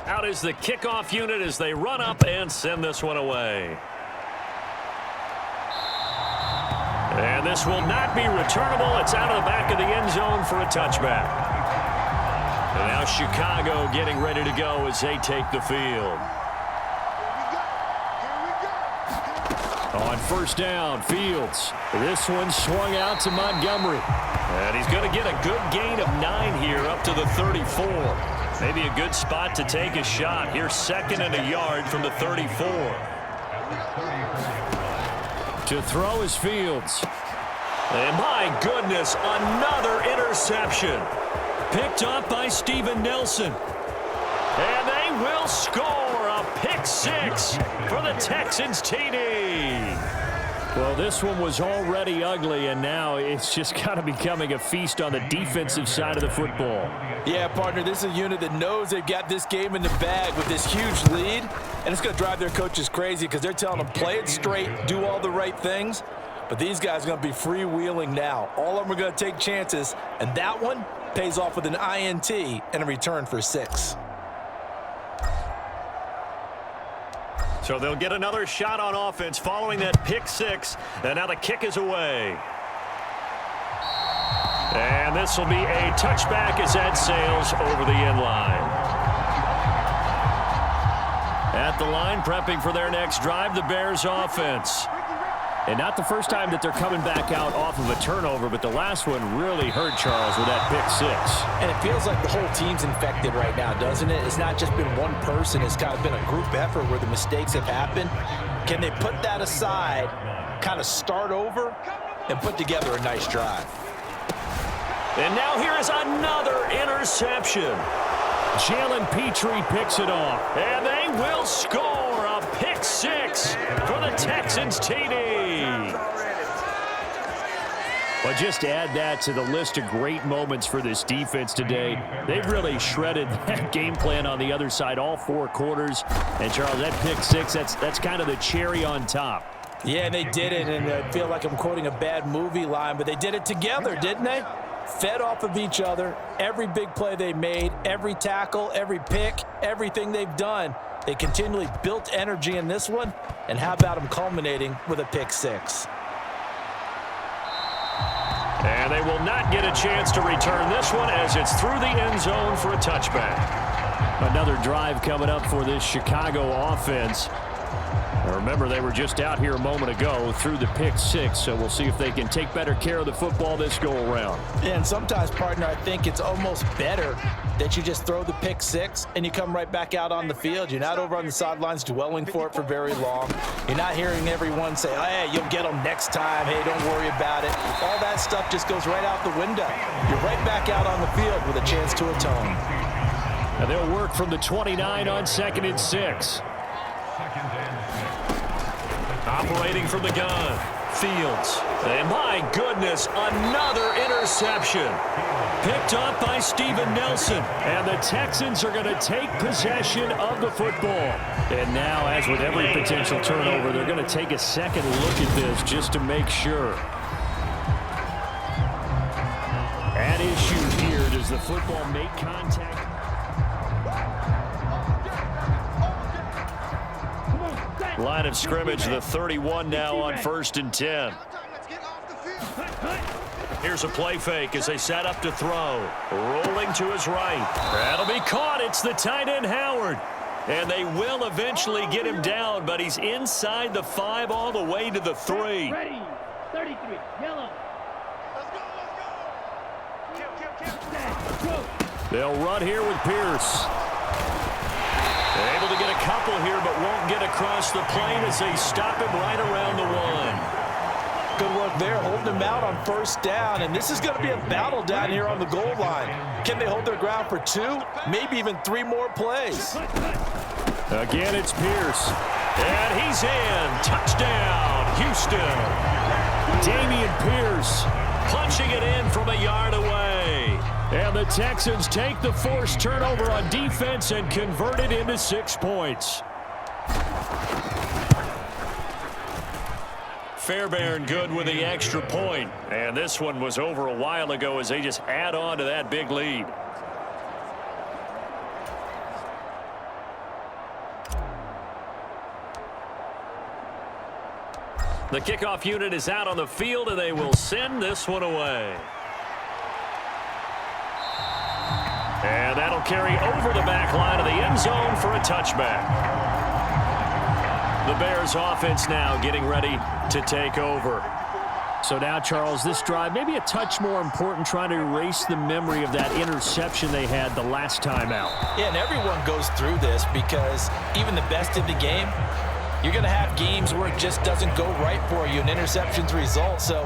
Out is the kickoff unit as they run up and send this one away. And this will not be returnable. It's out of the back of the end zone for a touchback. And now Chicago getting ready to go as they take the field. On first down, Fields. This one swung out to Montgomery. And he's going to get a good gain of 9 here up to the 34. Maybe a good spot to take a shot. Here's second and a yard from the 34. To throw is Fields. And my goodness, another interception. Picked up by Steven Nelson. And they will score a pick 6 for the Texans TD. Well, this one was already ugly, and now it's just kind of becoming a feast on the defensive side of the football. Yeah, partner, this is a unit that knows they've got this game in the bag with this huge lead, and it's going to drive their coaches crazy because they're telling them play it straight, do all the right things, but these guys are going to be freewheeling now. All of them are going to take chances, and that one pays off with an INT and a return for 6. So they'll get another shot on offense following that pick 6, and now the kick is away. And this will be a touchback as that sails over the end line. At the line, prepping for their next drive, the Bears offense. And not the first time that they're coming back out off of a turnover, but the last one really hurt Charles with that pick 6. And it feels like the whole team's infected right now, doesn't it? It's not just been one person. It's kind of been a group effort where the mistakes have happened. Can they put that aside, kind of start over, and put together a nice drive? And now here is another interception. Jalen Petrie picks it off. And they will score a pick 6 for the Texans TD. Well, just add that to the list of great moments for this defense today. They've really shredded that game plan on the other side all 4 quarters. And, Charles, that pick 6, that's kind of the cherry on top. Yeah, and they did it, and I feel like I'm quoting a bad movie line, but they did it together, didn't they? Fed off of each other, every big play they made, every tackle, every pick, everything they've done. They continually built energy in this one, and how about them culminating with a pick 6? And they will not get a chance to return this one as it's through the end zone for a touchback. Another drive coming up for this Chicago offense. Now remember, they were just out here a moment ago through the pick 6, so we'll see if they can take better care of the football this go-around. Yeah, and sometimes, partner, I think it's almost better that you just throw the pick 6 and you come right back out on the field. You're not over on the sidelines dwelling for it for very long. You're not hearing everyone say, oh, hey, you'll get them next time. Hey, don't worry about it. All that stuff just goes right out the window. You're right back out on the field with a chance to atone. And they'll work from the 29 on 2nd and 6. Operating from the gun, Fields. And my goodness, another interception. Picked up by Steven Nelson. And the Texans are going to take possession of the football. And now, as with every potential turnover, they're going to take a second look at this just to make sure. At issue here, does the football make contact? Line of scrimmage, the 31 now on 1st and 10. Here's a play fake as they set up to throw. Rolling to his right. That'll be caught. It's the tight end, Howard. And they will eventually get him down, but he's inside the 5 all the way to the 3. Ready. 33. Yellow. Let's go. They'll run here with Pierce. Able to get a couple here, but won't get across the plane as they stop him right around the 1. Good work there, holding him out on 1st down, and this is going to be a battle down here on the goal line. Can they hold their ground for 2, maybe even 3 more plays? Again, it's Pierce. And he's in. Touchdown, Houston. Dameon Pierce punching it in from a yard away. And the Texans take the forced turnover on defense and convert it into 6 points. Fairbairn good with the extra point. And this one was over a while ago as they just add on to that big lead. The kickoff unit is out on the field, and they will send this one away. And that'll carry over the back line of the end zone for a touchback. The Bears offense now getting ready to take over. So now, Charles, this drive maybe a touch more important, trying to erase the memory of that interception they had the last time out. Yeah, and everyone goes through this because even the best in the game, you're going to have games where it just doesn't go right for you, and interceptions result. So,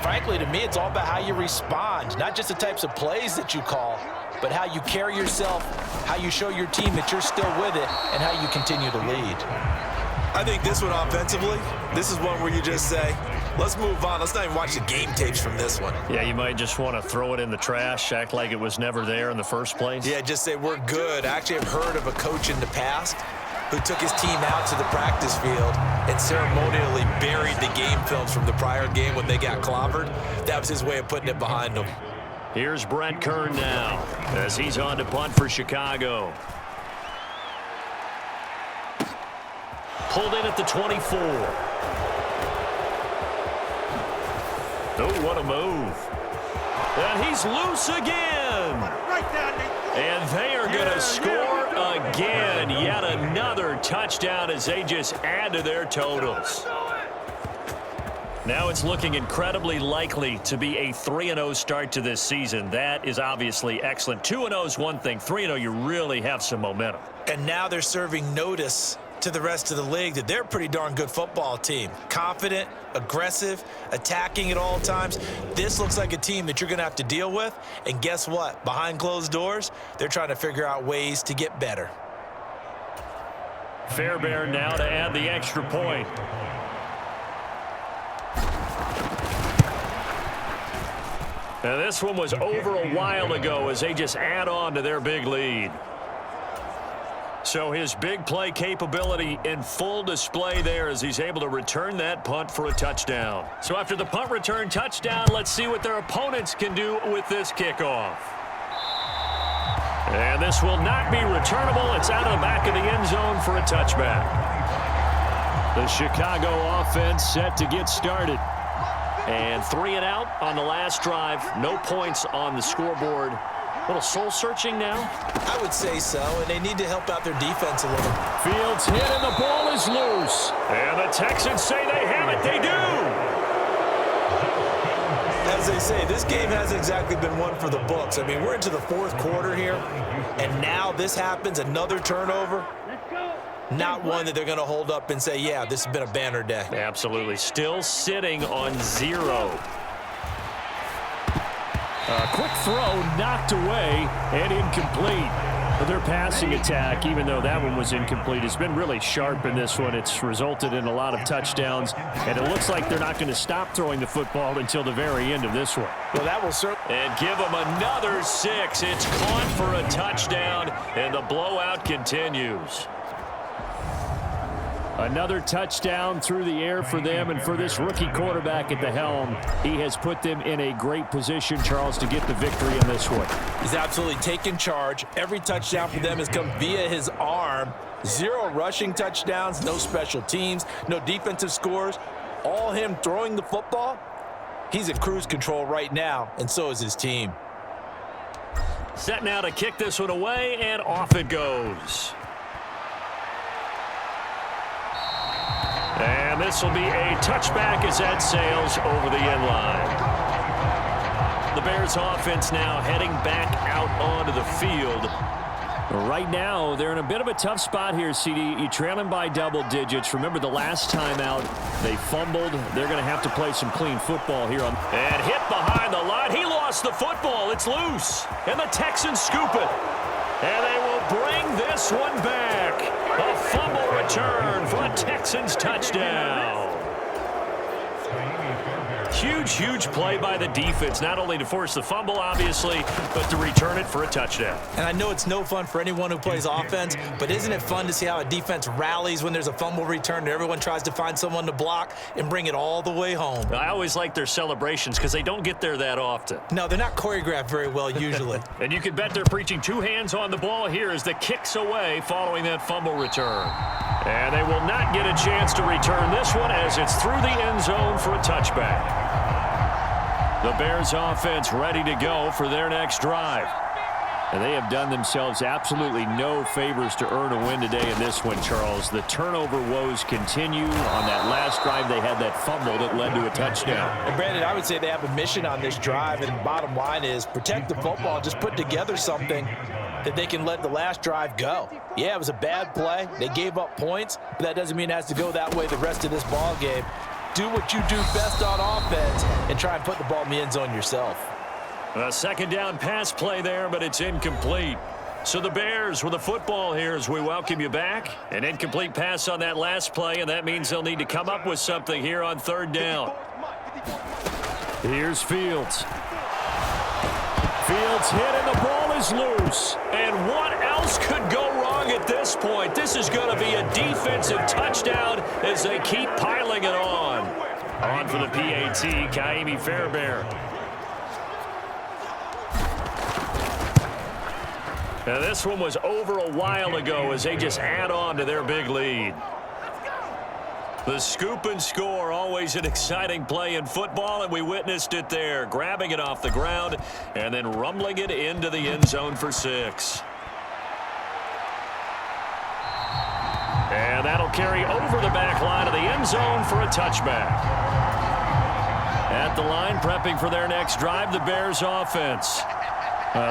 frankly, to me, it's all about how you respond, not just the types of plays that you call, but how you carry yourself, how you show your team that you're still with it, and how you continue to lead. I think this one offensively, this is one where you just say, let's move on. Let's not even watch the game tapes from this one. Yeah, you might just want to throw it in the trash, act like it was never there in the first place. Yeah, just say we're good. I actually have heard of a coach in the past who took his team out to the practice field and ceremonially buried the game films from the prior game when they got clobbered. That was his way of putting it behind them. Here's Brent Kern now as he's on to punt for Chicago. Pulled in at the 24. Oh, what a move. And he's loose again. And they are going to score again. Yet another touchdown as they just add to their totals. Now it's looking incredibly likely to be a 3-0 start to this season. That is obviously excellent. 2-0 is one thing. 3-0, you really have some momentum. And now they're serving notice to the rest of the league that they're a pretty darn good football team. Confident, aggressive, attacking at all times. This looks like a team that you're going to have to deal with. And guess what? Behind closed doors, they're trying to figure out ways to get better. Fairbairn now to add the extra point. And this one was over a while ago as they just add on to their big lead. So his big play capability in full display there as he's able to return that punt for a touchdown. So after the punt return touchdown, let's see what their opponents can do with this kickoff. And this will not be returnable. It's out of the back of the end zone for a touchback. The Chicago offense set to get started. And 3 and out on the last drive. No points on the scoreboard. A little soul-searching now? I would say so, and they need to help out their defense a little. Fields hit, and the ball is loose. And the Texans say they have it. They do. As they say, this game hasn't exactly been one for the books. I mean, we're into the 4th quarter here, and now this happens, another turnover. Not one that they're going to hold up and say, yeah, this has been a banner day. Absolutely. Still sitting on 0. A quick throw knocked away and incomplete. But their passing attack, even though that one was incomplete, has been really sharp in this one. It's resulted in a lot of touchdowns, and it looks like they're not going to stop throwing the football until the very end of this one. Well, that will certainly. And give them another 6. It's caught for a touchdown, and the blowout continues. Another touchdown through the air for them, and for this rookie quarterback at the helm, he has put them in a great position, Charles, to get the victory in this one. He's absolutely taken charge. Every touchdown for them has come via his arm. 0 rushing touchdowns, no special teams, no defensive scores. All him throwing the football. He's in cruise control right now, and so is his team. Set now to kick this one away, and off it goes. And this will be a touchback as that sails over the end line. The Bears offense now heading back out onto the field. Right now, they're in a bit of a tough spot here, CD. You're trailing by double digits. Remember the last time out, they fumbled. They're going to have to play some clean football here. And hit behind the line. He lost the football. It's loose. And the Texans scoop it. And they will bring this one back. A fumble return for a Texans touchdown. Huge play by the defense, not only to force the fumble, obviously, but to return it for a touchdown. And I know it's no fun for anyone who plays offense, but isn't it fun to see how a defense rallies when there's a fumble return and everyone tries to find someone to block and bring it all the way home? I always like their celebrations because they don't get there that often. No, they're not choreographed very well usually. And you can bet they're preaching 2 hands on the ball here as the kick's away following that fumble return. And they will not get a chance to return this one as it's through the end zone for a touchback. The Bears offense ready to go for their next drive. And they have done themselves absolutely no favors to earn a win today in this one, Charles. The turnover woes continue. On that last drive, they had that fumble that led to a touchdown. And Brandon, I would say they have a mission on this drive, and the bottom line is protect the football. Just put together something that they can let the last drive go. Yeah, it was a bad play. They gave up points, but that doesn't mean it has to go that way the rest of this ball game. Do what you do best on offense and try and put the ball in the end zone yourself. A second down pass play there, but it's incomplete. So the Bears with the football here as we welcome you back. An incomplete pass on that last play, and that means they'll need to come up with something here on 3rd down. Here's Fields. Fields hit, and the ball is loose. And what else could go wrong at this point? This is going to be a defensive touchdown as they keep piling it on. On for the PAT, Kaimi Fairbairn. Now this one was over a while ago as they just add on to their big lead. The scoop and score, always an exciting play in football, and we witnessed it there, grabbing it off the ground and then rumbling it into the end zone for 6. And that'll carry over the back line of the end zone for a touchback. At the line, prepping for their next drive, the Bears offense.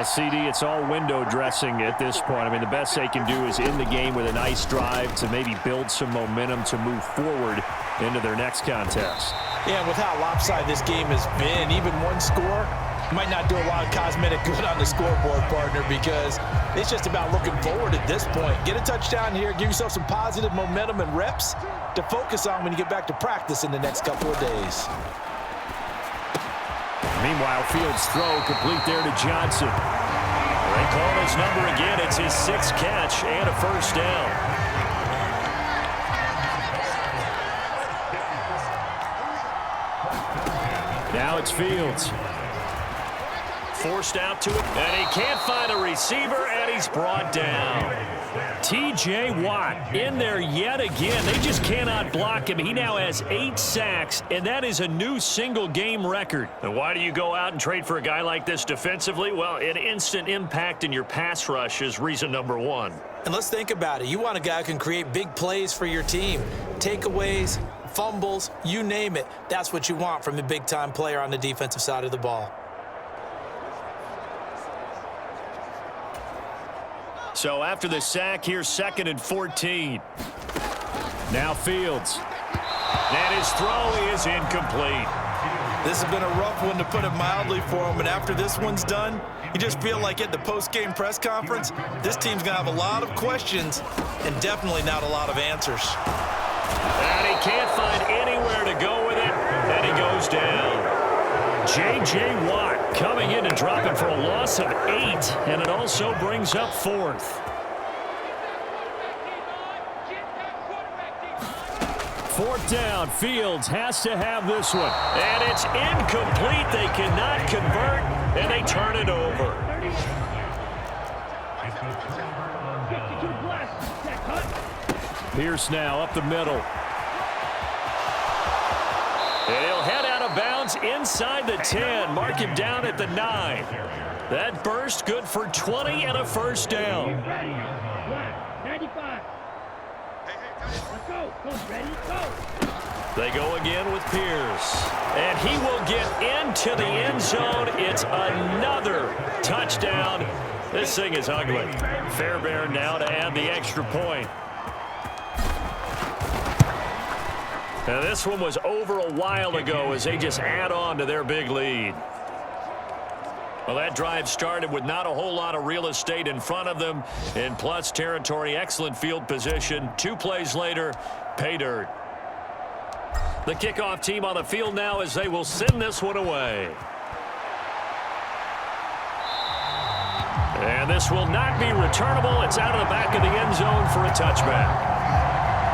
CD, it's all window dressing at this point. I mean, the best they can do is in the game with a nice drive to maybe build some momentum to move forward into their next contest. Yeah, with how lopsided this game has been, even one score might not do a lot of cosmetic good on the scoreboard, partner, because it's just about looking forward at this point. Get a touchdown here, give yourself some positive momentum and reps to focus on when you get back to practice in the next couple of days. Meanwhile, Fields' throw complete there to Johnson. They call his number again. It's his 6th catch and a first down. Now it's Fields. Forced out to it, and he can't find a receiver, and he's brought down. T.J. Watt in there yet again. They just cannot block him. He now has 8 sacks, and that is a new single-game record. And why do you go out and trade for a guy like this defensively? Well, an instant impact in your pass rush is reason number 1. And let's think about it. You want a guy who can create big plays for your team. Takeaways, fumbles, you name it. That's what you want from a big-time player on the defensive side of the ball. So after the sack, here's 2nd and 14. Now Fields. And his throw is incomplete. This has been a rough one, to put it mildly, for him. And after this one's done, you just feel like at the post-game press conference, this team's going to have a lot of questions and definitely not a lot of answers. And he can't find anywhere to go with it, and he goes down. J.J. Watt coming in and dropping for a loss of 8, and it also brings up 4th. 4th down. Fields has to have this one. And it's incomplete. They cannot convert, and they turn it over. Pierce now up the middle. And he'll head out of bounds inside the 10. Mark him down at the 9. That burst good for 20 and a first down. 95. Let's go. Ready, go. They go again with Pierce. And he will get into the end zone. It's another touchdown. This thing is ugly. Fairbairn now to add the extra point. Now this one was over a while ago as they just add on to their big lead. Well, that drive started with not a whole lot of real estate in front of them. In plus territory, excellent field position. 2 plays later, pay dirt. The kickoff team on the field now as they will send this one away. And this will not be returnable. It's out of the back of the end zone for a touchback.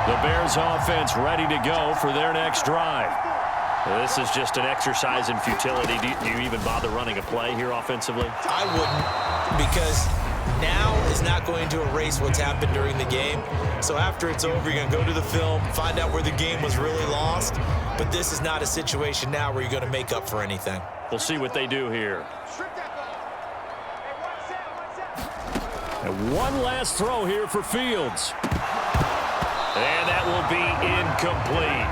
The Bears offense ready to go for their next drive. This is just an exercise in futility. Do you even bother running a play here offensively? I wouldn't, because now is not going to erase what's happened during the game. So after it's over, you're going to go to the film, find out where the game was really lost. But this is not a situation now where you're going to make up for anything. We'll see what they do here. And one last throw here for Fields. And that will be incomplete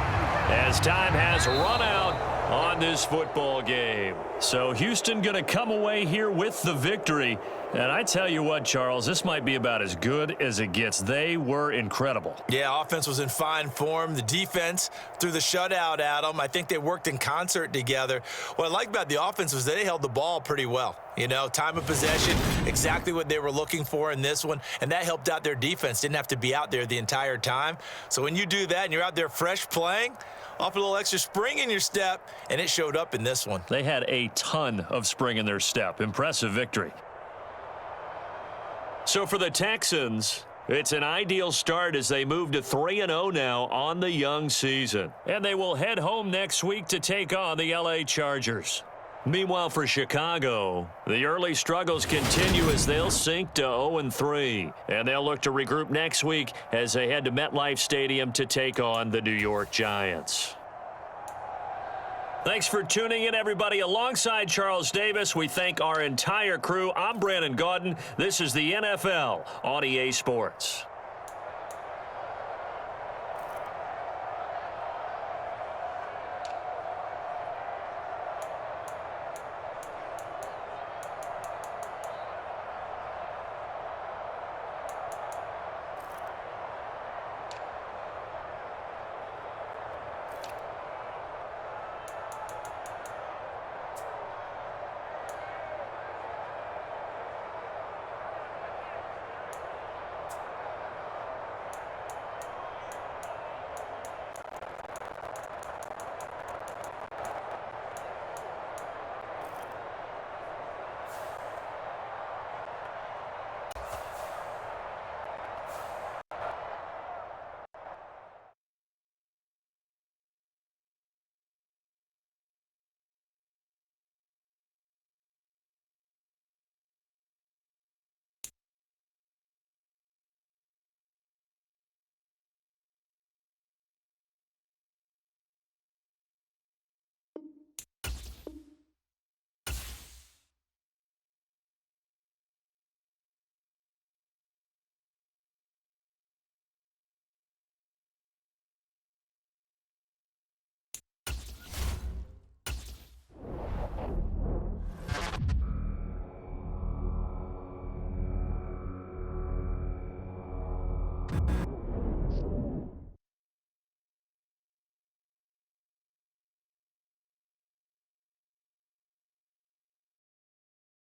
as time has run out on this football game. So Houston going to come away here with the victory. And I tell you what, Charles, this might be about as good as it gets. They were incredible. Yeah, offense was in fine form. The defense threw the shutout at them. I think they worked in concert together. What I like about the offense was they held the ball pretty well. You know, time of possession, exactly what they were looking for in this one, and that helped out their defense. Didn't have to be out there the entire time. So when you do that and you're out there fresh playing, off a little extra spring in your step, and it showed up in this one. They had a ton of spring in their step. Impressive victory. So for the Texans, it's an ideal start as they move to 3-0 now on the young season. And they will head home next week to take on the L.A. Chargers. Meanwhile, for Chicago, the early struggles continue as they'll sink to 0-3. And they'll look to regroup next week as they head to MetLife Stadium to take on the New York Giants. Thanks for tuning in, everybody. Alongside Charles Davis, we thank our entire crew. I'm Brandon Gaudin. This is the NFL on EA Sports.